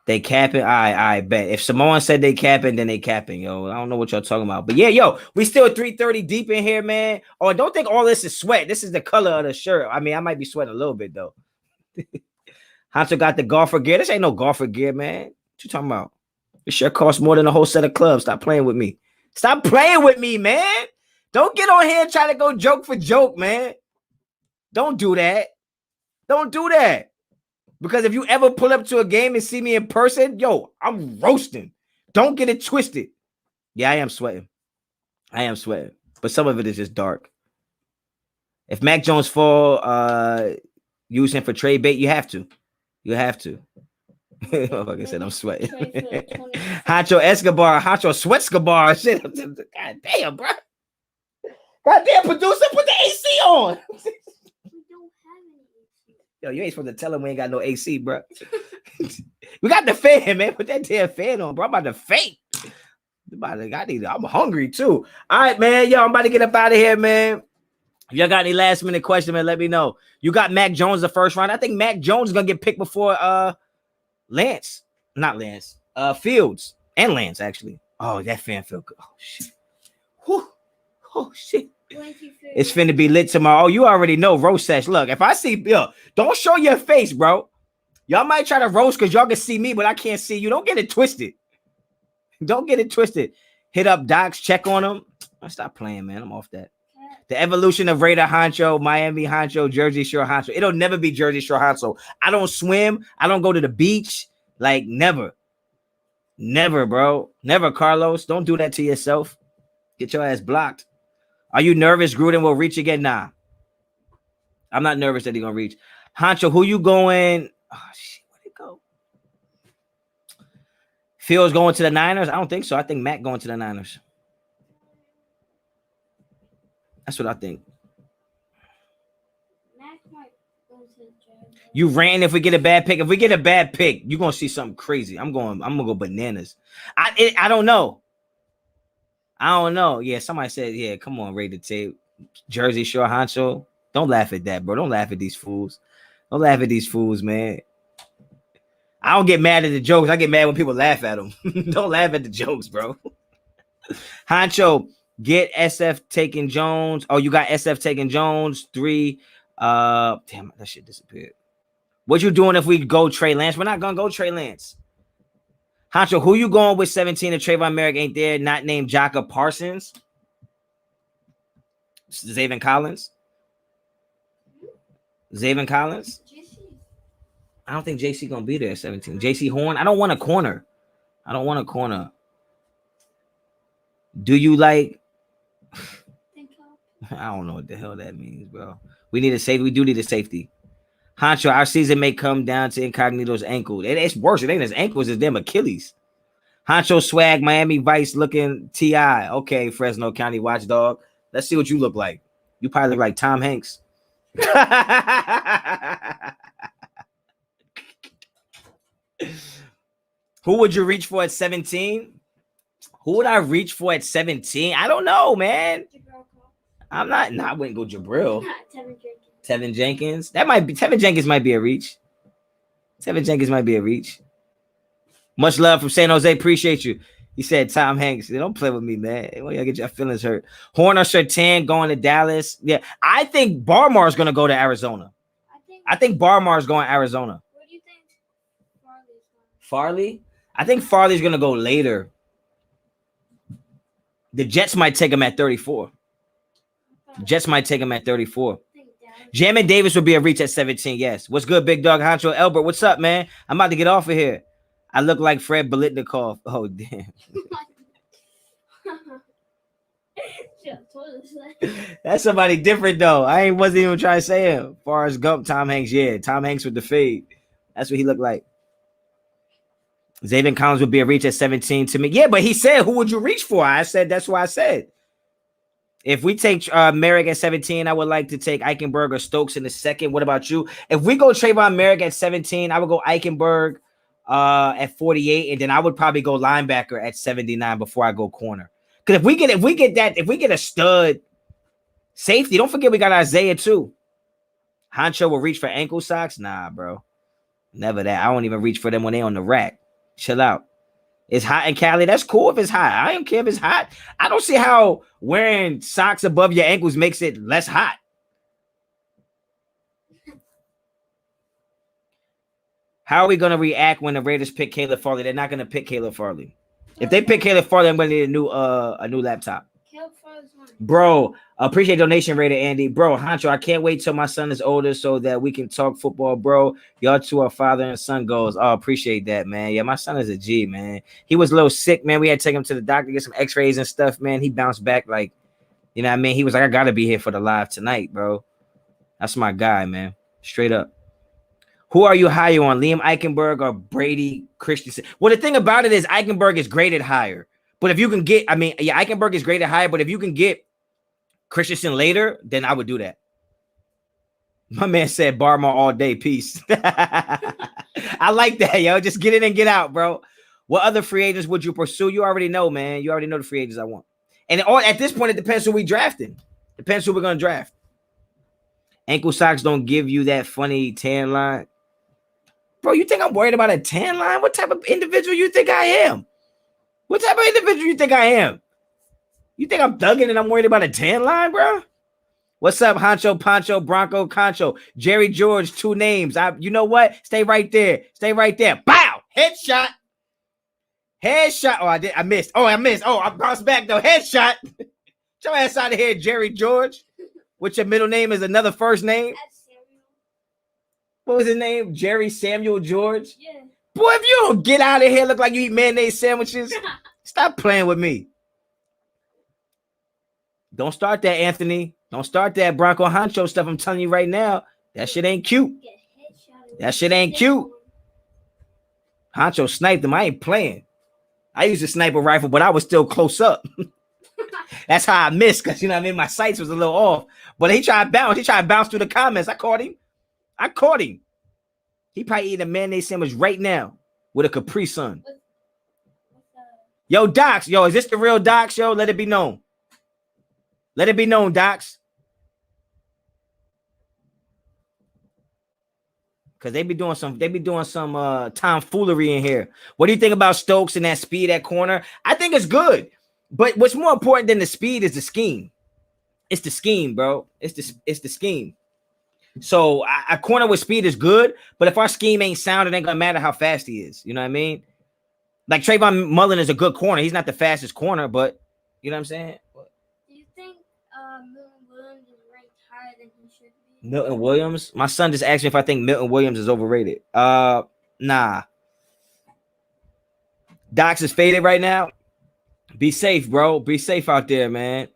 They capping. I bet. If Samoan said they capping, then they capping, yo. I don't know what y'all talking about. But yeah, yo, we still 3:30 deep in here, man. Oh, don't think all this is sweat. This is the color of the shirt. I mean, I might be sweating a little bit, though. Honcho got the golfer gear. This ain't no golfer gear, man. What you talking about? This shirt costs more than a whole set of clubs. Stop playing with me. Man. Don't get on here and try to go joke for joke, man. Don't do that. Because if you ever pull up to a game and see me in person, yo, I'm roasting. Don't get it twisted. Yeah, I am sweating. But some of it is just dark. If Mac Jones fall, use him for trade bait, you have to. Like I said, I'm sweating. Honcho Escobar, Honcho Sweatscabar. Shit. God damn, bro. Goddamn producer, put the AC on. Yo, you ain't supposed to tell him we ain't got no AC, bro. We got the fan, man. Put that damn fan on, bro. I'm about to faint. I'm hungry too. All right, man. Yo, I'm about to get up out of here, man. If y'all got any last minute question, man, let me know. You got Mac Jones the first round. I think Mac Jones is gonna get picked before Lance. Not Lance. Fields and Lance, actually. Oh, that fan feel good. Oh shit. Whew. Oh shit. It's finna be lit tomorrow. Oh, you already know roast sesh. Look, if I see Bill, don't show your face, bro. Y'all might try to roast because y'all can see me, but I can't see you. Don't get it twisted. Hit up Docs, check on him. Stop playing, man. I'm off that. The evolution of Raider Honcho, Miami Honcho, Jersey Shore Honcho. It'll never be Jersey Shore Honcho. I don't swim. I don't go to the beach. Like, never. Never, bro. Never, Carlos. Don't do that to yourself. Get your ass blocked. Are you nervous Gruden will reach again? Nah. I'm not nervous that he's going to reach. Honcho, who you going? Oh, shit. Where'd it go? Fields going to the Niners? I don't think so. I think Mac going to the Niners. That's what I think. Mac might go to the Jaguars. You ran if we get a bad pick. If we get a bad pick, you're going to see something crazy. I'm going to go bananas. I don't know. Yeah, somebody said, yeah, come on, rated tape. Jersey Shore Honcho. Don't laugh at that, bro. Don't laugh at these fools. Man. I don't get mad at the jokes. I get mad when people laugh at them. Don't laugh at the jokes, bro. Honcho, get SF taking Jones. Oh, you got SF taking Jones. 3. Damn, that shit disappeared. What you doing if we go Trey Lance? We're not going to go Trey Lance. Honcho, who you going with 17 if Trayvon Merrick ain't there? Not named Jaka Parsons? Zaven Collins? I don't think JC going to be there at 17. JC Horn? I don't want a corner. Do you like... I don't know what the hell that means, bro. We need a safety. We do need a safety. Honcho, our season may come down to Incognito's ankle. It's worse. It ain't his ankles, it's them Achilles. Honcho swag, Miami Vice looking T.I. Okay, Fresno County Watchdog. Let's see what you look like. You probably look like Tom Hanks. Who would you reach for at 17? Who would I reach for at 17? I don't know, man. I wouldn't go Jabril. Tevin Jenkins. Tevin Jenkins might be a reach. Much love from San Jose. Appreciate you. He said Tom Hanks. Don't play with me, man. Why y'all get your feelings hurt? Horn or Sertan going to Dallas. Yeah, I think Barmar's going to go to Arizona. I think Barmar's going to Arizona. What do you think Farley's going? Farley? I think Farley's going to go later. The Jets might take him at 34. Jets might take him at 34. Jamin Davis would be a reach at 17. Yes. What's good, big dog? Honcho Elbert. What's up, man? I'm about to get off of here. I look like Fred Bolitnikov. Oh, damn. That's somebody different, though. I wasn't even trying to say him. Forrest Gump, Tom Hanks. Yeah, Tom Hanks with the fade. That's what he looked like. Zayvon Collins would be a reach at 17 to me. Yeah, but he said, who would you reach for? I said, that's what I said. If we take Merrick at 17, I would like to take Eichenberg or Stokes in the second. What about you? If we go Trayvon Merrick at 17, I would go Eichenberg at 48, and then I would probably go linebacker at 79 before I go corner. Because if we get a stud safety, don't forget we got Isaiah too. Honcho will reach for ankle socks. Nah, bro. Never that. I don't even reach for them when they on the rack. Chill out. It's hot in Cali. That's cool if it's hot. I don't care if it's hot. I don't see how wearing socks above your ankles makes it less hot. How are we going to react when the Raiders pick Caleb Farley? They're not going to pick Caleb Farley. If they pick Caleb Farley, I'm going to need a new laptop. Bro, appreciate donation, Raider Andy. Bro, Honcho, I can't wait till my son is older so that we can talk football, bro. Y'all two are father and son goals. Oh, appreciate that, man. Yeah, my son is a G, man. He was a little sick, man. We had to take him to the doctor, get some x-rays and stuff, man. He bounced back like, you know what I mean? He was like, I got to be here for the live tonight, bro. That's my guy, man. Straight up. Who are you higher on, Liam Eichenberg or Brady Christensen? Well, the thing about it is Eichenberg is graded higher. But if you can get, Eichenberg is graded higher, but if you can get Christensen later, then I would do that. My man said Barmar all day. Peace. I like that, yo. Just get in and get out, bro. What other free agents would you pursue? You already know, man. You already know the free agents I want. And at this point, it depends who we drafting. Depends who we're going to draft. Ankle socks don't give you that funny tan line. Bro, you think I'm worried about a tan line? What type of individual you think I am? What type of individual you think I am? You think I'm thugging and I'm worried about a tan line, bro? What's up, Honcho, Poncho, Bronco, Concho, Jerry George, 2 names. You know what? Stay right there. Stay right there. Bow! Headshot. Headshot. Oh, I missed. Oh, I missed. Oh, I bounced back, though. Headshot. Get your ass out of here, Jerry George. What's your middle name is another first name? What was his name? Jerry Samuel George? Yeah. Boy, if you don't get out of here, look like you eat mayonnaise sandwiches. Stop playing with me. Don't start that, Anthony. Don't start that Bronco Honcho stuff. I'm telling you right now, that shit ain't cute. That shit ain't cute. Honcho sniped him. I ain't playing. I used a sniper rifle, but I was still close up. That's how I missed, because, you know what I mean? My sights was a little off. But he tried to bounce. He tried to bounce through the comments. I caught him. He probably eating a mayonnaise sandwich right now with a Capri Sun. Yo, Docs. Yo, is this the real Docs, yo? Let it be known. Let it be known, Docs. Because they be doing some tomfoolery in here. What do you think about Stokes and that speed at corner? I think it's good. But what's more important than the speed is the scheme. It's the scheme, bro. It's the scheme. So a corner with speed is good, but if our scheme ain't sound, it ain't gonna matter how fast he is. You know what I mean? Like Trayvon Mullen is a good corner. He's not the fastest corner, but you know what I'm saying? Do you think Milton Williams is ranked higher than he should be? Milton Williams? My son just asked me if I think Milton Williams is overrated. Nah. Docs is faded right now. Be safe, bro. Be safe out there, man.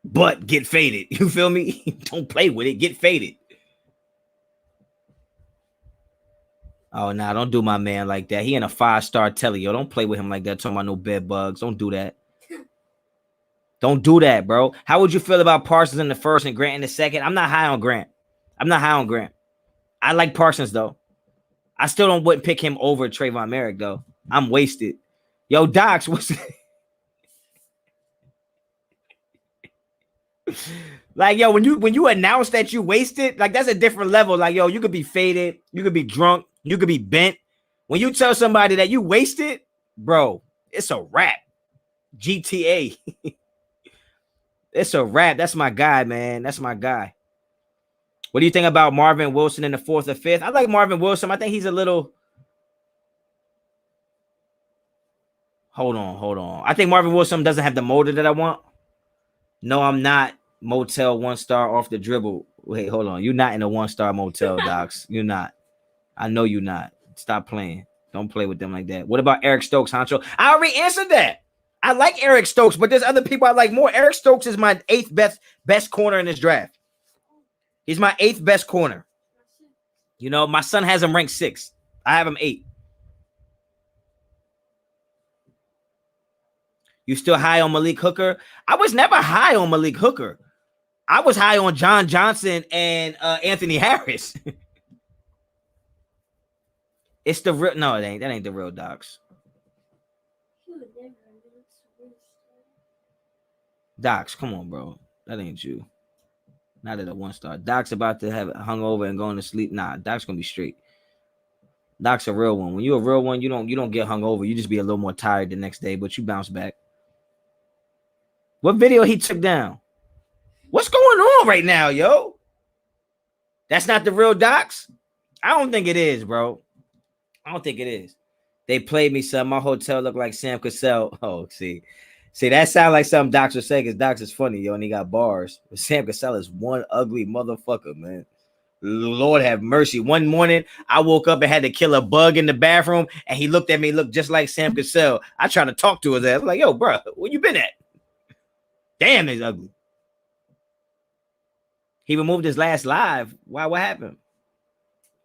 But get faded. You feel me? Don't play with it. Get faded. Oh, nah, don't do my man like that. He in a 5-star telly, yo. Don't play with him like that. Talking about no bed bugs. Don't do that. Don't do that, bro. How would you feel about Parsons in the first and Grant in the second? I'm not high on Grant. I like Parsons, though. I still wouldn't pick him over Trayvon Merrick, though. I'm wasted. Yo, Docs, what's like, yo, when you announce that you wasted, like, that's a different level. Like, yo, you could be faded, you could be drunk, you could be bent, When you tell somebody that you wasted, bro, it's a wrap. GTA. It's a wrap. That's my guy, man. That's my guy. What do you think about Marvin Wilson in the 4th or 5th? I like Marvin Wilson. I think he's a little. Hold on. I think Marvin Wilson doesn't have the motor that I want. No, I'm not. Motel 1-star off the dribble. Wait, hold on. You're not in a 1-star motel, Docs. You're not. I know you're not. Stop playing. Don't play with them like that. What about Eric Stokes, Honcho? I already answered that. I like Eric Stokes, but there's other people I like more. Eric Stokes is my 8th best corner in this draft. He's my 8th best corner. You know, my son has him ranked 6th. I have him 8. You still high on Malik Hooker? I was never high on Malik Hooker. I was high on John Johnson and Anthony Harris. It's the real. No, it ain't. That ain't the real Docs. Docs, come on, bro. That ain't you. Not at a 1-star. Doc's about to have it hungover and going to sleep. Nah, Doc's gonna be straight. Doc's a real one. When you're a real one, you don't get hungover. You just be a little more tired the next day, but you bounce back. What video he took down? What's going on right now, yo? That's not the real Docs? I don't think it is, bro. I don't think it is. They played me some. My hotel looked like Sam Cassell. Oh, see, that sounds like something Docs would say because Docs is funny, yo, and he got bars. But Sam Cassell is one ugly motherfucker, man. Lord have mercy. One morning, I woke up and had to kill a bug in the bathroom, and he looked at me, looked just like Sam Cassell. I tried to talk to his ass. I'm like, yo, bro, where you been at? Damn, he's ugly. He removed his last live. Why? What happened?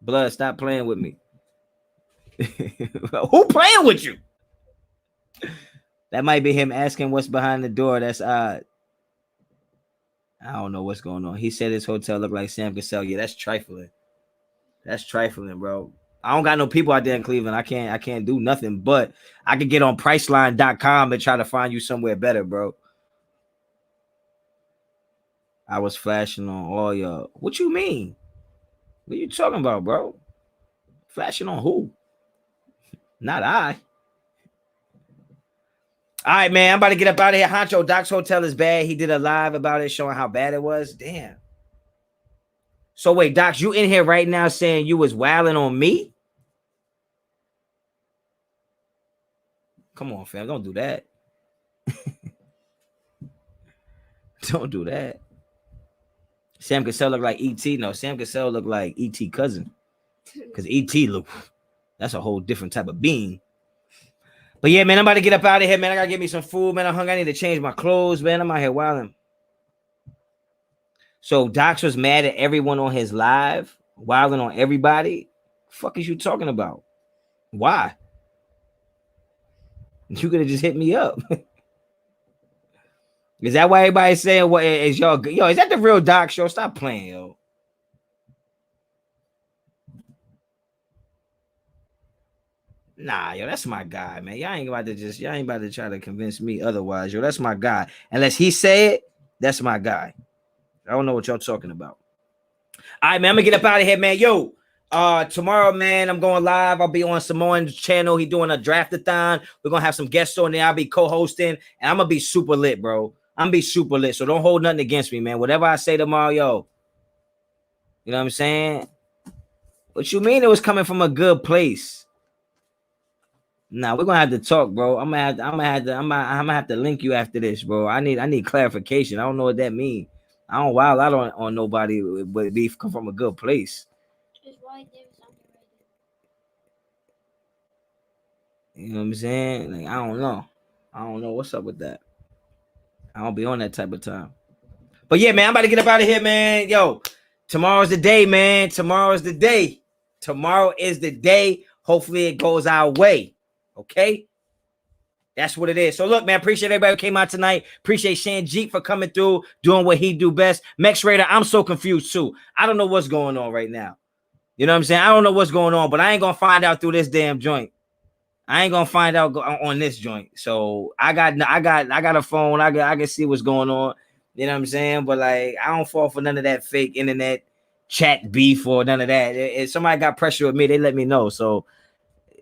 Blood, stop playing with me. Who playing with you? That might be him asking what's behind the door. That's odd. I don't know what's going on. He said his hotel looked like Sam Cassell. Yeah, that's trifling. That's trifling, bro. I don't got no people out there in Cleveland. I can't do nothing, but I could get on Priceline.com and try to find you somewhere better, bro. I was flashing on all y'all. What you mean? What you talking about, bro? Flashing on who? Not I. All right, man. I'm about to get up out of here. Honcho, Doc's hotel is bad. He did a live about it showing how bad it was. Damn. So wait, Docs, you in here right now saying you was wilding on me? Come on, fam. Don't do that. Don't do that. Sam Cassell look like E.T. No, Sam Cassell look like E.T. cousin. Because E.T. look, that's a whole different type of being. But yeah, man, I'm about to get up out of here, man. I got to get me some food, man. I'm hungry. I need to change my clothes, man. I'm out here wilding. So Docs was mad at everyone on his live, wilding on everybody. The fuck is you talking about? Why? You could have just hit me up. Is that why everybody's saying what is y'all? Yo, is that the real Doc show? Stop playing, yo. Nah, yo, that's my guy, man. Y'all ain't about to try to convince me otherwise, yo. That's my guy. Unless he say it, that's my guy. I don't know what y'all talking about. All right, man. I'm gonna get up out of here, man. Yo, tomorrow, man, I'm going live. I'll be on Samoan's channel. He doing a draft-a-thon. We're gonna have some guests on there. I'll be co-hosting, and I'm gonna be super lit, bro. I'm gonna be super lit. So don't hold nothing against me, man. Whatever I say tomorrow, yo. You know what I'm saying? What you mean it was coming from a good place? Nah, we're gonna have to talk, bro. I'm gonna have to link you after this, bro. I need clarification. I don't know what that means. I don't wild out on nobody, but it be come from a good place. You know what I'm saying? Like, I don't know what's up with that. I don't be on that type of time. But yeah, man, I'm about to get up out of here, man. Yo, tomorrow's the day, man. Tomorrow is the day. Tomorrow is the day. Hopefully it goes our way. Okay? That's what it is. So look, man, appreciate everybody who came out tonight. Appreciate Sanjit for coming through, doing what he do best. CashApp, I'm so confused too. I don't know what's going on right now. You know what I'm saying? I don't know what's going on, but I ain't gonna find out through this damn joint. I ain't gonna find out on this joint. So I got a phone. I can see what's going on. You know what I'm saying? But like, I don't fall for none of that fake internet chat beef or none of that. If somebody got pressure with me, they let me know. So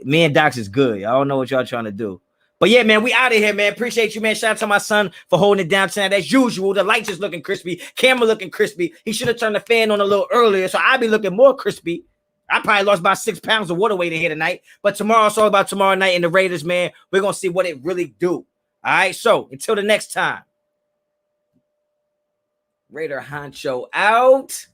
Me and Docs is good. I don't know what y'all trying to do. But yeah, man, we out of here, man. Appreciate you, man. Shout out to my son for holding it down tonight. As usual, the lights is looking crispy. Camera looking crispy. He should have turned the fan on a little earlier, so I'll be looking more crispy. I probably lost about 6 pounds of water weight in here tonight. But tomorrow, it's all about tomorrow night and the Raiders, man. We're going to see what it really do. All right, so until the next time. Raider Honcho out.